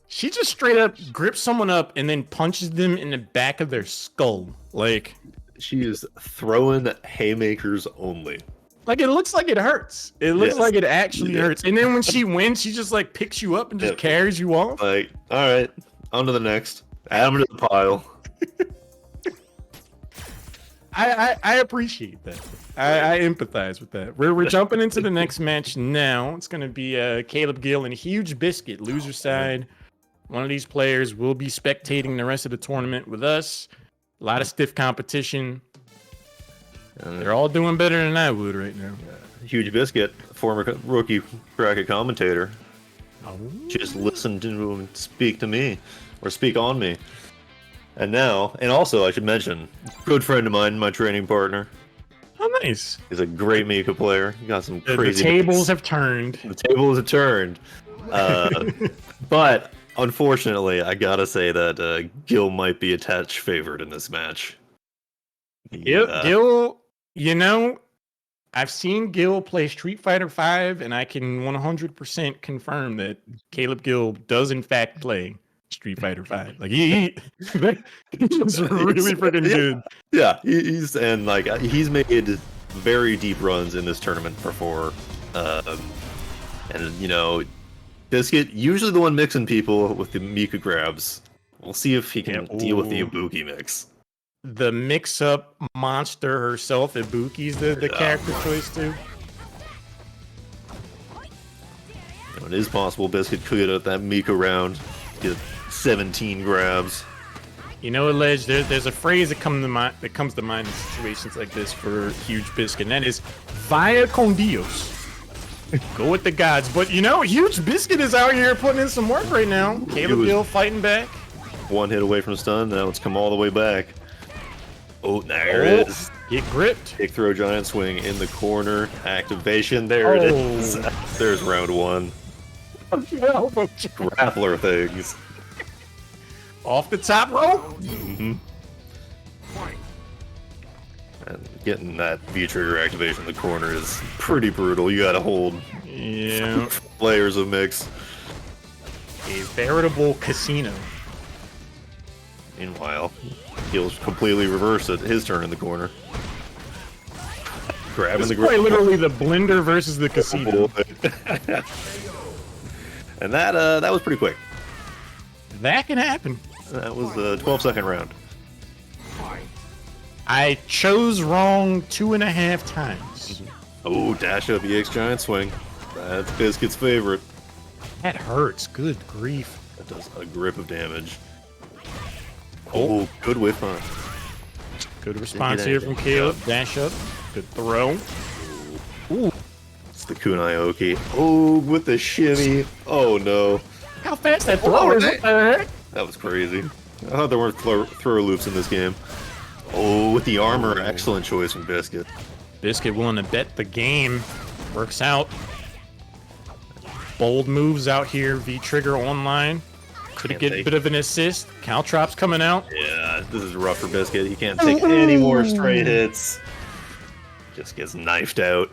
she just straight up grips someone up and then punches them in the back of their skull. Like, she is throwing haymakers only. Like, it looks like it hurts. It looks like it actually hurts. And then when she wins, she just like picks you up and just carries you off. Like, all right, on to the next. Add them to the pile. I appreciate that. I empathize with that. We're jumping into the next match now. It's going to be Caleb Gill and Huge Biscuit, loser side. One of these players will be spectating the rest of the tournament with us. A lot of stiff competition. They're all doing better than I would right now. Huge Biscuit, former rookie bracket commentator. Just listen to him speak to me, or speak on me. And also I should mention, good friend of mine, my training partner. Oh, nice. He's a great Mika player. He got some crazy. The tables have turned. The tables have turned. But unfortunately, I gotta say that Gil might be a touch favored in this match. Gil, you know, I've seen Gil play Street Fighter 5, and I can 100% confirm that Caleb Gil does in fact play Street Fighter 5. Like he's really freaking good. Yeah, he's made very deep runs in this tournament before. And you know, Biscuit usually the one mixing people with the Mika grabs. We'll see if he can deal with the Ibuki mix. The mix-up monster herself, Ibuki's the character choice too. It is possible Biscuit could get that Mika round, get 17 grabs. You know, Alleged, there's a phrase that comes to mind in situations like this for Huge Biscuit, and that is "Vaya con Dios." Go with the gods. But you know, Huge Biscuit is out here putting in some work right now. Caleb Gill fighting back. One hit away from stun, now it's come all the way back. Oh, there it is. Get gripped. Kick throw giant swing in the corner. Activation. There it is. There's round one. Grappler things. Off the top rope. And getting that V-trigger activation in the corner is pretty brutal. You gotta hold layers of mix. A veritable casino. Meanwhile, he'll completely reverse it. His turn in the corner. Grabbing the quite literally the blender versus the casino. And that was pretty quick. That can happen. That was a 12-second round. I chose wrong 2.5 times. Oh, dash up EX giant swing. That's Biscuit's favorite. That hurts. Good grief. That does a grip of damage. Oh, good whip on. Good response here from Caleb. Dash up. Good throw. Ooh. It's the kunai oki. Oh, with the shimmy. Oh, no. How fast that throw is. What the heck? That was crazy. I thought there weren't throw loops in this game. Oh, with the armor. Excellent choice from Biscuit. Biscuit willing to bet the game. Works out. Bold moves out here. V-trigger online. Could get a bit of an assist. Caltrop's coming out. Yeah, this is rough for Biscuit. He can't take any more straight hits. Just gets knifed out.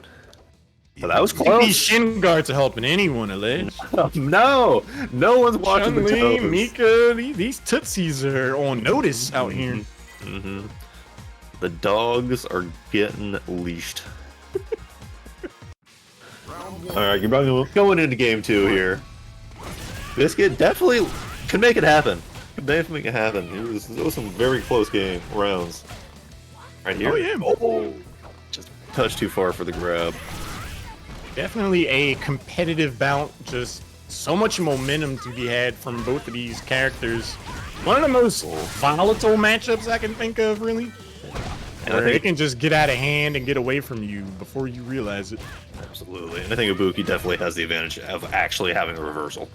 But that was close. These shin guards are helping anyone, Alleged. No one's watching the Chun-Li, toes. Mika, these tootsies are on notice out here. The dogs are getting leashed. Alright, you're going into game 2 here. Biscuit definitely can make it happen. Can definitely make it happen. It was some very close game rounds. Right here. Oh, yeah. Oh, just a touch too far for the grab. Definitely a competitive bout. Just so much momentum to be had from both of these characters. One of the most volatile matchups I can think of, really. And Where it can just get out of hand and get away from you before you realize it. Absolutely. And I think Ibuki definitely has the advantage of actually having a reversal.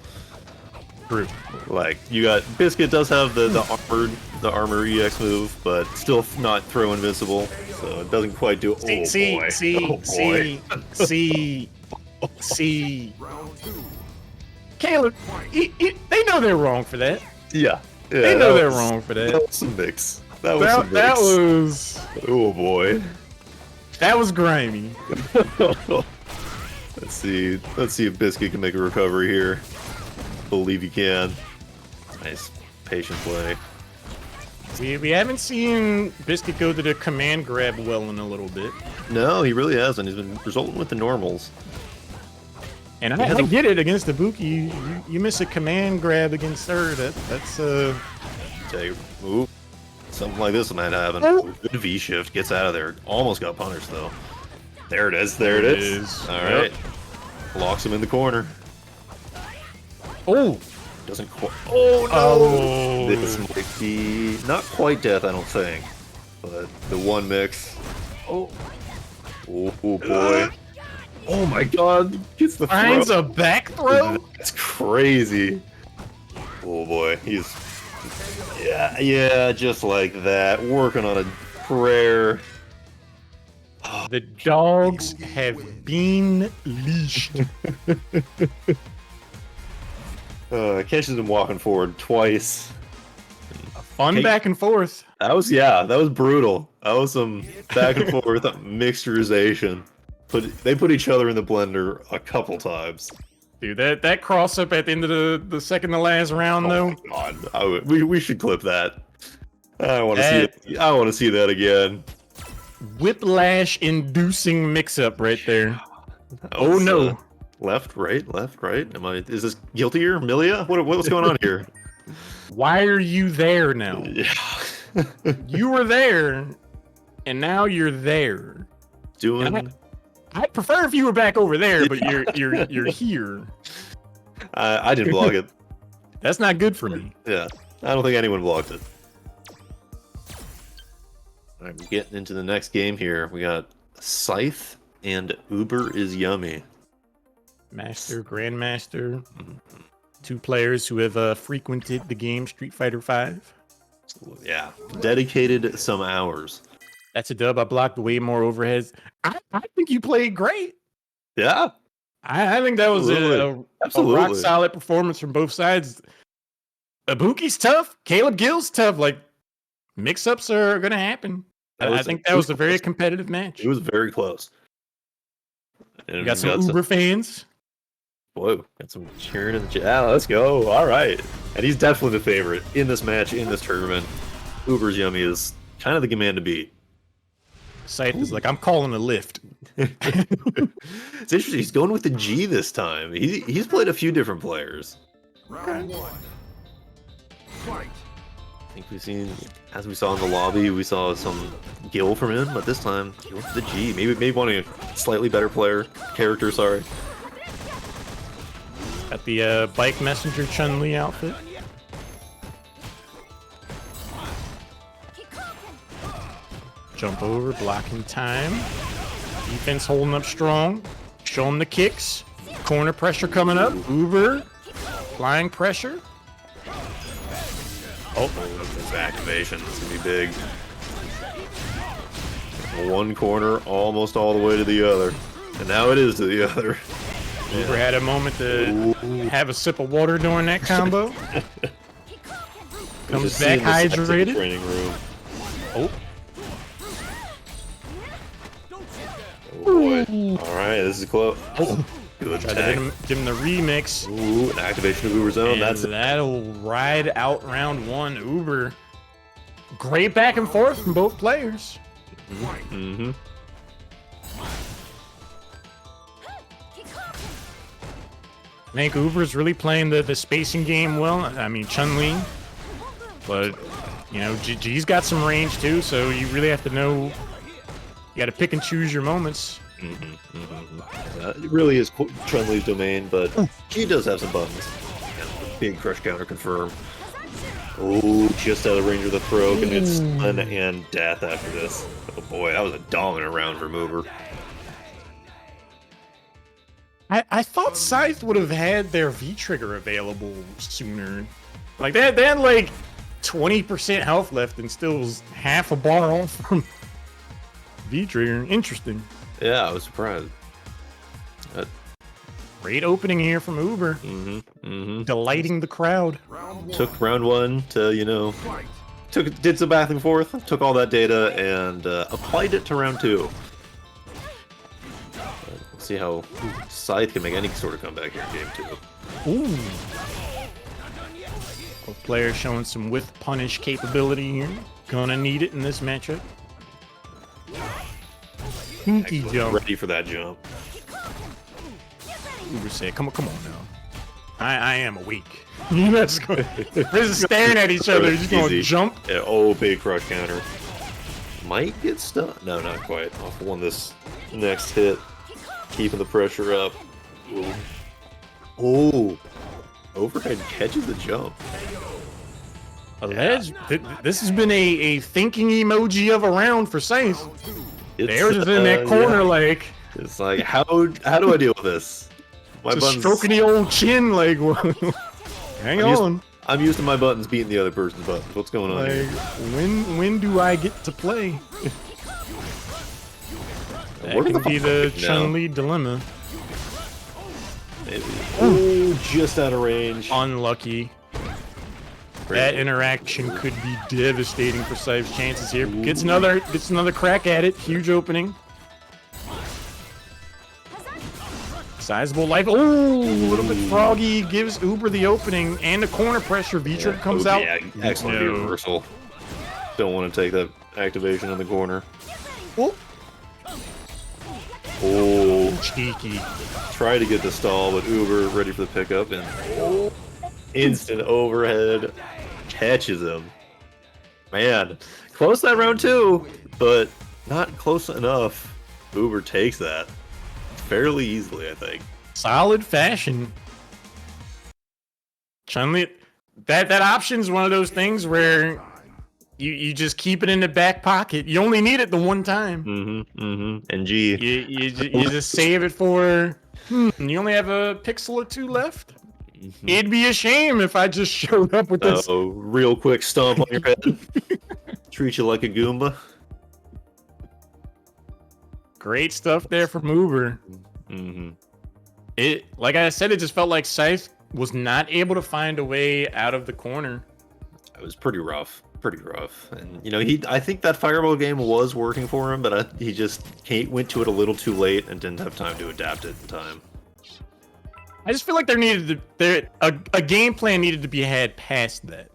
True. Like, you got Biscuit does have the armor EX move, but still not throw invincible, so it doesn't quite do. See. Caleb, they know they're wrong for that. Yeah, They know they're wrong for that. That was some mix. That was some mix. That was. Oh boy. That was grimy. Let's see if Biscuit can make a recovery here. Believe he can. Nice patient play. We haven't seen Biscuit go to the command grab well in a little bit. No, he really hasn't. He's been resulting with the normals. And I get it against the Buki. You miss a command grab against her. That's Take move. Something like this might happen. Good V shift gets out of there. Almost got punished though. There it is. There it is. All right. Locks him in the corner. Oh. Doesn't quite. Oh no! This might be not quite death, I don't think, but the one mix. Oh boy! Oh my God! Gets the Finds throw. a back throw. That's crazy. Oh boy, he's yeah, just like that, working on a prayer. The dogs have been leashed. Catches him walking forward twice. Fun back and forth. That was brutal. That was some back and forth mixturization. They put each other in the blender a couple times. Dude, that cross up at the end of the second to last round though. My God, we should clip that. I want to see it. I want to see that again. Whiplash inducing mix up right there. Oh no. Left, right. Is this guiltier, Milia? What's going on here? Why are you there now? Yeah. You were there, and now you're there. I'd prefer if you were back over there, but you're here. I didn't block it. That's not good for me. Yeah, I don't think anyone blocked it. All right, we're getting into the next game here. We got Scythe and UberIsYummy. Master, Grandmaster, two players who have frequented the game Street Fighter V. Yeah, dedicated some hours. That's a dub. I blocked way more overheads. I think you played great. Yeah, I think that was a rock solid performance from both sides. Ibuki's tough. Caleb Gill's tough. Like, mix-ups are going to happen. I think that was a very competitive match. It was very close. And we got some Uber fans. Whoa, got some cheering in the chat. Yeah, let's go. All right. And he's definitely the favorite in this match, in this tournament. UberIsYummy is kind of the man to beat. Scythe is like, I'm calling a lift. It's interesting. He's going with the G this time. He's played a few different players. Round one. Fight. I think we've seen, as we saw in the lobby, we saw some Gil from him, but this time he went to the G. Maybe wanting a slightly better character, sorry. At the bike messenger Chun-Li outfit. Jump over, blocking time. Defense holding up strong. Showing the kicks. Corner pressure coming up. Uber. Flying pressure. Oh, this activation is going to be big. One corner, almost all the way to the other. And now it is to the other. Uber had a moment to have a sip of water during that combo. Comes back hydrated. Training room. Oh. Oh boy. Alright, this is close. Oh. Good tag. Give him the remix. Ooh, an activation of Uber zone. That'll ride out round one. Uber. Great back and forth from both players. Mm-hmm. I think Uber's really playing the spacing game well. I mean, Chun-Li. But, you know, G's got some range too, so you really have to know. You got to pick and choose your moments. It really is Chun-Li's domain, but she does have some buttons. Big crush counter confirm. Oh, just out of range of the throw. Gonna get stun and death after this. Oh boy, that was a dominant round from Uber. I thought Scythe would have had their V-Trigger available sooner. Like, they had like 20% health left and still was half a bar off from V-Trigger. Interesting. Yeah, I was surprised. Great opening here from Uber. Delighting the crowd. Took round one to, you know, did some back and forth, took all that data and applied it to round two. Let's see how Scythe can make any sort of comeback here in game two. Ooh. Both players showing some with punish capability here. Gonna need it in this matchup. Pinky jump. Ready for that jump. Uber said, come on now. I am awake. You're not just going We're just staring at each other. You're just going to jump. Yeah, oh, big crush counter. Might get stuck. No, not quite. Off one this next hit. Keeping the pressure up. Ooh. Oh. Overhead catches the jump. Alleged. This has been a thinking emoji of a round for Scythe. They're just in that corner like... It's like, how do I deal with this? My buttons stroking the old chin, like, hang on. I'm used to my buttons beating the other person's buttons. What's going on here? When do I get to play? That could be the Chun-Li dilemma. Maybe. Oh, just out of range. Unlucky. That interaction could be devastating for Scythe's chances here. Gets another crack at it. Huge opening. Sizable life. Oh, a little bit froggy. Gives Uber the opening and the corner pressure. V-Trigger comes out. Yeah, excellent reversal. Don't want to take that activation on the corner. Oh. Oh. Cheeky. Try to get the stall, but Uber ready for the pickup. And instant overhead. Catches him. Man. Close that round too, but not close enough. Uber takes that. Fairly easily, I think. Solid fashion. Chun-Li, that option's one of those things where you just keep it in the back pocket. You only need it the one time. And G. You just save it for. You only have a pixel or two left. It'd be a shame if I just showed up with this. Oh, real quick stomp on your head. Treat you like a Goomba. Great stuff there from Uber. It, like I said, it just felt like Scythe was not able to find a way out of the corner. It was pretty rough. And you know, I think that fireball game was working for him, but he went to it a little too late and didn't have time to adapt it in time. I just feel like a game plan needed to be had past that.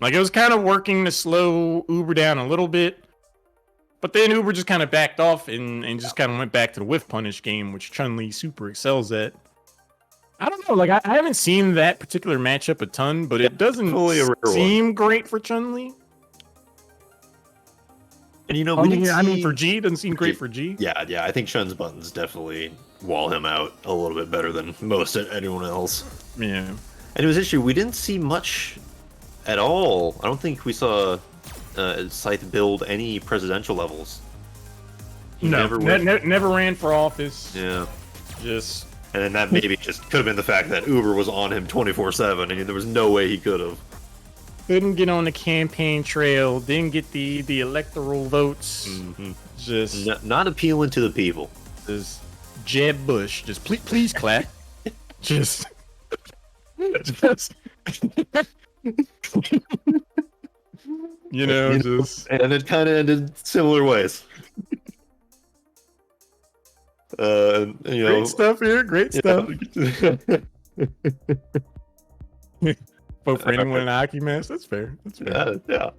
Like, it was kind of working to slow Uber down a little bit, but then Uber just kind of backed off and just kind of went back to the whiff punish game, which Chun-Li super excels at. I don't know, like, I haven't seen that particular matchup a ton, but it doesn't seem great for Chun-Li. And you know, I mean, for G, doesn't seem great for G. Yeah, I think Chun's buttons definitely wall him out a little bit better than most anyone else. Yeah. And it was interesting, we didn't see much at all. I don't think we saw Scythe build any presidential levels. He never ran for office. Yeah. Just... And then that maybe just could have been the fact that Uber was on him 24/7, and there was no way he could have. Couldn't get on the campaign trail, didn't get the electoral votes. Just not appealing to the people. Just Jeb Bush, just please clap. just you know, just and it kind of ended similar ways. You know, great stuff here, great stuff. Vote for anyone in a hockey match. That's fair. Yeah.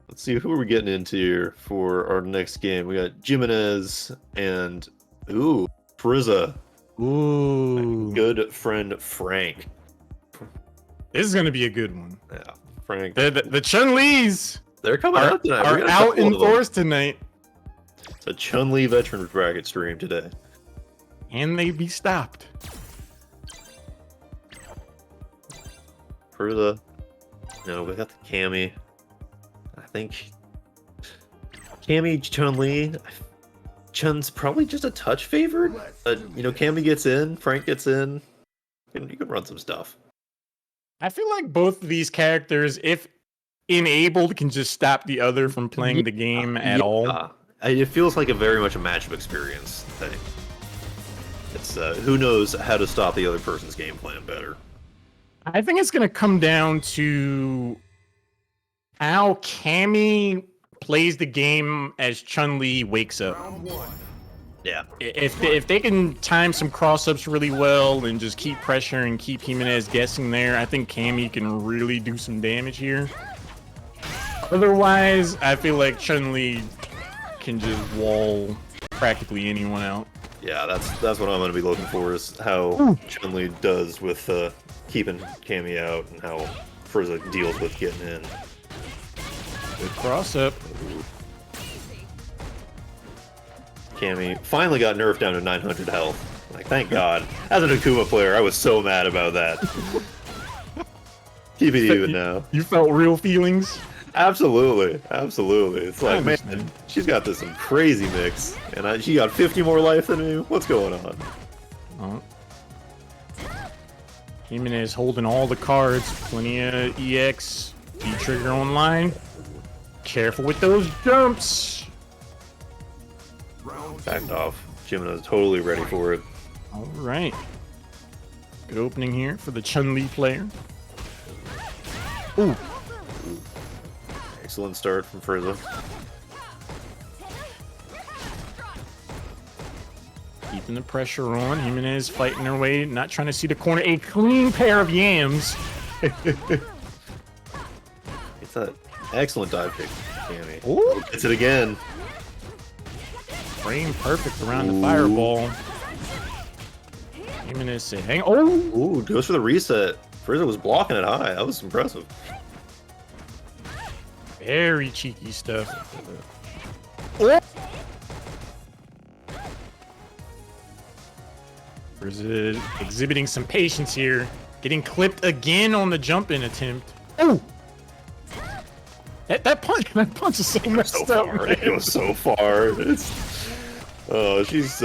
Let's see, who are we getting into here for our next game? We got Jimenez and Frizza. Ooh, good friend Frank. This is gonna be a good one. Yeah, Frank. The Chun-Li's they're coming out tonight. Are out in force tonight. It's a Chun-Li Veterans Bracket stream today. Can they be stopped? For the... No, we got the Cammy. I think... Cammy, Chun-Li... Chun's probably just a touch favored. But, you know, Cammy gets in, Frank gets in. You can run some stuff. I feel like both of these characters, if enabled, can just stop the other from playing the game at all. It feels like very much a matchup experience thing. It's who knows how to stop the other person's game plan better. I think it's gonna come down to how Cammy plays the game as Chun-Li wakes up. Yeah. If they can time some cross-ups really well and just keep pressure and keep Jimenez guessing there, I think Cammy can really do some damage here. Otherwise, I feel like Chun-Li can just wall practically anyone out. Yeah, that's what I'm going to be looking for, is how Chun-Li does with keeping Cammy out and how Frizza deals with getting in. Good cross-up. Cammy finally got nerfed down to 900 health. Like, thank God. As an Akuma player, I was so mad about that. Keep it even now. You felt real feelings? Absolutely. It's like, man, she's got this some crazy mix, and she got 50 more life than me. What's going on? Oh. Jimenez holding all the cards. Plenty of EX. V-trigger online. Careful with those jumps. Backed off. Jimenez totally ready for it. All right. Good opening here for the Chun-Li player. Ooh. Excellent start from Frizza. Keeping the pressure on. Jimenez fighting her way, not trying to see the corner. A clean pair of yams. It's an excellent dive kick, Cammy. Ooh. Gets it again. Frame perfect around the fireball. Jimenez said, hang on. Ooh, goes for the reset. Frizza was blocking it high. That was impressive. Very cheeky stuff. Oh. Frizza exhibiting some patience here. Getting clipped again on the jump-in attempt. Oh! That punch is so messed up. Right? It was so far. She's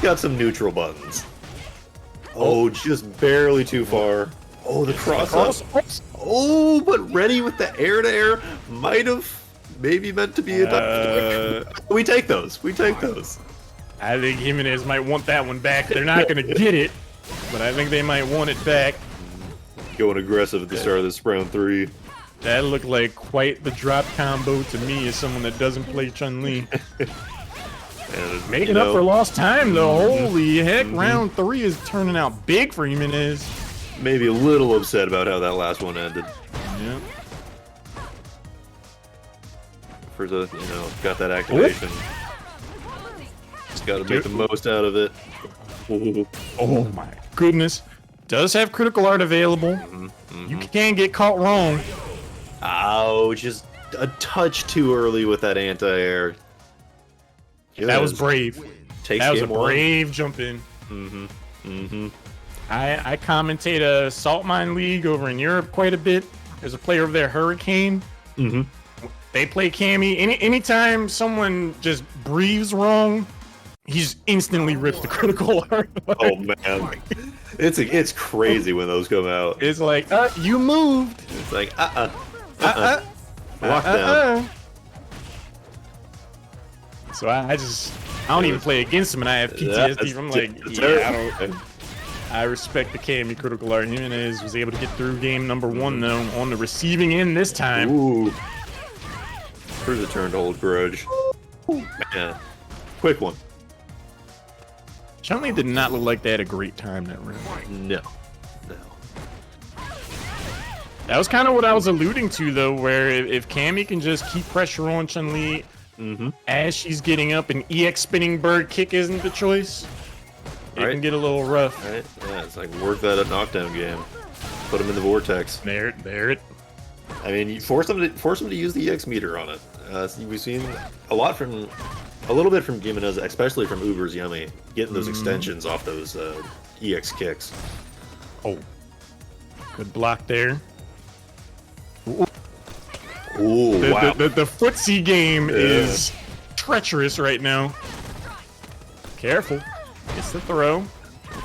got some neutral buttons. Oh, just barely too far. Oh, the cross up. Oh, but ready with the air to air. Might have maybe meant to be a we take those. We take those. I think Jimenez might want that one back. They're not going to get it, but I think they might want it back. Going aggressive at the start of this round 3. That looked like quite the drop combo to me as someone that doesn't play Chun-Li. Making up for lost time, though. Holy heck, round 3 is turning out big for Jimenez. Maybe a little upset about how that last one ended. Yeah. For the, got that activation. Just got to make the most out of it. Oh my goodness. Does have critical art available. You can get caught wrong. Ow, just a touch too early with that anti-air. That was brave. That was a brave jump in. I commentate a Salt Mine League over in Europe quite a bit. There's a player over there, Hurricane. They play Cammy. Anytime someone just breathes wrong, he's instantly ripped the critical art. Oh man, it's crazy when those come out. It's like, you moved. It's like, lockdown. So I don't even play against him, and I have PTSD from I respect the Cammy critical art. Jimenez was able to get through game number 1 though on the receiving end this time. Ooh. Here's a turn to hold grudge. Man, quick one. Chun-Li did not look like they had a great time that round. No. That was kind of what I was alluding to, though, where if Cammy can just keep pressure on Chun-Li as she's getting up, and EX spinning bird kick isn't the choice, it can get a little rough. Right? Yeah, it's like work that at knockdown game. Put him in the vortex. There it. I mean, you force them to use the EX meter on it. We've seen a little bit from Jimenez, especially from UberIsYummy, getting those extensions off those EX kicks. Oh, good block there. Ooh, wow. The footsie game is treacherous right now. Careful. It's the throw.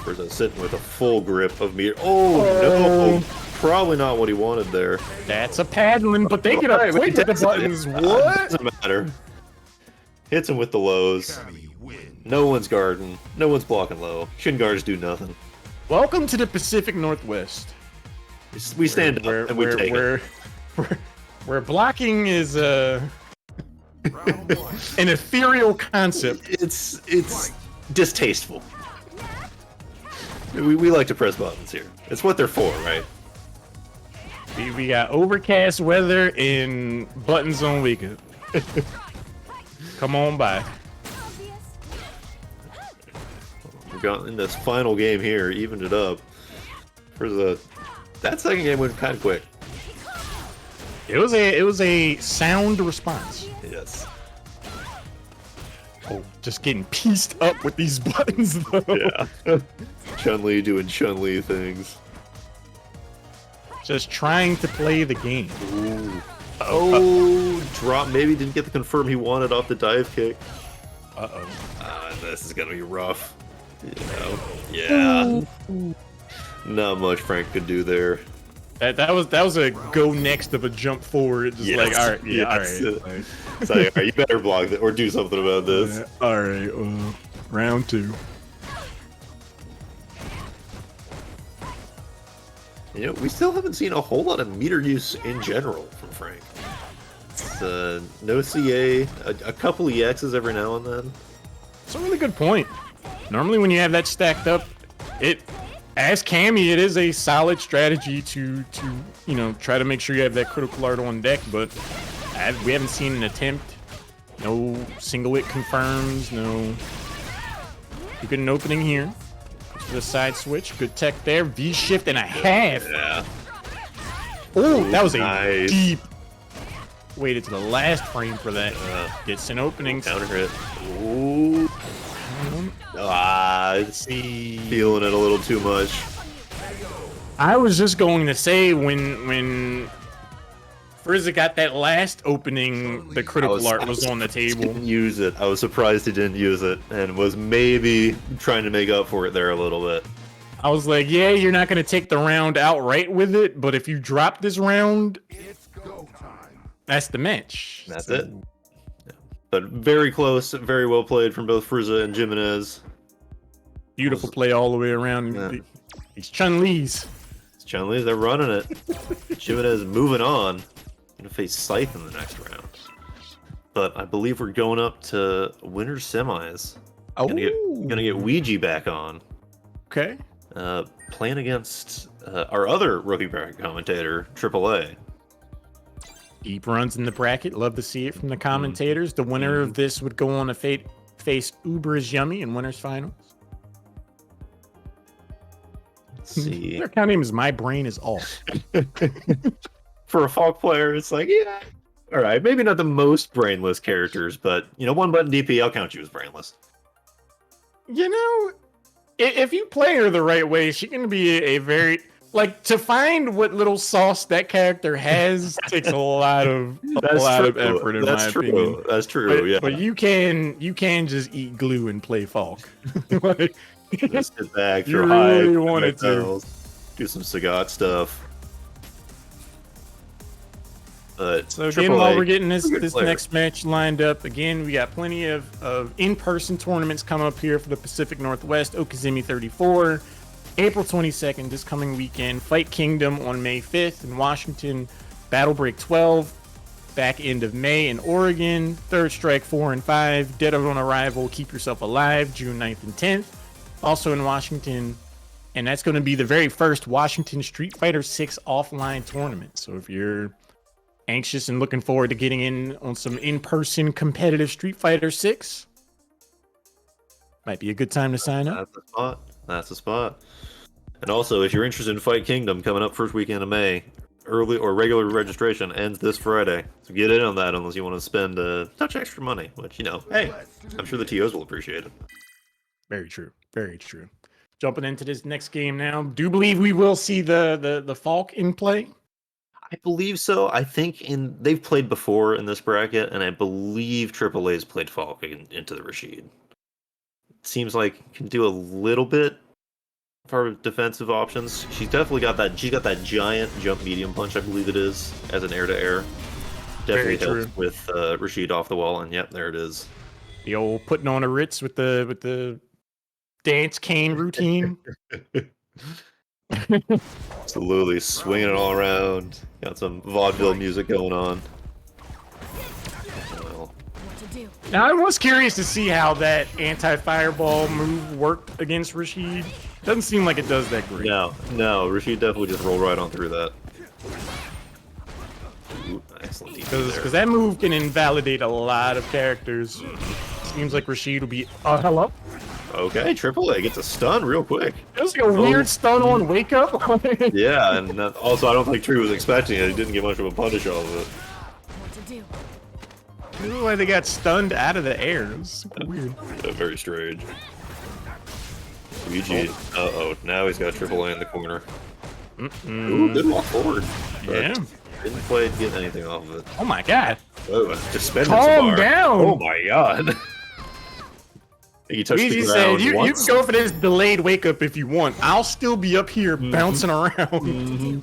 First, sitting with a full grip of meter. Oh, no. Probably not what he wanted there. That's a paddling, but they get up quick with the buttons. What? Doesn't matter. Hits him with the lows. No one's guarding. No one's blocking low. Shin guards do nothing. Welcome to the Pacific Northwest. We stand up and we take it. Where blocking is an ethereal concept. It's distasteful. We like to press buttons here. It's what they're for, right? We got overcast weather and buttons on weekend. Come on by. We've got in this final game here, evened it up. That second game went kind of quick. It was a sound response. Yes. Oh, just getting pieced up with these buttons though. Yeah. Chun-Li doing Chun-Li things. Just trying to play the game. Ooh. Oh, drop. Maybe didn't get the confirm he wanted off the dive kick. This is gonna be rough. Yeah. Not much Frank could do there. That was a go next of a jump forward. Just like, all right, yeah, all right. It's like, all right, you better block that or do something about this. Yeah, all right, round 2. We still haven't seen a whole lot of meter use in general from Frank. It's, no CA, a couple EXs every now and then. That's a really good point. Normally when you have that stacked up, as Cammy, it is a solid strategy to try to make sure you have that critical art on deck, but we haven't seen an attempt. No single hit confirms, no. You get an opening here. For the side switch, good tech there. V shift and a half. Yeah. Oh, that was a nice. Deep. Waited to the last frame for that. Gets an opening. Counter hit. Ooh. It's feeling it a little too much. I was just going to say when Frieza got that last opening, the critical art was on the table. Didn't use it. I was surprised he didn't use it, and was maybe trying to make up for it there a little bit. I was like, yeah, you're not gonna take the round outright with it, but if you drop this round, It's go time. that's the match. That's it. Yeah. But very close, very well played from both Frieza and Jimenez. Beautiful play all the way around. Yeah. These Chun-Li's. It's Chun-Li's, they're running it. Jimenez moving on. Gonna face Scythe in the next round. But I believe we're going up to winners semis. Oh, Gonna get Ouija back on. okay. Playing against our other rookie bracket commentator, AAA. Deep runs in the bracket. Love to see it from the commentators. The winner of this would go on to face UberIsYummy in winners finals. Let's see. Their account name is My Brain Is Off. For a Falk player, it's like, yeah, all right, maybe not the most brainless characters, but you know, one button DP, I'll count you as brainless. You know, if you play her the right way, she can be a very like to find what little sauce that character has takes a lot of effort in my opinion. That's true. But, Yeah. but you can just eat glue and play Falk. Like, Just sit back, You throw high, really wanted to. missiles, do some Sagat stuff. But So again, while we're getting this player. next match lined up, again, we got plenty of in-person tournaments coming up here for the Pacific Northwest. Okazumi 34, April 22nd, this coming weekend. Fight Kingdom on May 5th in Washington. Battle Break 12, back end of May in Oregon. Third Strike 4 and 5. Dead on Arrival, Keep Yourself Alive, June 9th and 10th. Also in Washington. And that's going to be the very first Washington Street Fighter 6 offline tournament. So if you're anxious and looking forward to getting in on some in-person competitive Street Fighter 6, might be a good time to sign up. That's the spot. That's the spot. And also, if you're interested in Fight Kingdom coming up first weekend of May, early or regular registration ends this Friday. So get in on that unless you want to spend a touch extra money, which, you know, hey, I'm sure the TOs will appreciate it. Very true. Very true. Jumping into this next game now. Do you believe we will see the Falk in play? I believe so. I think they've played before in this bracket, and I believe AAA's played Falk into the Rashid. Seems like can do a little bit for defensive options. She's definitely got that. She's got that giant jump medium punch, I believe it is, as an air to air. Definitely Very helps with Rashid off the wall, and yep, there it is. The old putting on a Ritz with the dance cane routine. Absolutely swinging it all around. Got some vaudeville music going on. Well, Now I was curious to see how that anti-fireball move worked against Rashid. Doesn't seem like it does that great. no, Rashid definitely just rolled right on through that. Ooh, excellent DP there. Because that move can invalidate a lot of characters. Seems like Rashid will be. Hello? Okay, AAA gets a stun real quick. It was like a weird stun on wake up. Yeah, and also I don't think Tree was expecting it. He didn't get much of a punish off of it. What to do? It looked like they got stunned out of the air. It was super weird. Yeah, very strange. Luigi, uh-oh, now he's got AAA in the corner. Ooh, good walk forward. But Yeah. didn't quite get anything off of it. Oh my god. Oh, just spending Calm some bar. down. Oh my god. He touched Luigi the said, ground you once. can go for this delayed wake up if you want. I'll still be up here bouncing around.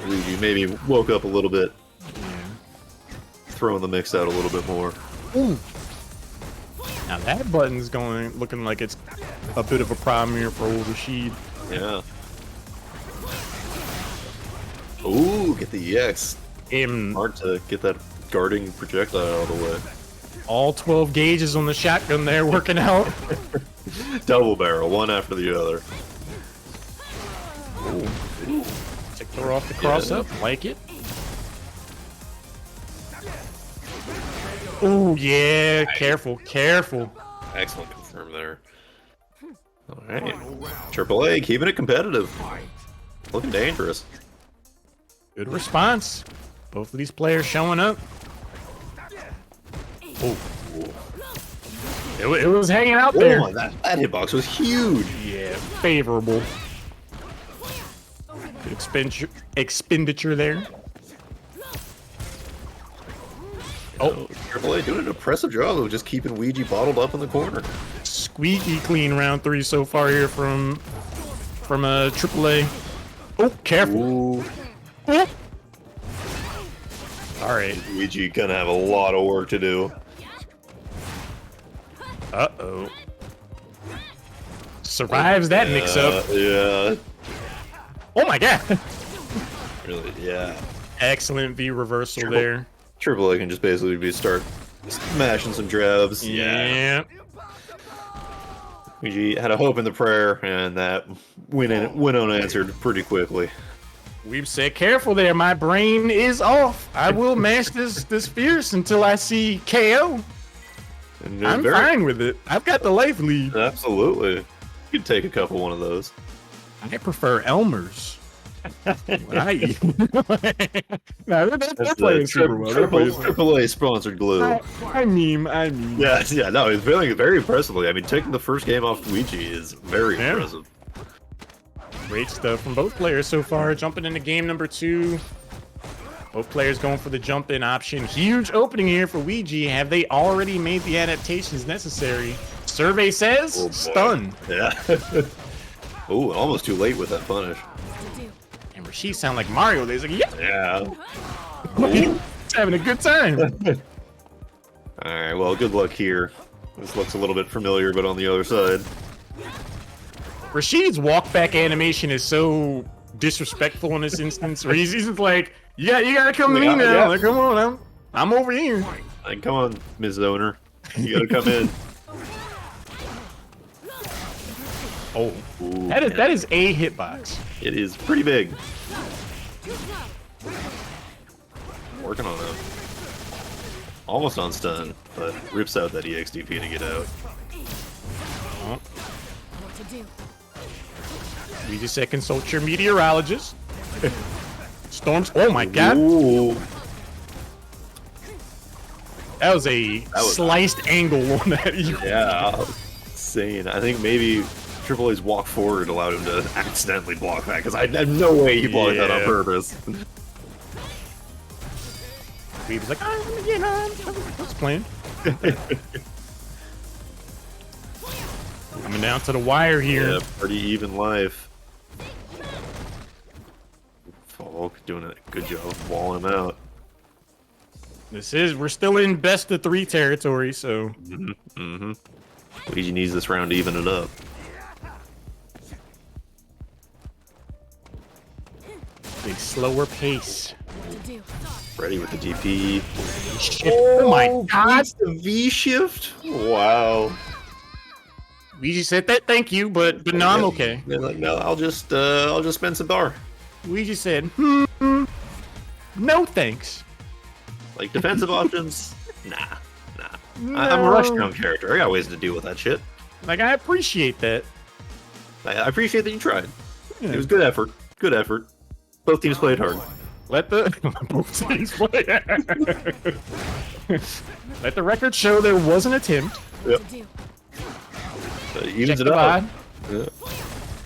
Luigi maybe woke up a little bit. Throwing the mix out a little bit more. Ooh. Now that button's looking like it's a bit of a problem here for old Rashid. Yeah. Ooh, get the EX. Hard to get that guarding projectile out of the way. All 12 gauges on the shotgun there working out. Double barrel, one after the other. Take her off the cross up, like it. Oh yeah, careful, careful. Excellent confirm there. Alright. AAA keeping it competitive. Looking dangerous. Good response. Both of these players showing up. Oh, it was hanging out there. Oh, that hitbox was huge. Yeah, favorable. Good expenditure there. Oh, AAA doing an impressive job of just keeping Ouija bottled up in the corner. Squeaky clean round 3 so far here from AAA. Oh, careful. Ooh, Oh. All right. Ouija gonna have a lot of work to do. Uh-oh. Survives that mix-up. Yeah. Oh my god. Really, yeah. Excellent V reversal there. AAA can just basically start smashing some jabs. Yeah. Ouija had a hope in the prayer, and that went unanswered pretty quickly. We've said careful there. My brain is off. I will mash this fierce until I see KO. And I'm fine with it. I've got the life lead. Absolutely. You could take a couple one of those. I prefer Elmer's. What I eat. No, they're playing super well. They're playing super well. AAA sponsored glue. I mean. Yeah, no, it's very, very impressively. I mean, taking the first game off Ouija is very impressive. Great stuff from both players so far. Jumping into game number 2. Both players going for the jump-in option. Huge opening here for Ouija. Have they already made the adaptations necessary? Survey says stun. Yeah. Oh, almost too late with that punish. And Rashid sound like Mario. They're like, yeah. Yeah. He's having a good time. All right, well, good luck here. This looks a little bit familiar, but on the other side. Rashid's walk back animation is so disrespectful in this instance. Where he's just like, yeah, you gotta come to me now. Yeah. Like, come on, I'm over here. Like, come on, Ms. Owner. You gotta come in. Oh, Ooh, that is a hitbox. It is pretty big. Working on it. Almost on stun, but rips out that EXDP to get out. Oh. We just said consult your meteorologist. Storms. Oh my god. Ooh. That was a sliced angle on that. Yeah, insane. I think maybe AAA's walk forward allowed him to accidentally block that, because I have no way he blocked that on purpose. He was like, let's play. Coming down to the wire here. Yeah, pretty even life. Falk doing a good job of walling him out. We're still in best of 3 territory, so. Luigi needs this round to even it up. A slower pace. Ready with the DP. Oh my god! The V shift? Wow. Luigi said that. Thank you, but no, I'm okay. They're like, no, I'll just spend some bar. Luigi said, no thanks. Like defensive options? Nah. I'm a Rushdown character. I got ways to deal with that shit. Like, I appreciate that. I appreciate that you tried. Yeah. It was good effort. Good effort. Both teams played hard. Let the both teams play. Let the record show there was an attempt. Yep. It evens Check it the out. VOD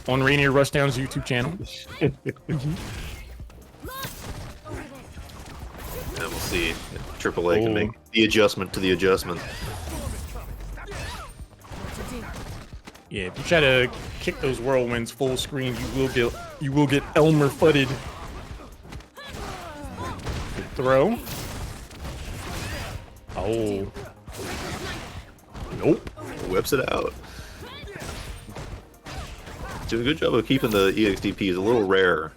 Yeah. on Rainier Rushdown's YouTube channel. And we'll see if AAA can make the adjustment to the adjustment. Yeah, if you try to kick those whirlwinds full screen, you will get Elmer footed. Good throw. Oh. Nope. Whips it out. Doing a good job of keeping the EXDPs a little rare.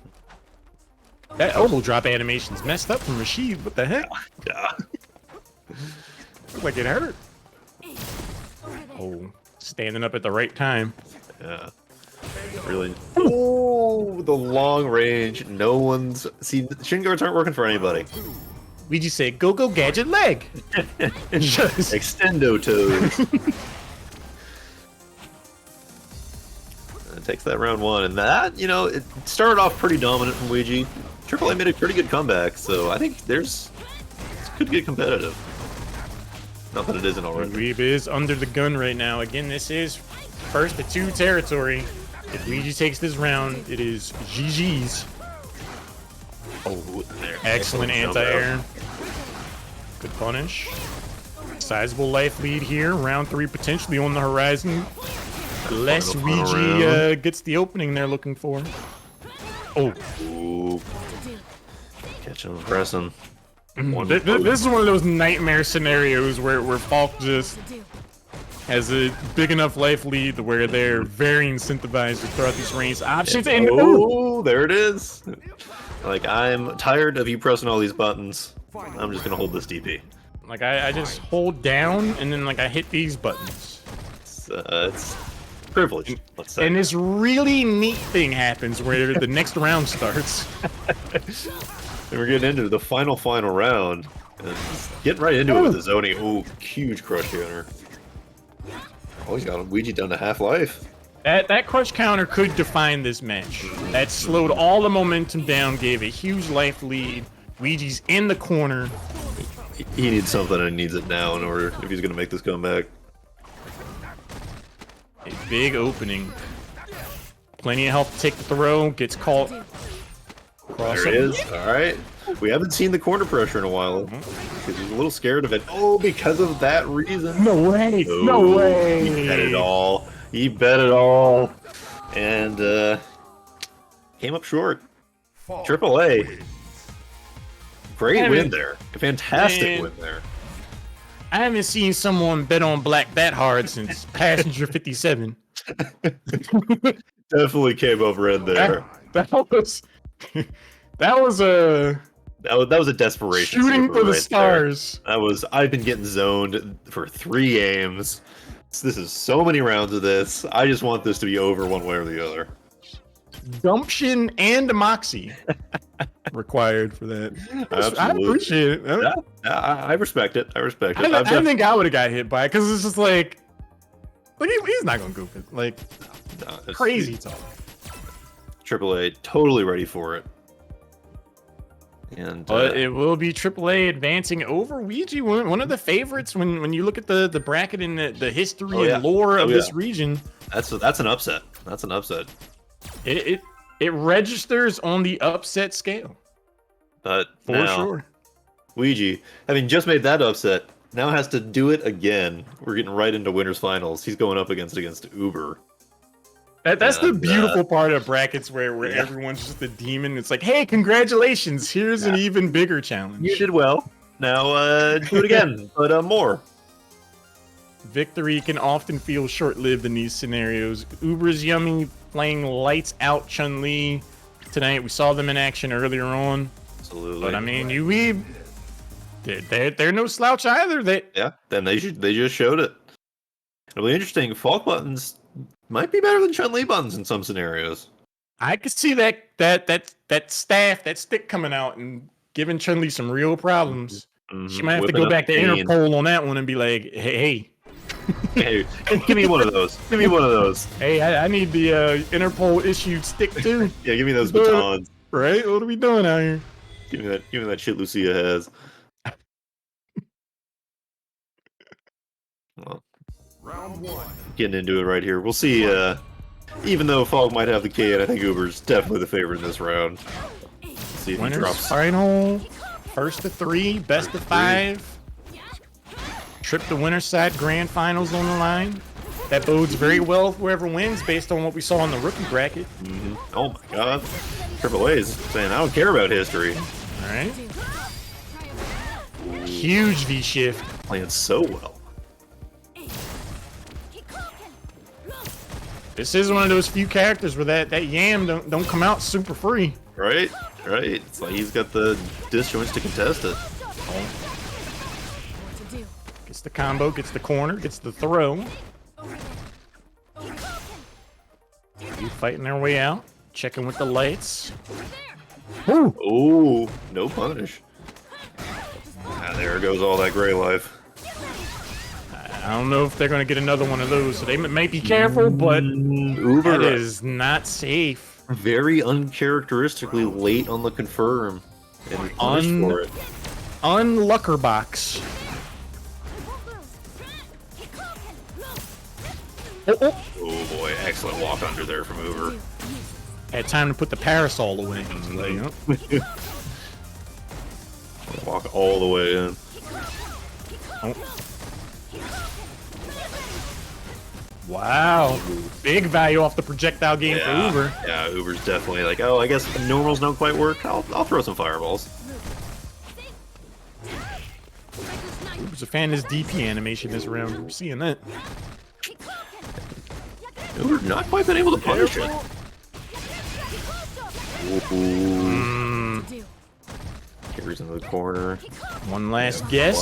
That elbow drop animation's messed up from Rashid. What the heck? Yeah. Looked like it hurt. Oh, standing up at the right time. Yeah. Really. Oh, the long range. No one's. See, shin guards aren't working for anybody. We just say, go gadget leg. And just Extendo toes. It takes that round 1, and that, it started off pretty dominant from Ouija. AAA made a pretty good comeback, so I think this could get competitive. Not that it isn't already. Weeb is under the gun right now. Again, this is first to 2 territory. If Luigi takes this round, it is GG's. Oh, there. Excellent jump anti-air. Good punish. Sizable life lead here. Round 3 potentially on the horizon. Unless Ouija gets the opening they're looking for. Oh. Ooh. Catch him, press him. This is one of those nightmare scenarios where Falk just has a big enough life lead where they're very incentivized to throw out these range options. And oh, there it is. Like, I'm tired of you pressing all these buttons. I'm just gonna hold this DP. Like, I just hold down and then like I hit these buttons. It's privilege, let's say. And this really neat thing happens where the next round starts. And we're getting into the final round. And getting right into it with the zoning. Ooh, huge crush counter. Oh, he's got Ouija down to half life. That crush counter could define this match. That slowed all the momentum down, gave a huge life lead. Ouija's in the corner. He needs something and he needs it now in order if he's gonna make this comeback. A big opening. Plenty of help to take the throw. Gets caught. There it is. Alright. We haven't seen the corner pressure in a while. Because he's a little scared of it. Oh, because of that reason. No way. Oh, No way. He bet it all. He bet it all. And came up short. AAA. Great win there. A fantastic win there. I haven't seen someone bet on black that hard since Passenger 57. Definitely came up red there. That was a desperation shooting for the right stars. There. I've been getting zoned for 3 games. This is so many rounds of this. I just want this to be over one way or the other. Gumption and moxie required for that. Absolutely. I appreciate it. Yeah, I respect it. I respect it. I think I would have got hit by it because it's just like he's not gonna goof it. Like crazy talk. AAA totally ready for it. And but it will be AAA advancing over Ouija, one of the favorites when you look at the bracket and the history and lore of this region. That's an upset. That's an upset. It registers on the upset scale. But for now, sure. Ouija, having just made that upset, now has to do it again. We're getting right into winners finals. He's going up against Uber. That's the beautiful part of brackets where everyone's just a demon. It's like, hey, congratulations! Here's an even bigger challenge. You did well. Now do it again, but more. Victory can often feel short-lived in these scenarios. UberIsYummy playing lights out Chun-Li tonight. We saw them in action earlier on. Absolutely. But I mean, UWeeb, they're no slouch either. Then they just showed it. It'll be interesting. Falk buttons might be better than Chun-Li buttons in some scenarios. I could see that stick coming out and giving Chun-Li some real problems. Mm-hmm. She might have to go back to Interpol on that one and be like, hey. Hey, give me one of those. Give me one of those. Hey, I need the Interpol issued stick too. Yeah, give me those batons. Right? What are we doing out here? Give me that shit Lucia has. Well, Round 1. Getting into it right here. We'll see. Even though Falk might have the key, and I think Uber's definitely the favorite in this round. Let's see if he Winners drops. final. First to 3, best of 5. Trip to winner's side, grand finals on the line. That bodes very well for whoever wins based on what we saw in the rookie bracket. Mm-hmm. Oh my god. AAA is saying, I don't care about history. Alright. Huge V-shift. Playing so well. This is one of those few characters where that yam don't come out super free. Right? Right. It's like he's got the disjoints to contest it. Gets the combo, gets the corner, gets the throw. Fighting their way out. Checking with the lights. Ooh. Ooh, no punish. Ah, there goes all that gray life. I don't know if they're going to get another one of those, so they might be careful, but Uber that is not safe. Very uncharacteristically late on the confirm. And punished for it. Unluckerbox. Oh boy, excellent walk under there from Uber. Had time to put the parasol away. Walk all the way in. Oh. Wow. Big value off the projectile game for Uber. Yeah, Uber's definitely like, oh, I guess normals don't quite work. I'll throw some fireballs. Uber's a fan of his DP animation this round. We're seeing that. Uber not quite been able to punish it. Carries into the corner. One last guess.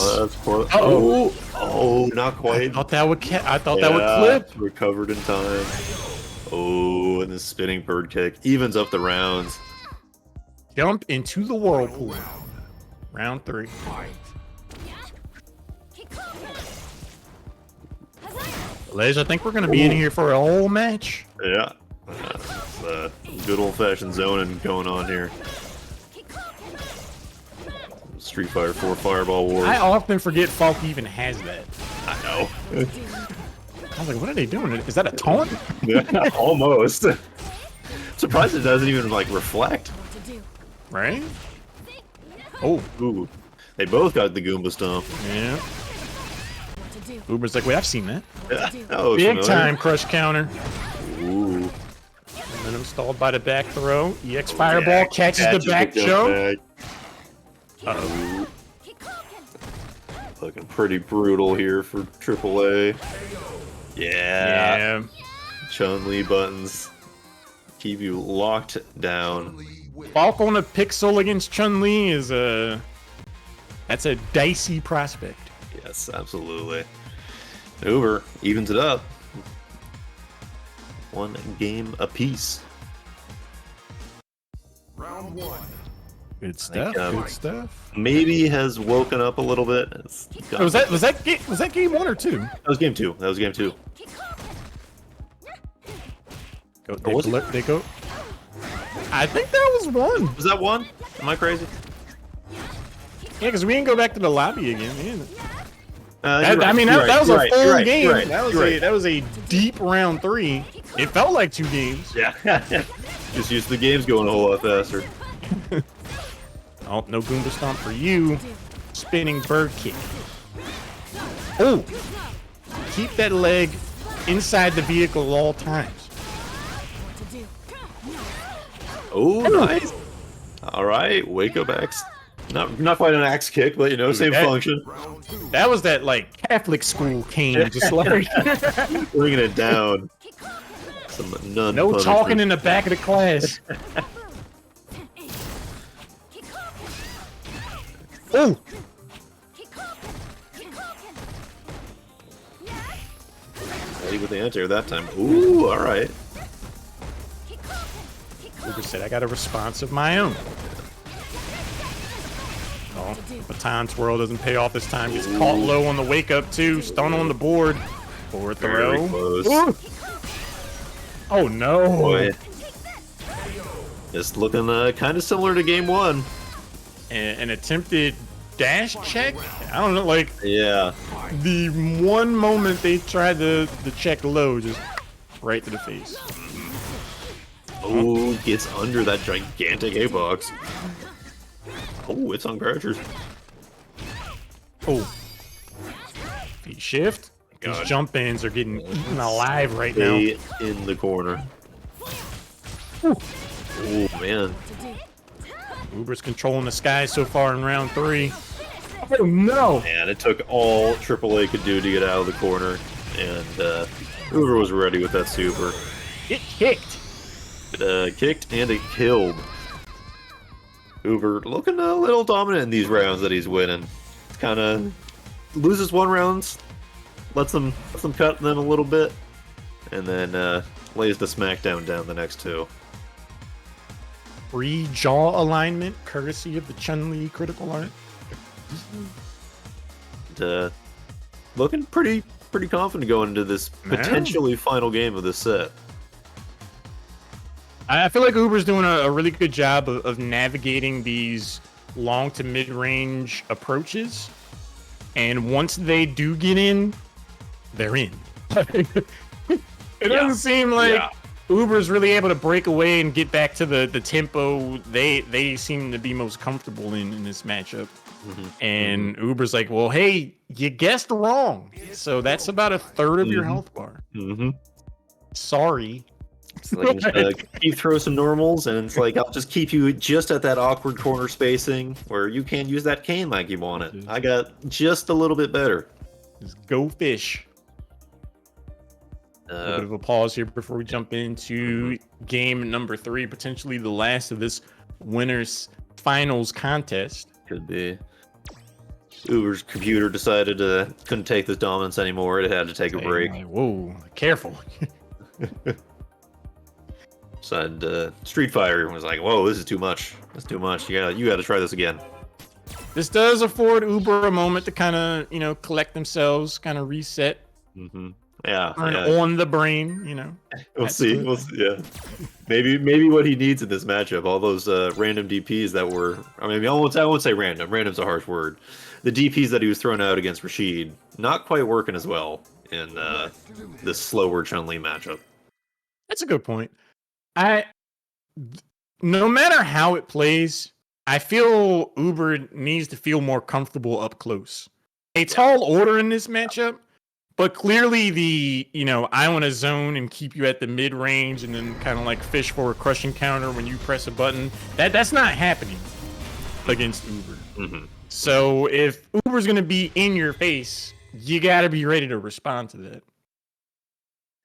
Oh, not quite. I thought that would clip. Recovered in time. Oh, and the spinning bird kick evens up the rounds. Jump into the whirlpool. Round 3. Les, I think we're gonna be in here for a whole match. Yeah. Good old-fashioned zoning going on here. Street Fighter 4 Fireball Wars. I often forget Falk even has that. I know. I was like, what are they doing? Is that a taunt? Yeah, almost. Surprised it doesn't even like reflect. Right? Oh. Ooh. They both got the Goomba Stomp. Yeah. Uber's like, wait, I've seen that. Yeah. Oh, Big familiar. time crush counter. Ooh. And then stalled by the back throw. EX Fireball catches the back jump. Uh-oh. Looking pretty brutal here for AAA. Yeah. Chun-Li buttons keep you locked down. Falk on a pixel against Chun-Li is that's a dicey prospect. Yes, absolutely. Uber evens it up. 1 game apiece. Round 1. Good stuff. Good stuff. Maybe has woken up a little bit. Oh, was that game 1 or 2? That was game 2. That was game 2. They go. I think that was 1. Was that 1? Am I crazy? Yeah, because we didn't go back to the lobby again. That was a full game. Right, That was a deep round 3. It felt like 2 games. Yeah. Just used to the games going a whole lot faster. Oh, no Goomba Stomp for you. Spinning bird kick. Oh! Keep that leg inside the vehicle at all times. Oh, nice. All right, wake up axe. Not quite an axe kick, but you know, same function. That was that like Catholic school cane, just like bringing it down. Some nun no punishment. talking in the back of the class. Oh! Ready with the anti-air that time. Ooh, all right. Uber said, I got a response of my own. Oh, baton twirl doesn't pay off this time. Gets caught low on the wake up too. Stun on the board. Forward throw. Oh no! Boy. Just looking kind of similar to game 1. An attempted dash check. I don't know, like Yeah. the one moment they tried the check low, just right to the face. Oh, gets under that gigantic A-box. Oh, it's on Crouchers. Oh. Feet shift. These God. jump ins are getting eaten alive right now. Stay in the corner. Oh, man. Uber's controlling the sky so far in round 3. Oh no! Man, it took all AAA could do to get out of the corner, and Uber was ready with that super. It kicked. It kicked and it killed. Uber looking a little dominant in these rounds that he's winning. Kind of loses 1 round, lets them cut them a little bit, and then lays the smackdown down the next 2. Free jaw alignment, courtesy of the Chun-Li critical art. Looking pretty confident going into this potentially final game of this set. I feel like Uber's doing a really good job of navigating these long to mid-range approaches. And once they do get in, they're in. It doesn't seem like Uber's really able to break away and get back to the tempo they seem to be most comfortable in this matchup. And Uber's like, well, hey, you guessed wrong. So that's about a third of your health bar. Sorry. It's like, you throw some normals, and it's like, I'll just keep you just at that awkward corner spacing where you can't use that cane like you want it. I got just a little bit better. Just go fish. A little bit of a pause here before we jump into game number 3, potentially the last of this winner's finals contest. Could be. Uber's computer decided couldn't take this dominance anymore. It had to take a break. Whoa, careful. Decided Street Fighter was like, whoa, this is too much. That's too much. You got to try this again. This does afford Uber a moment to kind of, collect themselves, kind of reset. Yeah, Turn on the brain, We'll see. Yeah. Maybe what he needs in this matchup, all those random DPs that were, I won't say random. Random's a harsh word. The DPs that he was throwing out against Rashid, not quite working as well in this slower Chun-Li matchup. That's a good point. No matter how it plays, I feel Uber needs to feel more comfortable up close. A tall order in this matchup, but clearly the, I want to zone and keep you at the mid range and then kind of like fish for a crushing counter when you press a button. That's not happening against Uber. So if Uber's going to be in your face, you got to be ready to respond to that.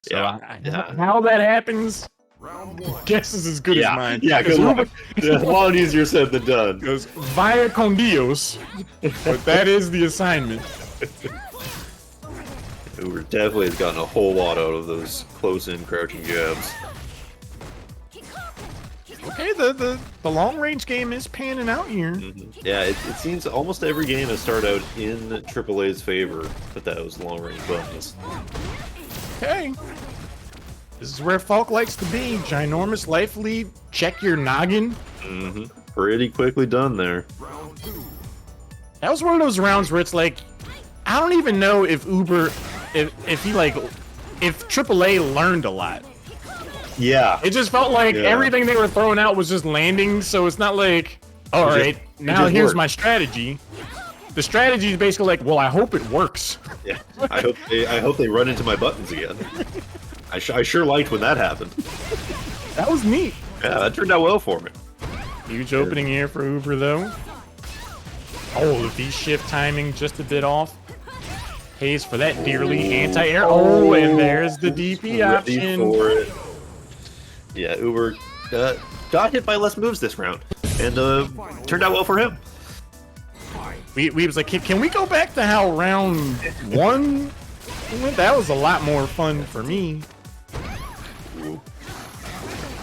So how that happens, guess is as good as mine. Yeah, because it's a lot easier said than done. Goes via con Dios, but that is the assignment. Uber definitely has gotten a whole lot out of those close-in crouching jabs. Okay, the long-range game is panning out here. Yeah, it seems almost every game has started out in AAA's favor with those long-range buttons. Okay. This is where Falk likes to be. Ginormous life lead. Check your noggin. Pretty quickly done there. That was one of those rounds where it's like, I don't even know if Uber, if AAA learned a lot. Yeah. It just felt like everything they were throwing out was just landing, so it's not like, all right, now here's my strategy. The strategy is basically like, well, I hope it works. Yeah. I hope they run into my buttons again. I sure liked when that happened. That was neat. Yeah, that turned out well for me. Huge opening here for Uber, though. Oh, the V-shift timing just a bit off. Pays for that dearly. Anti-air. Oh, and there's the DP option. For it. Yeah, Uber got hit by less moves this round, and turned out well for him. We was like, can we go back to how round 1 went? That was a lot more fun for me.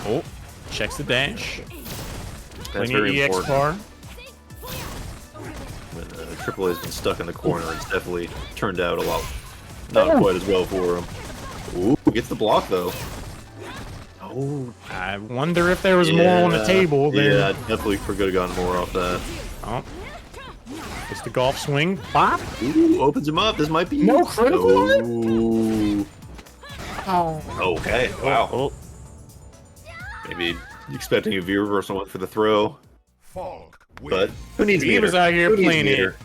Oh, checks the dash. That's Plenty very of EX bar. When AAA's been stuck in the corner, it's definitely turned out a lot, not quite as well for him. Ooh, gets the block though. Oh, I wonder if there was more on the table there. Yeah, definitely could have gotten more off that. Oh. It's the golf swing. Bop. Ooh, opens him up. This might be no critical. Ooh. Oh. Okay. Wow. Maybe expecting a view reversal one for the throw. But who needs He meter? was out here Who needs playing meter? it.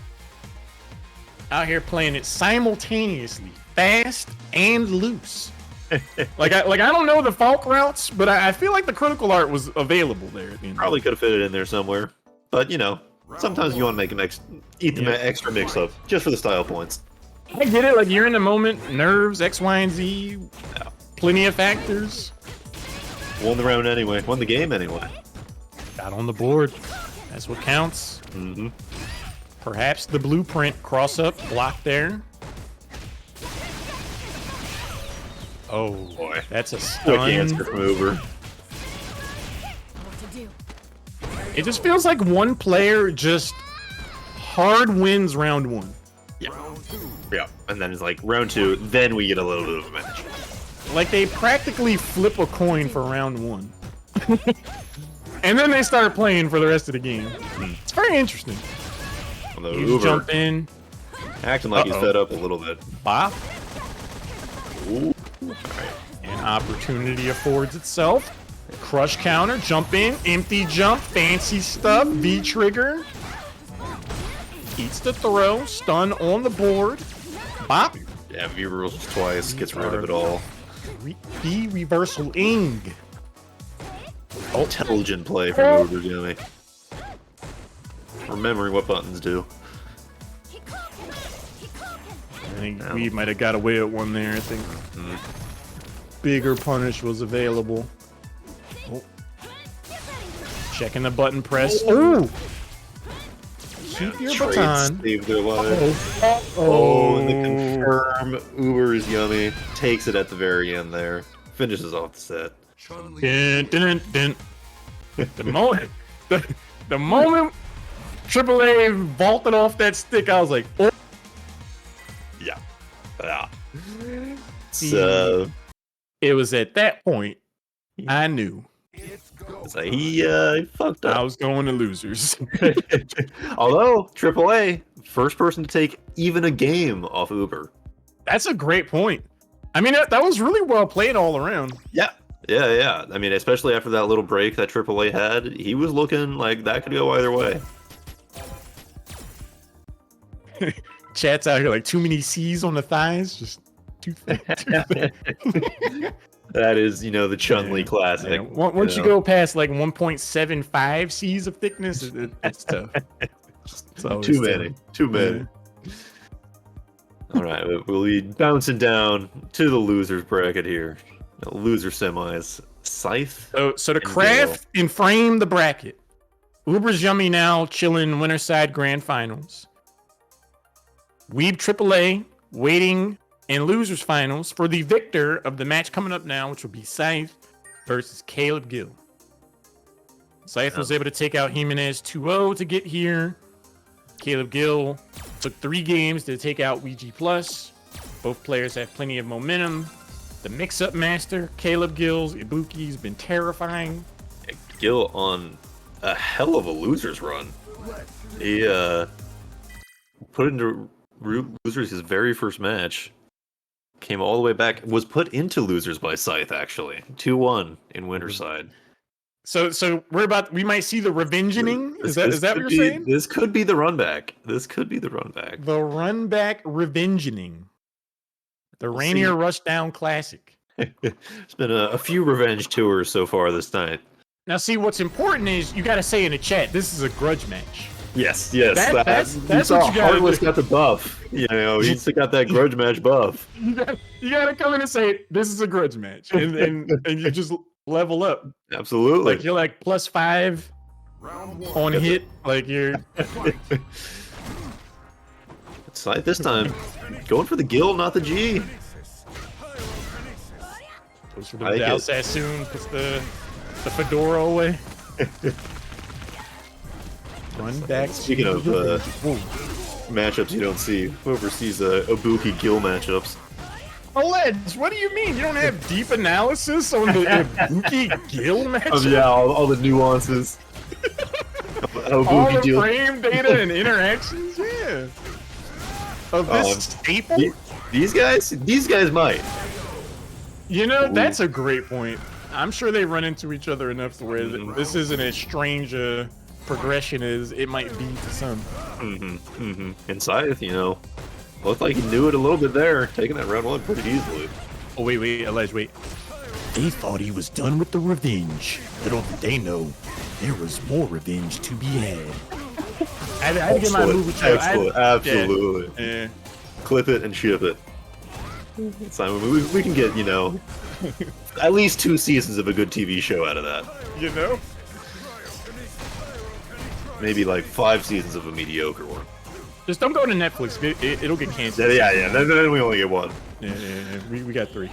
Out here playing it simultaneously, fast and loose. like I don't know the Falk routes, but I feel like the critical art was available there at the end. Probably could have fit it in there somewhere. But sometimes you want to make an eat the extra mix up just for the style points. I get it. Like you're in the moment, nerves, X, Y, and Z, plenty of factors. Won the round anyway. Won the game anyway. Got on the board. That's what counts. Perhaps the blueprint cross up block there. Oh boy, that's a Quick stun. answer from Uber. It just feels like one player just hard wins round 1. Yeah, and then it's like round 2. Then we get a little bit of a match. Like they practically flip a coin for round 1. And then they start playing for the rest of the game. It's very interesting. Although You Uber jump in. acting like he's fed up a little bit. Bop. Ooh. An opportunity affords itself. Crush counter, jump in, empty jump, fancy stuff, V trigger. Eats the throw. Stun on the board. Bop. Yeah, V reversals twice, gets rid of it all. B reversal-ing. Intelligent play from UberIsYummy. Remembering what buttons do. I think we might have got away at one there. I think bigger punish was available. Oh. Checking the button press. Oh! Keep your baton. Save their life. Oh, and the confirm UberIsYummy takes it at the very end there. Finishes off the set. Dun, dun, dun, dun. The moment AAA vaulted off that stick, I was like, oh. Yeah. So it was at that point I knew. So he fucked up. I was going to losers. Although AAA, first person to take even a game off Uber. That's a great point. I mean, that was really well played all around. Yeah. I mean, especially after that little break that AAA had, he was looking like that could go either way. Chat's out here like too many C's on the thighs, just too thick. That is, the Chun-Li classic. Yeah. Once you go past like 1.75 C's of thickness, it's tough. Too many. Yeah. All right, we'll be bouncing down to the losers bracket here. Loser semis. Scythe. So to craft and frame the bracket, UberIsYummy now chilling winner side grand finals. UWeebTripleA waiting in losers finals for the victor of the match coming up now, which will be Scythe versus Caleb Gill. Scythe was able to take out Jimenez 2-0 to get here. Caleb Gill took 3 games to take out Ouija Plus. Both players have plenty of momentum. The mix-up master, Caleb Gill's Ibuki's been terrifying. Gill on a hell of a losers run. He put into losers his very first match. Came all the way back. Was put into losers by Scythe actually. 2-1 in Winterside. So we might see the revengeing. Is that what you're saying? This could be the run back. The run back revengeing. The Rainier Rushdown Classic. It's been a few revenge tours so far this night. Now, see, what's important is you got to say in the chat, this is a grudge match. Yes. That's what you got. Heartless got the buff. He's got that grudge match buff. You got to come in and say, this is a grudge match. And you just level up. Absolutely. Like, you're like +5 on hit. Like, you're... Scythe this time. Going for the Gill, not the G. Goes for the Dao Sassoon, puts the fedora away. Run back. Speaking of matchups you don't see, whoever sees Ibuki Gill matchups. Alleged, what do you mean? You don't have deep analysis on the Ibuki Gill matchup? Yeah, all the nuances. All the frame data and interactions, yeah. Of this staple? These guys might. That's a great point. I'm sure they run into each other enough to where this isn't as strange a progression as it might be to some. And Scythe, looked like he knew it a little bit there, taking that round 1 pretty easily. Oh, wait, Alleged, wait. They thought he was done with the revenge. Little did they know, there was more revenge to be had. I had to get my move with Excellent, absolutely. Yeah. Clip it and ship it. Simon, we can get, at least 2 seasons of a good TV show out of that. Maybe like 5 seasons of a mediocre one. Just don't go to Netflix. It'll get canceled. Yeah. Then we only get 1. Yeah. We got 3.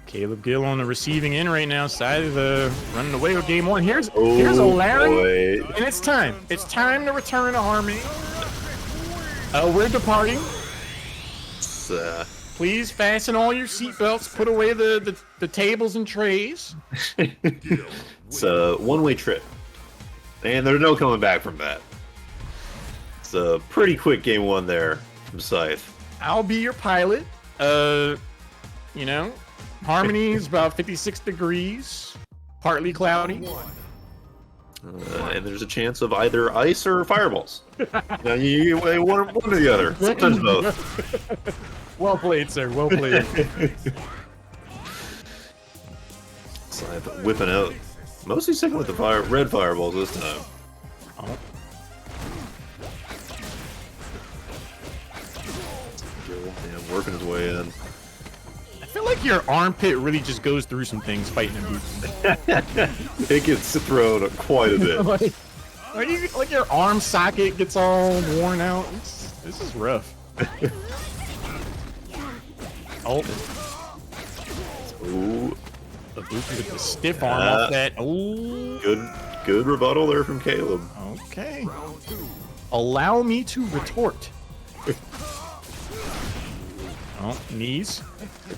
Caleb Gill on the receiving end right now. Scythe running away with game 1. Here's a Larry, and it's time. It's time to return to Harmony. We're departing. Please fasten all your seatbelts. Put away the tables and trays. It's a one-way trip, and there's no coming back from that. It's a pretty quick game 1 there from Scythe. I'll be your pilot. Harmony is about 56 degrees, partly cloudy. And there's a chance of either ice or fireballs. Now you one or the other. Sometimes both. Well played, sir. Well played. Scythe whipping out. Mostly sticking with the red fireballs this time. Oh. Yeah, working his way in. I feel like your armpit really just goes through some things fighting in boots. It gets thrown quite a bit. like your arm socket gets all worn out. This is rough. Oh. Ooh. The boot with the stiff arm off that. Ooh. Good rebuttal there from Caleb. Okay. Allow me to retort. Oh, knees.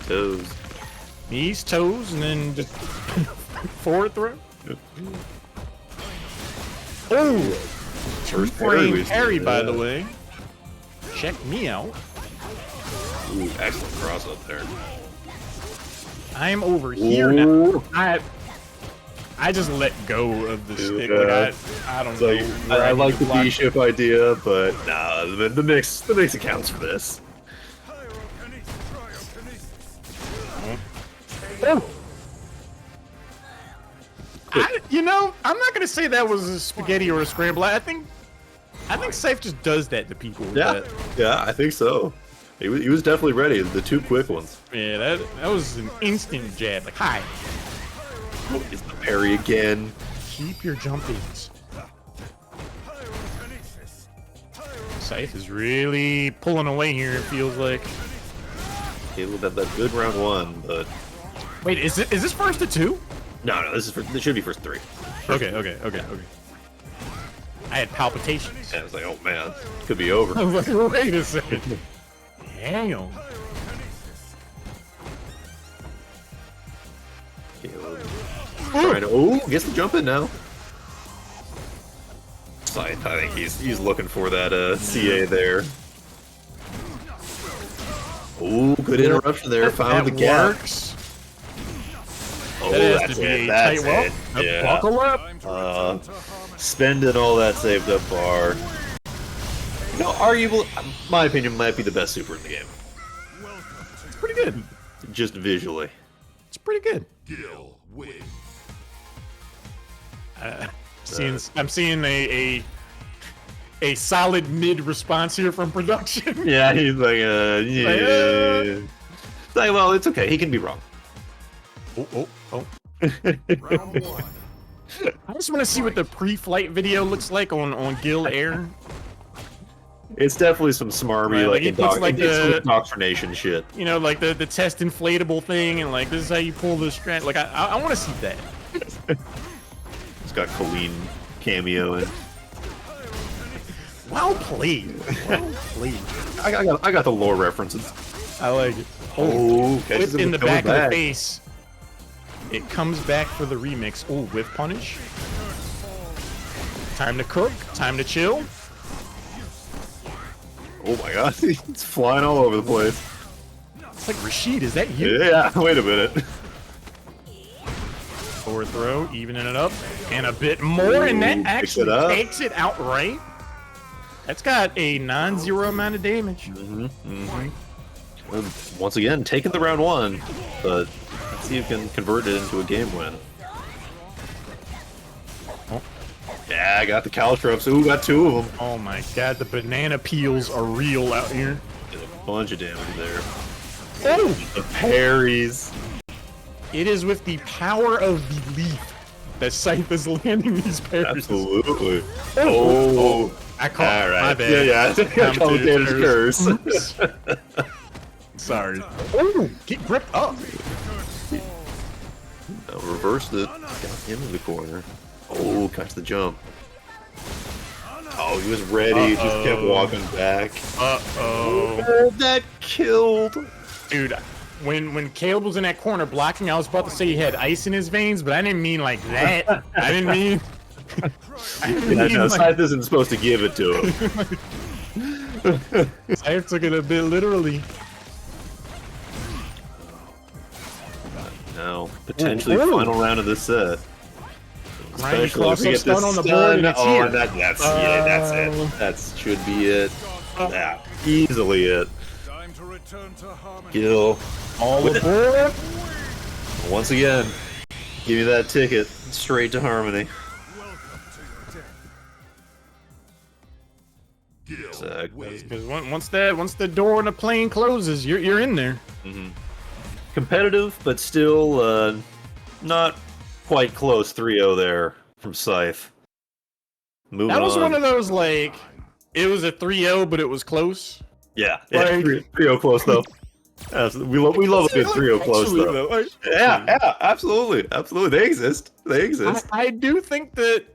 Toes. Knees, toes, and then just forward throw. Oh! First Frame parry, by the way. Check me out. Ooh, excellent cross up there. I'm over here now. Ooh. I just let go of the stick. Like I don't know. So I like the D-ship idea, but nah, the mix accounts for this. You know, I'm not gonna say that was a spaghetti or a scramble. I think Scythe just does that to people. Yeah, yeah, I think so. He was definitely ready. The two quick ones. Yeah, that was an instant jab. Like, hi. Oh, it's the parry again. Keep your jumpings. Scythe is really pulling away here, it feels like. Caleb had that good round one, but Wait, is this first to 2? no, this should be first 3. Okay. I had palpitations. And I was like, oh man, could be over. I was like, wait a second. Damn. Caleb trying to, gets the jump in now. Scythe, I think he's looking for that CA there. Ooh, good interruption there. Found the gap. Works. Oh, That has that's to be it. a That's tight it. well. Yeah. Buckle up. Spending all that saved up bar. You know, arguably, my opinion, might be the best super in the game. It's pretty good. Just visually. It's pretty good. Gil wins. I'm seeing a solid mid response here from production. Yeah, he's like, yeah. Like, well, it's okay. He can be wrong. Oh. Round 1. I just want to see what the pre-flight video looks like on Gil Air. It's definitely some smarmy, Right, like, like, he puts, like, the- indoctrination shit. You know, like the test inflatable thing, and like this is how you pull the strand. Like I want to see that. It's got Colleen cameo in. Well played. Well played. I got the lore references. I like it. Oh, Whip catches him in the coming back of the face. It comes back for the remix. Oh, whiff punish. Time to cook. Time to chill. Oh my god, it's flying all over the place. It's like, Rashid, is that you? Yeah, wait a minute. Forward throw, evening it up, and a bit more, and that Ooh, picks actually it up. takes it outright. That's got a non-zero amount of damage. Once again, taking the round 1, but let's see if you can convert it into a game win. Oh. Yeah, I got the caltrops. Ooh, got 2 of them. Oh my god, the banana peels are real out here. Did a bunch of damage there. Oh! The parries. It is with the power of belief that Scythe is landing these parries. Absolutely. Oh. I caught All right. my bad. Yeah. Commentator's curse. Oops. Sorry. Oh, get gripped up. Now reversed it. Got him in the corner. Oh, catch the jump. Oh, he was ready. Just kept walking back. Uh-oh. Oh, that killed. Dude, when Caleb was in that corner blocking, I was about to say he had ice in his veins, but I didn't mean like that. I didn't mean... Yeah, no, Scythe isn't supposed to give it to him. I took it a bit literally. Now, potentially final round of this set. Ryan Especially cross if we up get stun this on the stun. board and it's Oh, here. that's it. That should be it. Yeah, easily it. Time to return to harmony. Kill. All With it. aboard. Once again, give me that ticket straight to Harmony. Welcome to your death. Zach. Because once the door on the plane closes, you're in there. Competitive, but still not quite close. 3-0 there from Scythe. Moving That was on. one of those like it was a 3-0, but it was close. Yeah, Like- 3-0 close though. We love a good 3-0 close Actually, though. like, Yeah, absolutely. They exist. I do think that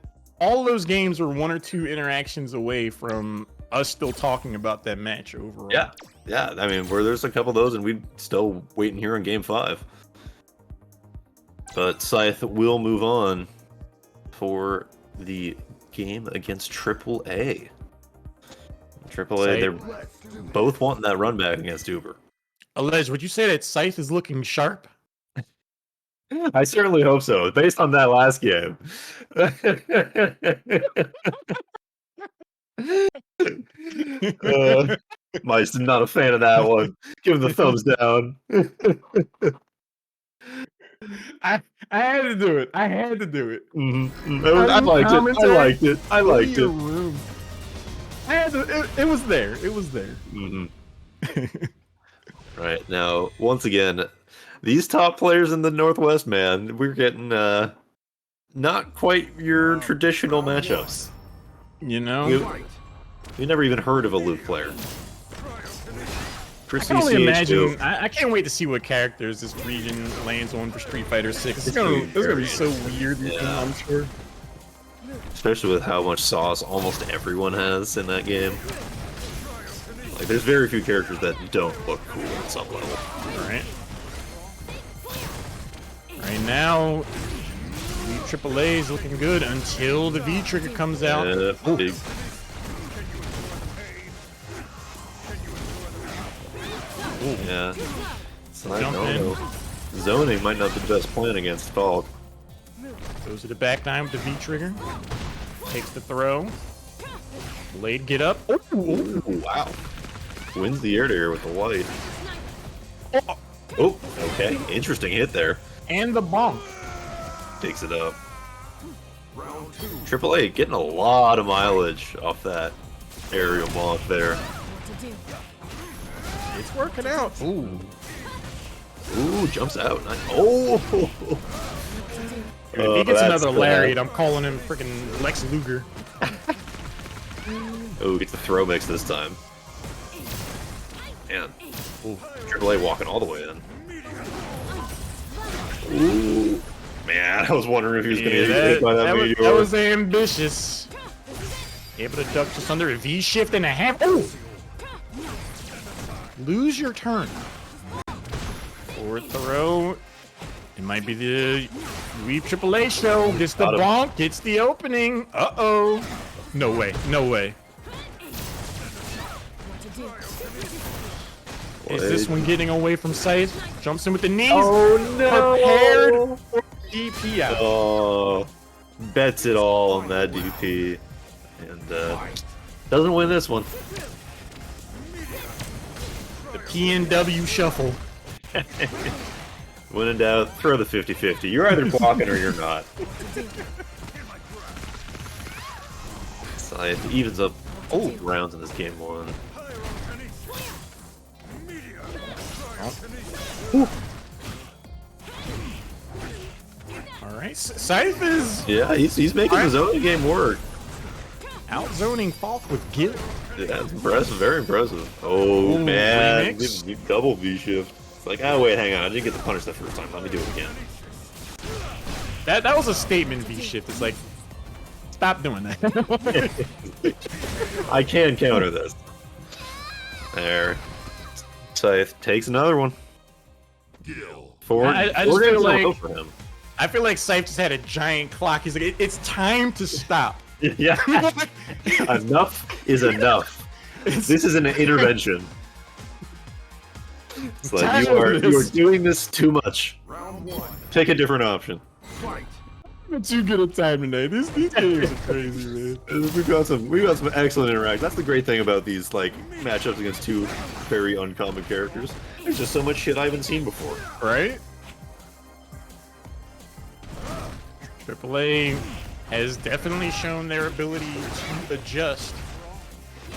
all those games were 1 or 2 interactions away from us still talking about that match overall. Yeah. I mean, where there's a couple of those, and we're still waiting here on Game 5. But Scythe will move on for the game against AAA. AAA, they're both wanting that run back against Uber. Alleged, would you say that Scythe is looking sharp? I certainly hope so, based on that last game. Mice, not a fan of that one. Give him the thumbs down. I had to do it. I had to do it. I liked it. I had to, it was there. It was there. Right, now, once again, these top players in the Northwest, man, we're getting not quite your traditional matchups. You know? We never even heard of a Luke player. For I can only CCH2, imagine. I can't wait to see what characters this region lands on for Street Fighter 6. It's gonna be so weird looking, Yeah. I'm sure. especially with how much sauce almost everyone has in that game. Like, there's very few characters that don't look cool at some level. Alright. Right now, UWeebTripleA is looking good until the V trigger comes out. Big. Yeah. So I Jump don't in. know. Zoning might not be the best plan against Falk. Goes to the back nine with the V trigger. Takes the throw. Blade get up. Ooh, wow. Wins the air to air with the white. Oh, okay. Interesting hit there. And the bonk. Takes it up. AAA getting a lot of mileage off that aerial bonk there. It's working out. Ooh. Ooh, jumps out. Oh! If he gets that's another bad. lariat, I'm calling him freaking Lex Luger. Oh, gets the throw mix this time. Man. Ooh, AAA walking all the way in. Ooh. Man, I was wondering if he was going to get hit by that meteor. that was ambitious. Able to duck just under a V shift and a half. Ooh! Lose your turn. Forward throw. It might be the UWeebTripleA show. Gets the Got him. bonk. Gets the opening. Uh-oh. No way. No way. Is this one getting away from Scythe? Jumps in with the knees. Oh, no! Prepared for DP out. Oh, bets it all on that DP. And doesn't win this one. The PNW shuffle. When in doubt, throw the 50-50. You're either blocking or you're not. Scythe evens up rounds in this game one. Alright, Scythe is Yeah, he's making his own game work. out-zoning Falk with guilt. Yeah, that's impressive, very impressive. Oh, Ooh, man, remix. double V shift. It's like, oh wait, hang on, I didn't get the punish the first time. Let me do it again. That was a statement V shift. It's like, stop doing that. I can counter this. There. Scythe takes another one. Gil. Forward. I just feel like- for him. I feel like Scythe just had a giant clock. He's like, it's time to stop. Yeah. Enough is enough. This is an intervention. It's like Tired you of are this. doing this too much. Round one. Take a different option. Fight. having too good a time tonight. These games are crazy, man. We've got some excellent interaction. That's the great thing about these like matchups against two very uncommon characters. There's just so much shit I haven't seen before. Right? AAA has definitely shown their ability to adjust.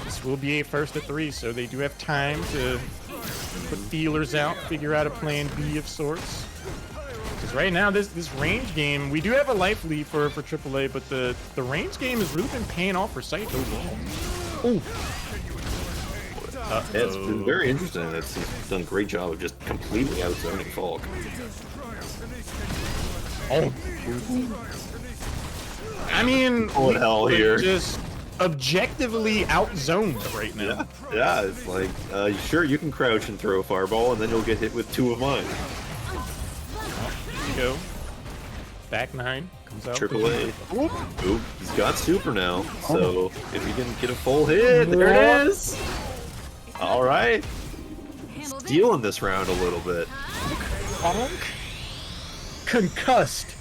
This will be a first to 3, so they do have time to put feelers out, figure out a plan B of sorts. Because right now, this range game, we do have a life lead for AAA, but the range game has really been paying off for Scythe overall. Ooh. It's been very interesting. He's done a great job of just completely outzoning Falk. Oh. I mean, Oh, hell here. Just objectively outzoned right now. Yeah, it's like, sure, you can crouch and throw a fireball, and then you'll get hit with 2 of mine. There you go. Back 9 comes out. AAA. Oop, he's got super now, so if he can get a full hit, there it is! Alright. Stealing this round a little bit. Concussed.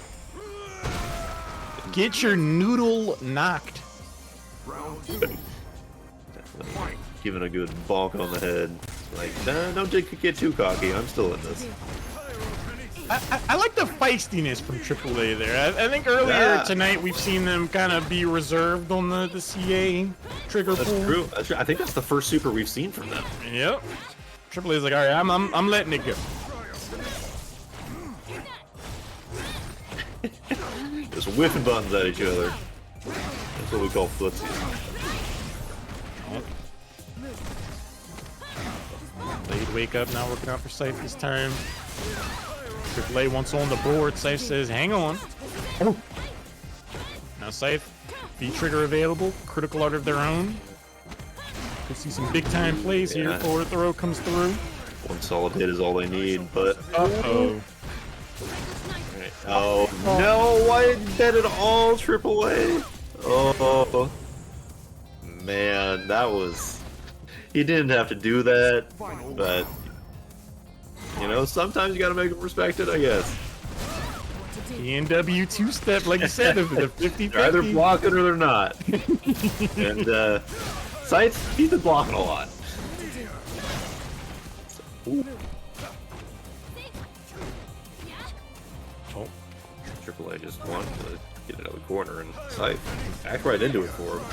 Get your noodle knocked. Definitely giving a good bonk on the head. Like, nah, don't get too cocky, I'm still in this. I like the feistiness from AAA there. I think earlier tonight we've seen them kind of be reserved on the CA trigger That's pool. true. That's true. I think that's the first super we've seen from them. Yep. AAA's like, all right, I'm letting it go. Just whiffing buttons at each other. That's what we call footsies. Late wake up, not working out for Scythe this time. AAA once on the board, Scythe says, hang on. Oh. Now Scythe, V-trigger available, critical art of their own. Could see some big time plays here. Forward throw comes through. One solid hit is all they need, but... Uh-oh. Right. Oh, no! Why didn't bet at all, AAA? Oh, man, that was... He didn't have to do that, but... You know, sometimes you gotta make them respected, I guess. ENW two-step, like you said, the 50-50. They're either blocking or they're not. And, Scythe, he's been blocking a lot. Ooh. Oh, AAA just wanted to get it out of the corner, and Scythe backed right into it for him.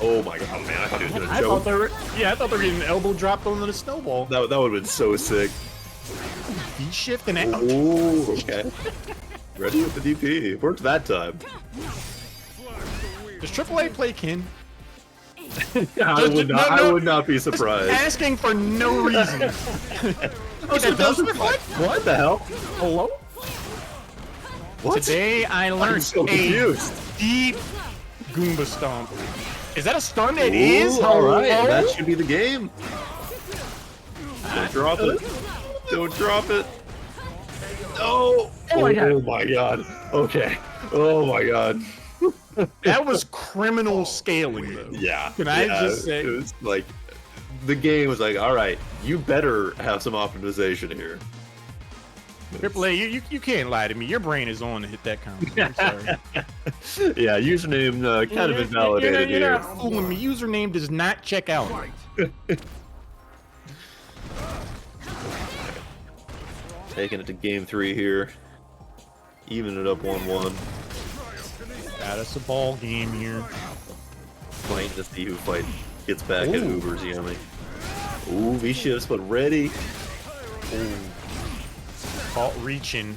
Oh my god, man, I thought he was gonna I choke. thought they were getting an elbow dropped onto the snowball. That would have been so sick. V-shift and out. Ooh, okay. Ready with the DP. Worked that time. Does AAA play Kin? I would not be surprised. Asking for no reason. It does reflect? What the hell? Hello? What? Today I I'm learned so a confused. deep Goomba Stomp. Is that a stun? It is? Alright, Hello? that should be the game. Don't drop it. Don't drop it. No! Oh my god. Okay. Oh my god. That was criminal scaling, though. Yeah. Can I just say? It was like, the game was like, alright, you better have some optimization here. AAA, you can't lie to me. Your brain is on to hit that combo. I'm sorry. Yeah, username kind of invalidated you're here. not fooling me. Username does not check out. Taking it to game 3 here. Even it up 1-1. Got us a ball game here. Waiting to see who gets back at UberIsYummy. Ooh, V-shifts, but ready. Ooh. Caught reaching.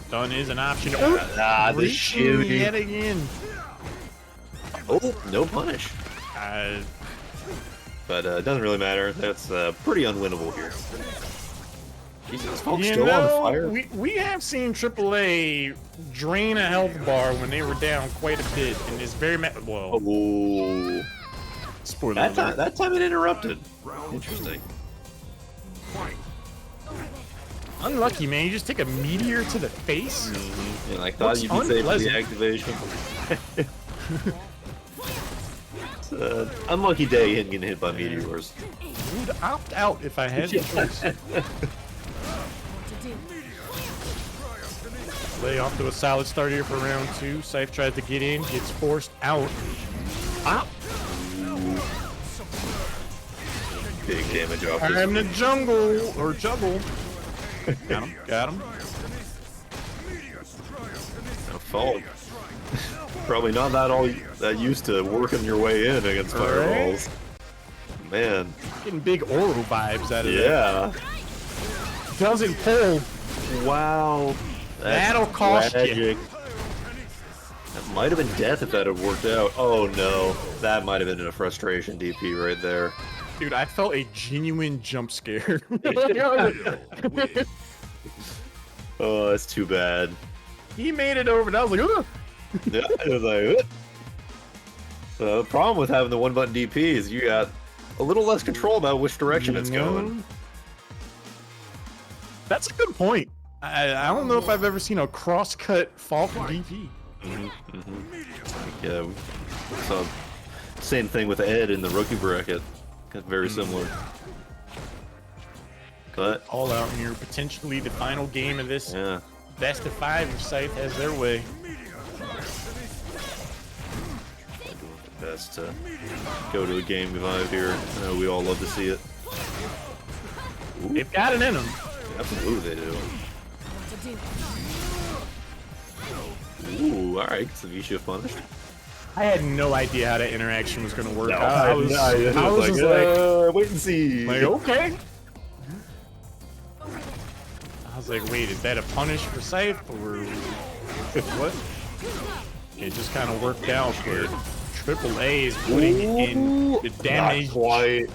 Stun is an option. The Reaching shooting. yet again. Oh, no punish. But it doesn't really matter. That's pretty unwinnable here. Jesus, folks You still on know, fire. we have seen AAA drain a health bar when they were down quite a bit, and it's very well. Ooh. Spoiler That alert. time it interrupted. Interesting. Unlucky, man. You just take a meteor to the face. And I thought Looks you'd be safe for the unpleasant. activation. It's an unlucky day getting hit by meteors. Would opt out if I had the choice. AllegedCryptid off to a solid start here for round 2. Scythe tries to get in, gets forced out. Ah! Big damage off I'm this. in the jungle, or juggle. Got him, got him. Fall. Probably not that used to working your way in against fireballs. Man. Getting big Oro vibes out of that. Yeah. Doesn't pull. Wow. That'll cost you. That might have been death if that had worked out. Oh no. That might have been a frustration DP right there. Dude, I felt a genuine jump scare. Oh, that's too bad. He made it over, and I was like, ugh. Yeah, it was like, ugh. The problem with having the one button DP is you got a little less control about which direction it's going. That's a good point. I don't know if I've ever seen a cross-cut Falcon DP. Yeah, so same thing with Ed in the rookie bracket. Very similar. But All out here, potentially the final game of this yeah, best of 5 if Scythe has their way. best to go to a game 5 here. We all love to see it. They've got it in them. Absolutely, they do. Ooh, all right, it's a V-shift punished. I had no idea how that interaction was going to work. No, I was just wait and see. like, okay. I was like, wait, is that a punish for Scythe or what? It just kind of worked out where AAA is putting in the damage. Not quite.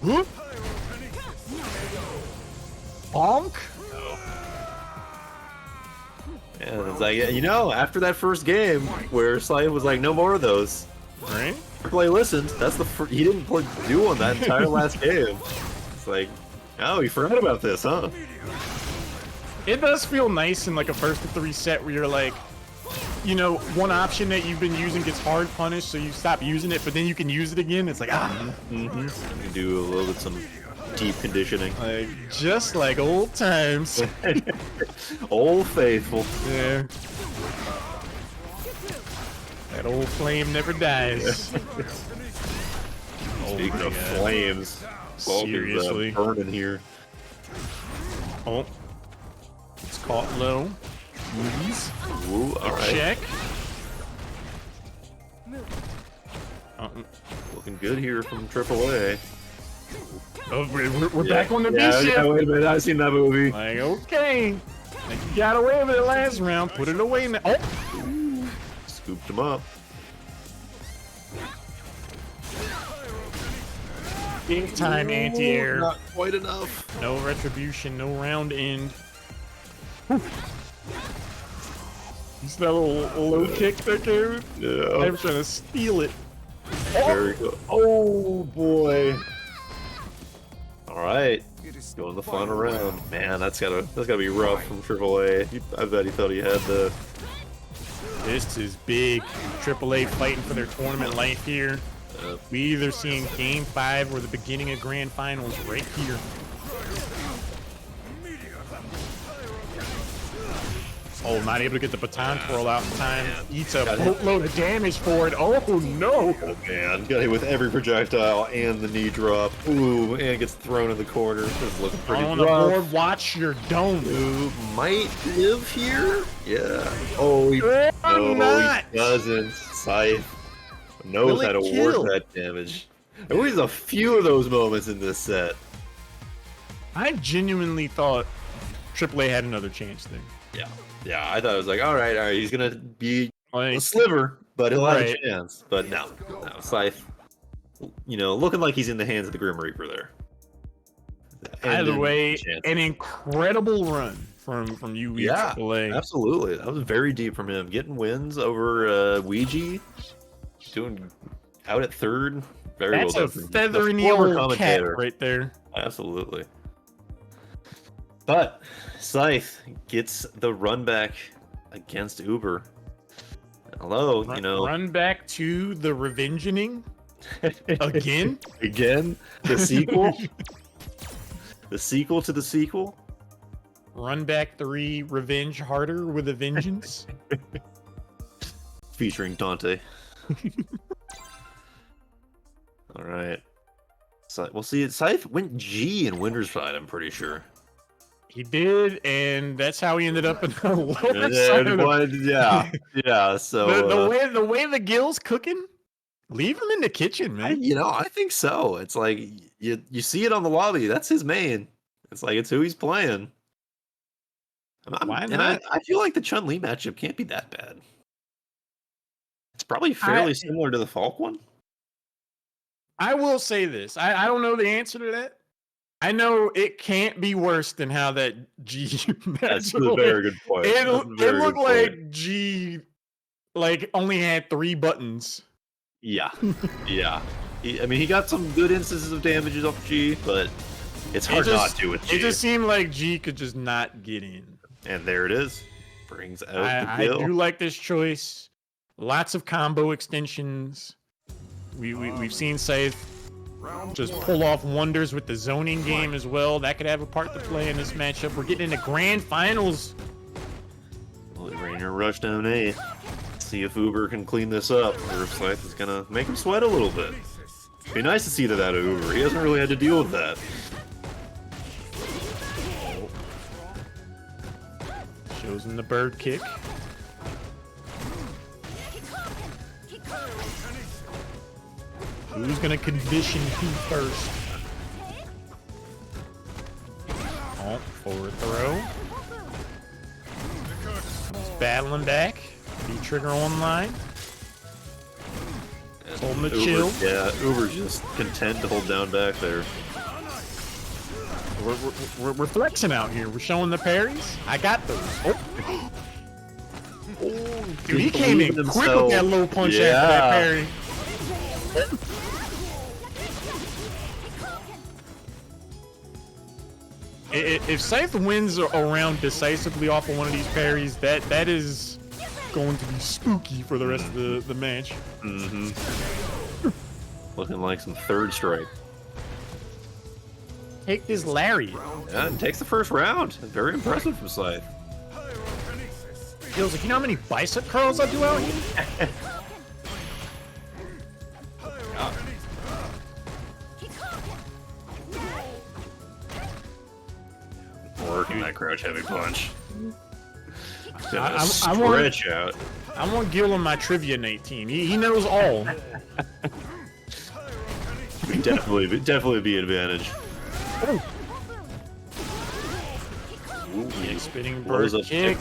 Whoop. Bonk. Yeah, it's like, you know, after that first game where Scythe was like, no more of those. Right? Play listened. That's the he didn't do one that entire last game. It's like, oh, you forgot about this, huh? It does feel nice in like a first to 3 set where you're like, you know, one option that you've been using gets hard punished, so you stop using it, but then you can use it again. It's like, ah. You can do a little bit some deep conditioning. Like, just like old times. Old faithful. Yeah. That old flame never dies. Speaking of flames, Seriously. burning here. Oh. It's caught low. Movies. Ooh, all right. Check. Looking good here from AAA. Oh, we're back on the B-ship. Yeah, wait a minute. I've seen that movie. Like, okay. Like, you got away with it last round. Put it away now. Oh. Scooped him up. Big time anti-air. Not quite enough. No retribution, no round end. He's that little low kick that came. Yeah. I'm trying to steal it. Very good. Oh boy. All right. Going the final round. Man, that's gotta be rough from AAA. I bet he thought he had the. This is big. AAA fighting for their tournament life here. We either seeing Game 5 or the beginning of Grand Finals right here. Oh, not able to get the baton twirl out in time. Eats a boatload of damage for it. Oh, no. Oh, man. Got hit with every projectile and the knee drop. Ooh, and gets thrown in the corner. This is looking pretty On the rough. board, watch your dome. Ooh, might live here? Yeah. Oh, he, not. he doesn't. Scythe knows Will it how to kill? work that damage. There was a few of those moments in this set. I genuinely thought AAA had another chance there. Yeah. Yeah, I thought it was like, all right, he's gonna be Like, a sliver, but he'll have Right. a chance. But no, Scythe, you know, looking like he's in the hands of the Grim Reaper there. either way, chance. an incredible run from Yeah, UWeebTripleA. absolutely. That was very deep from him. Getting wins over Ouija, doing out at third. Very That's well a done. from feather in the former old cap commentator. right there. Absolutely. But Scythe gets the run back against Uber. Hello, you know. Run back to the revengeing again. Again? The sequel? The sequel to the sequel? Run Back 3 Revenge Harder with a Vengeance. Featuring Dante. All right. So we'll see. Scythe went G in Winter's Fight, I'm pretty sure. He did, and that's how he ended up in the lower side of Yeah, yeah. So the way the Gil's cooking, leave him in the kitchen, man. I think so. It's like you see it on the lobby. That's his main. It's like it's who he's playing. Why and not? I feel like the Chun-Li matchup can't be that bad. It's probably fairly similar to the Falk one. I will say this. I don't know the answer to that. I know it can't be worse than how that G That's a very good point. It looked like G only had 3 buttons. Yeah. Yeah. He got some good instances of damages off G, but it's hard not to with G. It just seemed like G could just not get in. And there it is. Brings out the I kill. do like this choice. Lots of combo extensions. We've seen Scythe just pull off wonders with the zoning game as well. That could have a part to play in this matchup. We're getting into grand finals. Well, Rainier Rushdown A. See if Uber can clean this up, or if Scythe is gonna make him sweat a little bit. Be nice to see that out of Uber. He hasn't really had to deal with that. Shows him the bird kick. Who's gonna condition who first? Oh, forward throw. He's battling back. V-trigger online. Holding the chill. Yeah, Uber's just content to hold down back there. We're flexing out here. We're showing the parries. I got those. Oh. Dude, he came in quick with that low punch after that parry. If Scythe wins around decisively off of one of these parries, that is going to be spooky for the rest of the match. Mm-hmm. Looking like some third strike. Take this Larry. Yeah, and takes the first round. Very impressive from Scythe. Feels like, you know how many bicep curls I do out here? Working that crouch heavy punch. I Stretch out. I want Gil on my Trivia Nate team. He knows all. Definitely be an advantage. Ooh, spinning bird kick.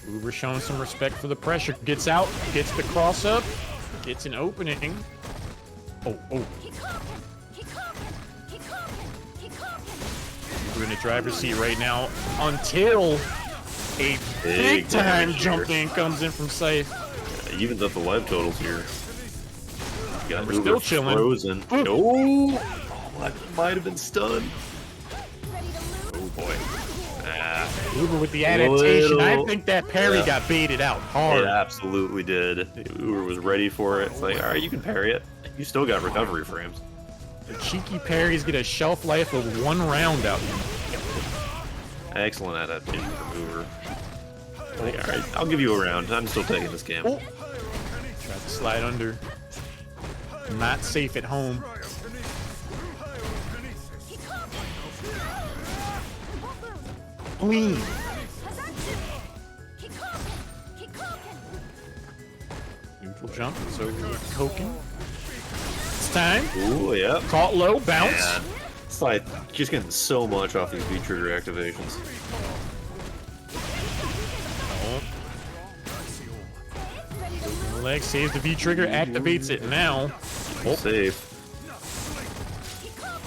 Uber showing some respect for the pressure. Gets out, gets the cross up, gets an opening. Oh. We're in the driver's seat right now until a big time jump in comes in from Scythe. Yeah, evens up the live totals here. Got We're still chilling. Frozen. Oh, that might have been stunned. Oh boy. Uber with the adaptation. I think that parry got baited out hard. It absolutely did. Uber was ready for it. It's like, all right, you can parry it. You still got recovery frames. The cheeky parries get a shelf life of 1 round out here. Excellent adaptation from Uber. Like, all right, I'll give you a round. I'm still taking this game. Oh. Tried to slide under. Not safe at home. Clean. Neutral jump. It's over with Koken. It's time. Ooh, yeah. Caught low. Bounce. Man. It's like just getting so much off these V-trigger activations. Leg saves the V-trigger, activates it now. Oh. Safe.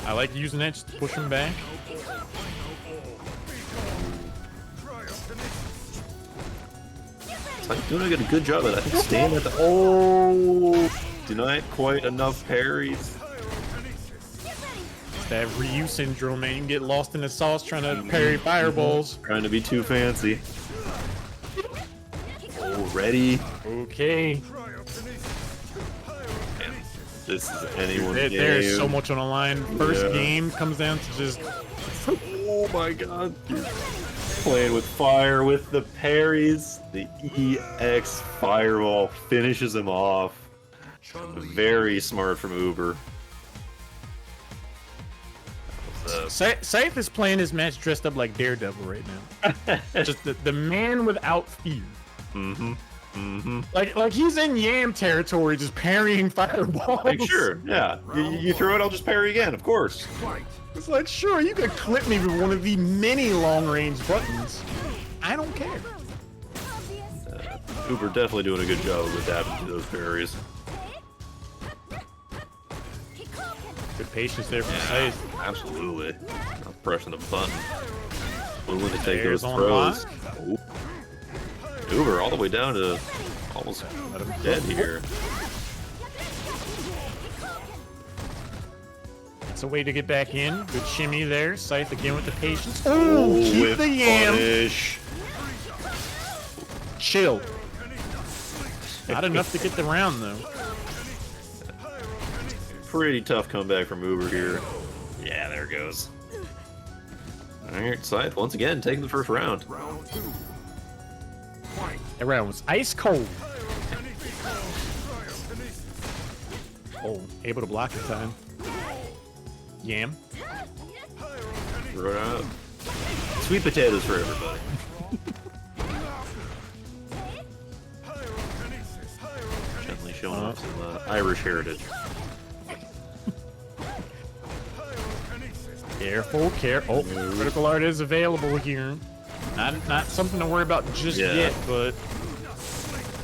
I like using that just to push him back. It's like doing a good job at, I think, staying at the... Oh! Denied quite enough parries. It's that Ryu syndrome, man. You can get lost in the sauce trying to parry fireballs. Trying to be too fancy. Oh, ready. Okay. Man, this is anyone's game. There's so much on the line. First game comes down to just... Oh my god. Playing with fire with the parries. The EX Fireball finishes him off. Very smart from Uber. Scythe is playing his match dressed up like Daredevil right now. Just the man without fear. Like he's in Yam territory, just parrying fireballs. Like, sure, yeah. You throw it, I'll just parry again, of course. It's like, sure, you could clip me with one of the many long-range buttons. I don't care. Uber definitely doing a good job of adapting to those parries. Good patience there from Scythe. Absolutely. I'm pressing the button. Willing to take There's those on throws. lock. Ooh. Uber all the way down to almost dead here. That's a way to get back in. Good shimmy there. Scythe again with the patience. Oh, keep with the Yam. punish. Chill. Not enough to get the round, though. Pretty tough comeback from Uber here. Yeah, there it goes. Alright, Scythe once again taking the first round. That round was ice cold. Oh, able to block in time. Yam. Throw it out. Sweet potatoes for everybody. Gently showing off some Irish heritage. Careful, careful. Oh, critical art is available here. Not something to worry about just yet, but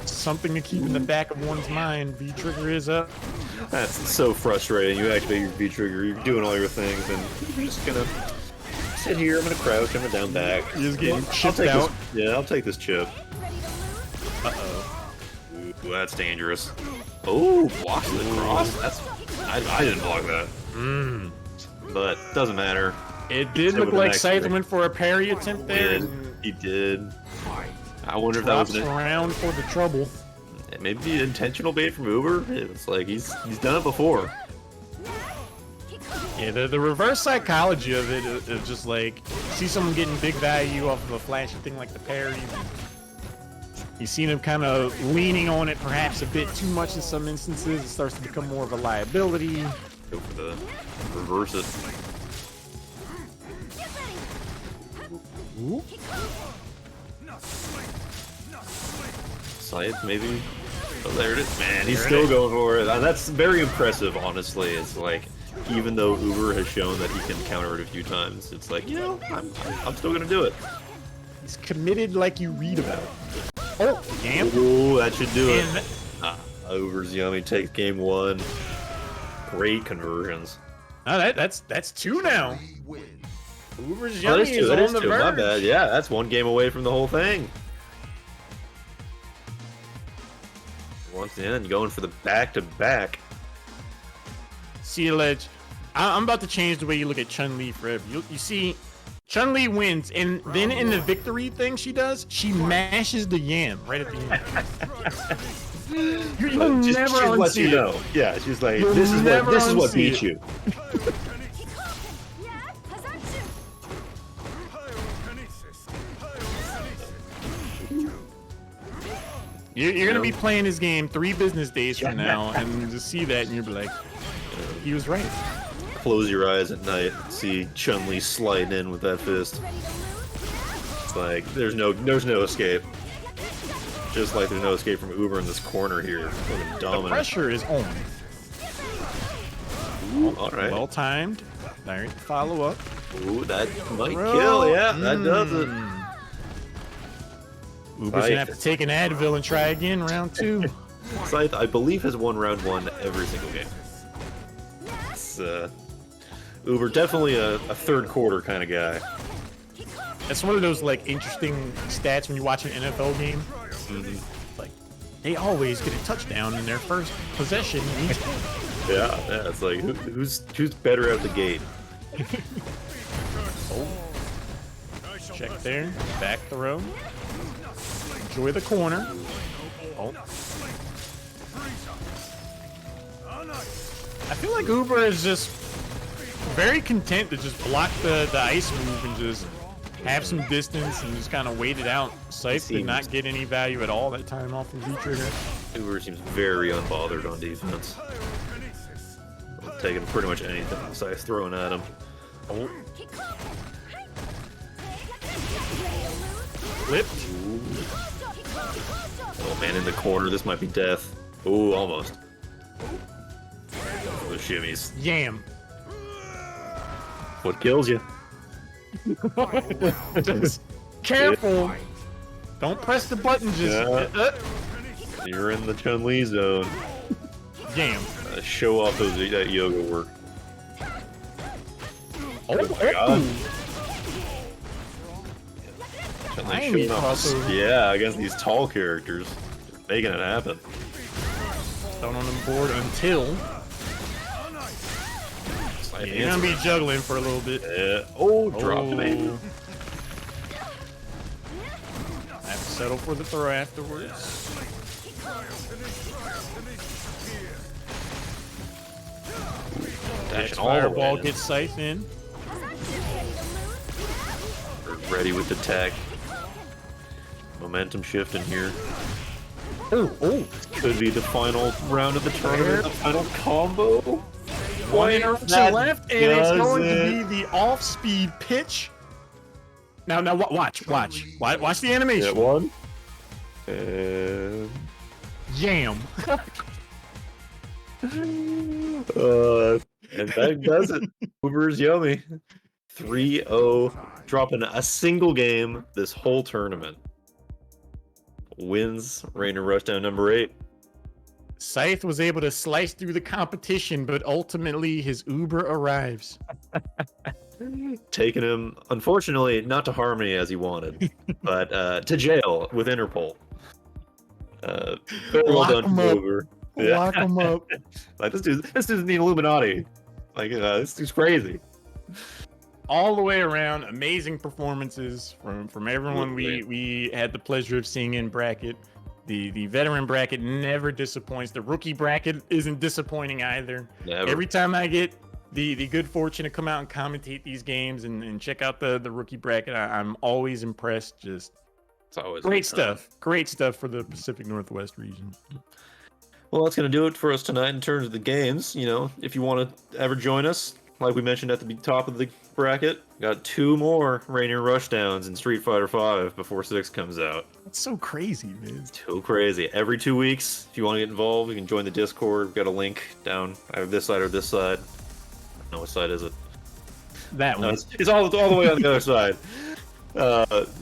something to keep in the back of one's mind. V-trigger is up. That's so frustrating. You activate your V-trigger, you're doing all your things, and you're just gonna sit here, I'm gonna crouch, I'm gonna down back. He's getting I'll chipped take out. This, yeah, I'll take this chip. Uh-oh. Ooh, that's dangerous. Oh, blocks the cross? That's... I didn't block that. But, doesn't matter. It did look like Scythe went for a parry attempt there. He did. I wonder if that was Drops around for the trouble. maybe the intentional bait from Uber. It's like he's done it before. Yeah, the reverse psychology of it is just like, see someone getting big value off of a flashy thing like the parry. You seen him kind of leaning on it perhaps a bit too much in some instances. It starts to become more of a liability. Go for the reverse it. Ooh. Scythe, maybe? Oh, there it is. Man, he's still going for it. That's very impressive, honestly. It's like, even though Uber has shown that he can counter it a few times, it's like, you know, I'm still gonna do it. He's committed like you read about. Oh, damn. Ooh, that should do it. UberIsYummy takes game one. Great conversions. Oh, that's two now. UberIsYummy Oh, that is is two. on the verge. My bad. Yeah, that's one game away from the whole thing. Once again, going for the back-to-back. See, Alleged, I'm about to change the way you look at Chun-Li forever. You see, Chun-Li wins, and then in the victory thing she does, she mashes the Yam right at the end. You'll She never lets unsee you it. know. Yeah, she's like, You'll this is never what unsee beat it. you. You're gonna be playing this game 3 business days from now, and just see that, and you'll be like, he was right. Close your eyes at night, see Chun-Li sliding in with that fist. It's like there's no escape. Just like there's no escape from Uber in this corner here. Fucking The dominant. pressure is on. Ooh, all right. Well timed. Direct follow up. Ooh, that might Bro. kill. Yeah, that does it. Uber's gonna have to take an Advil and try again round 2. Scythe, I believe, has won round 1 every single game. It's Uber definitely a third quarter kind of guy. That's one of those like interesting stats when you watch an NFL game. Like they always get a touchdown in their first possession in each game. Yeah, it's like who's better out the gate? Check there, back throw. Enjoy the corner. Oh. I feel like Uber is just very content to just block the ice move and just have some distance and just kind of wait it out. Scythe did not get any value at all that time off of Z-Trigger. Uber seems very unbothered on defense. Taking pretty much anything Scythe's throwing at him. Oh. Flipped. Oh man, in the corner, this might be death. Ooh, almost. The shimmies. Yam. What kills you? Just careful. Don't press the button. Just You're in the Chun-Li zone. Yam. Show off that yoga work. Oh my god. Chun-Li showing off. Yeah, against these tall characters. Making it happen. Down on the board until you're gonna be juggling for a little bit. Yeah. Oh, drop me. I have to settle for the throw afterwards. Dashing all the way Fireball in. gets Scythe in. We're ready with the tech. Momentum shifting here. Oh, Could be the final round of the tournament. The final combo. one interruption That left, and it's does going it. to be the off-speed pitch. Now, watch the animation. Hit one. And Jam. and that does it. UberIsYummy. 3-0, dropping a single game this whole tournament. Wins Rainier Rushdown number 8. Scythe was able to slice through the competition, but ultimately his Uber arrives. Taking him, unfortunately, not to Harmony as he wanted, but to jail with Interpol. Very well Lock done, him up. Uber. Lock him up. Like this dude's the Illuminati. Like this dude's crazy. All the way around, amazing performances from everyone we had the pleasure of seeing in bracket. The veteran bracket never disappoints. The rookie bracket isn't disappointing either. Never. Every time I get the good fortune to come out and commentate these games and check out the rookie bracket, I'm always impressed. Just It's always great a good time. stuff. Great stuff for the Pacific Northwest region. Well, that's going to do it for us tonight in terms of the games. You know, if you want to ever join us, like we mentioned at the top of the bracket, got 2 more Rainier Rushdowns in Street Fighter V before 6 comes out. That's so crazy, man. Too crazy. Every 2 weeks, if you want to get involved, you can join the Discord. We've got a link down either this side or this side. I don't know what side is it. That No, one. it's all the way on the other side.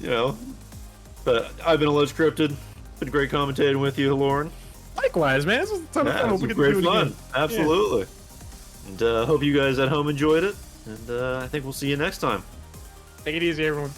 You know, but I've been AllegedCryptid. Been great commentating with you, Lauren. Likewise, man. This was a ton of Yeah, fun. it was We get to great do it fun. again. Absolutely. And hope you guys at home enjoyed it. And I think we'll see you next time. Take it easy, everyone.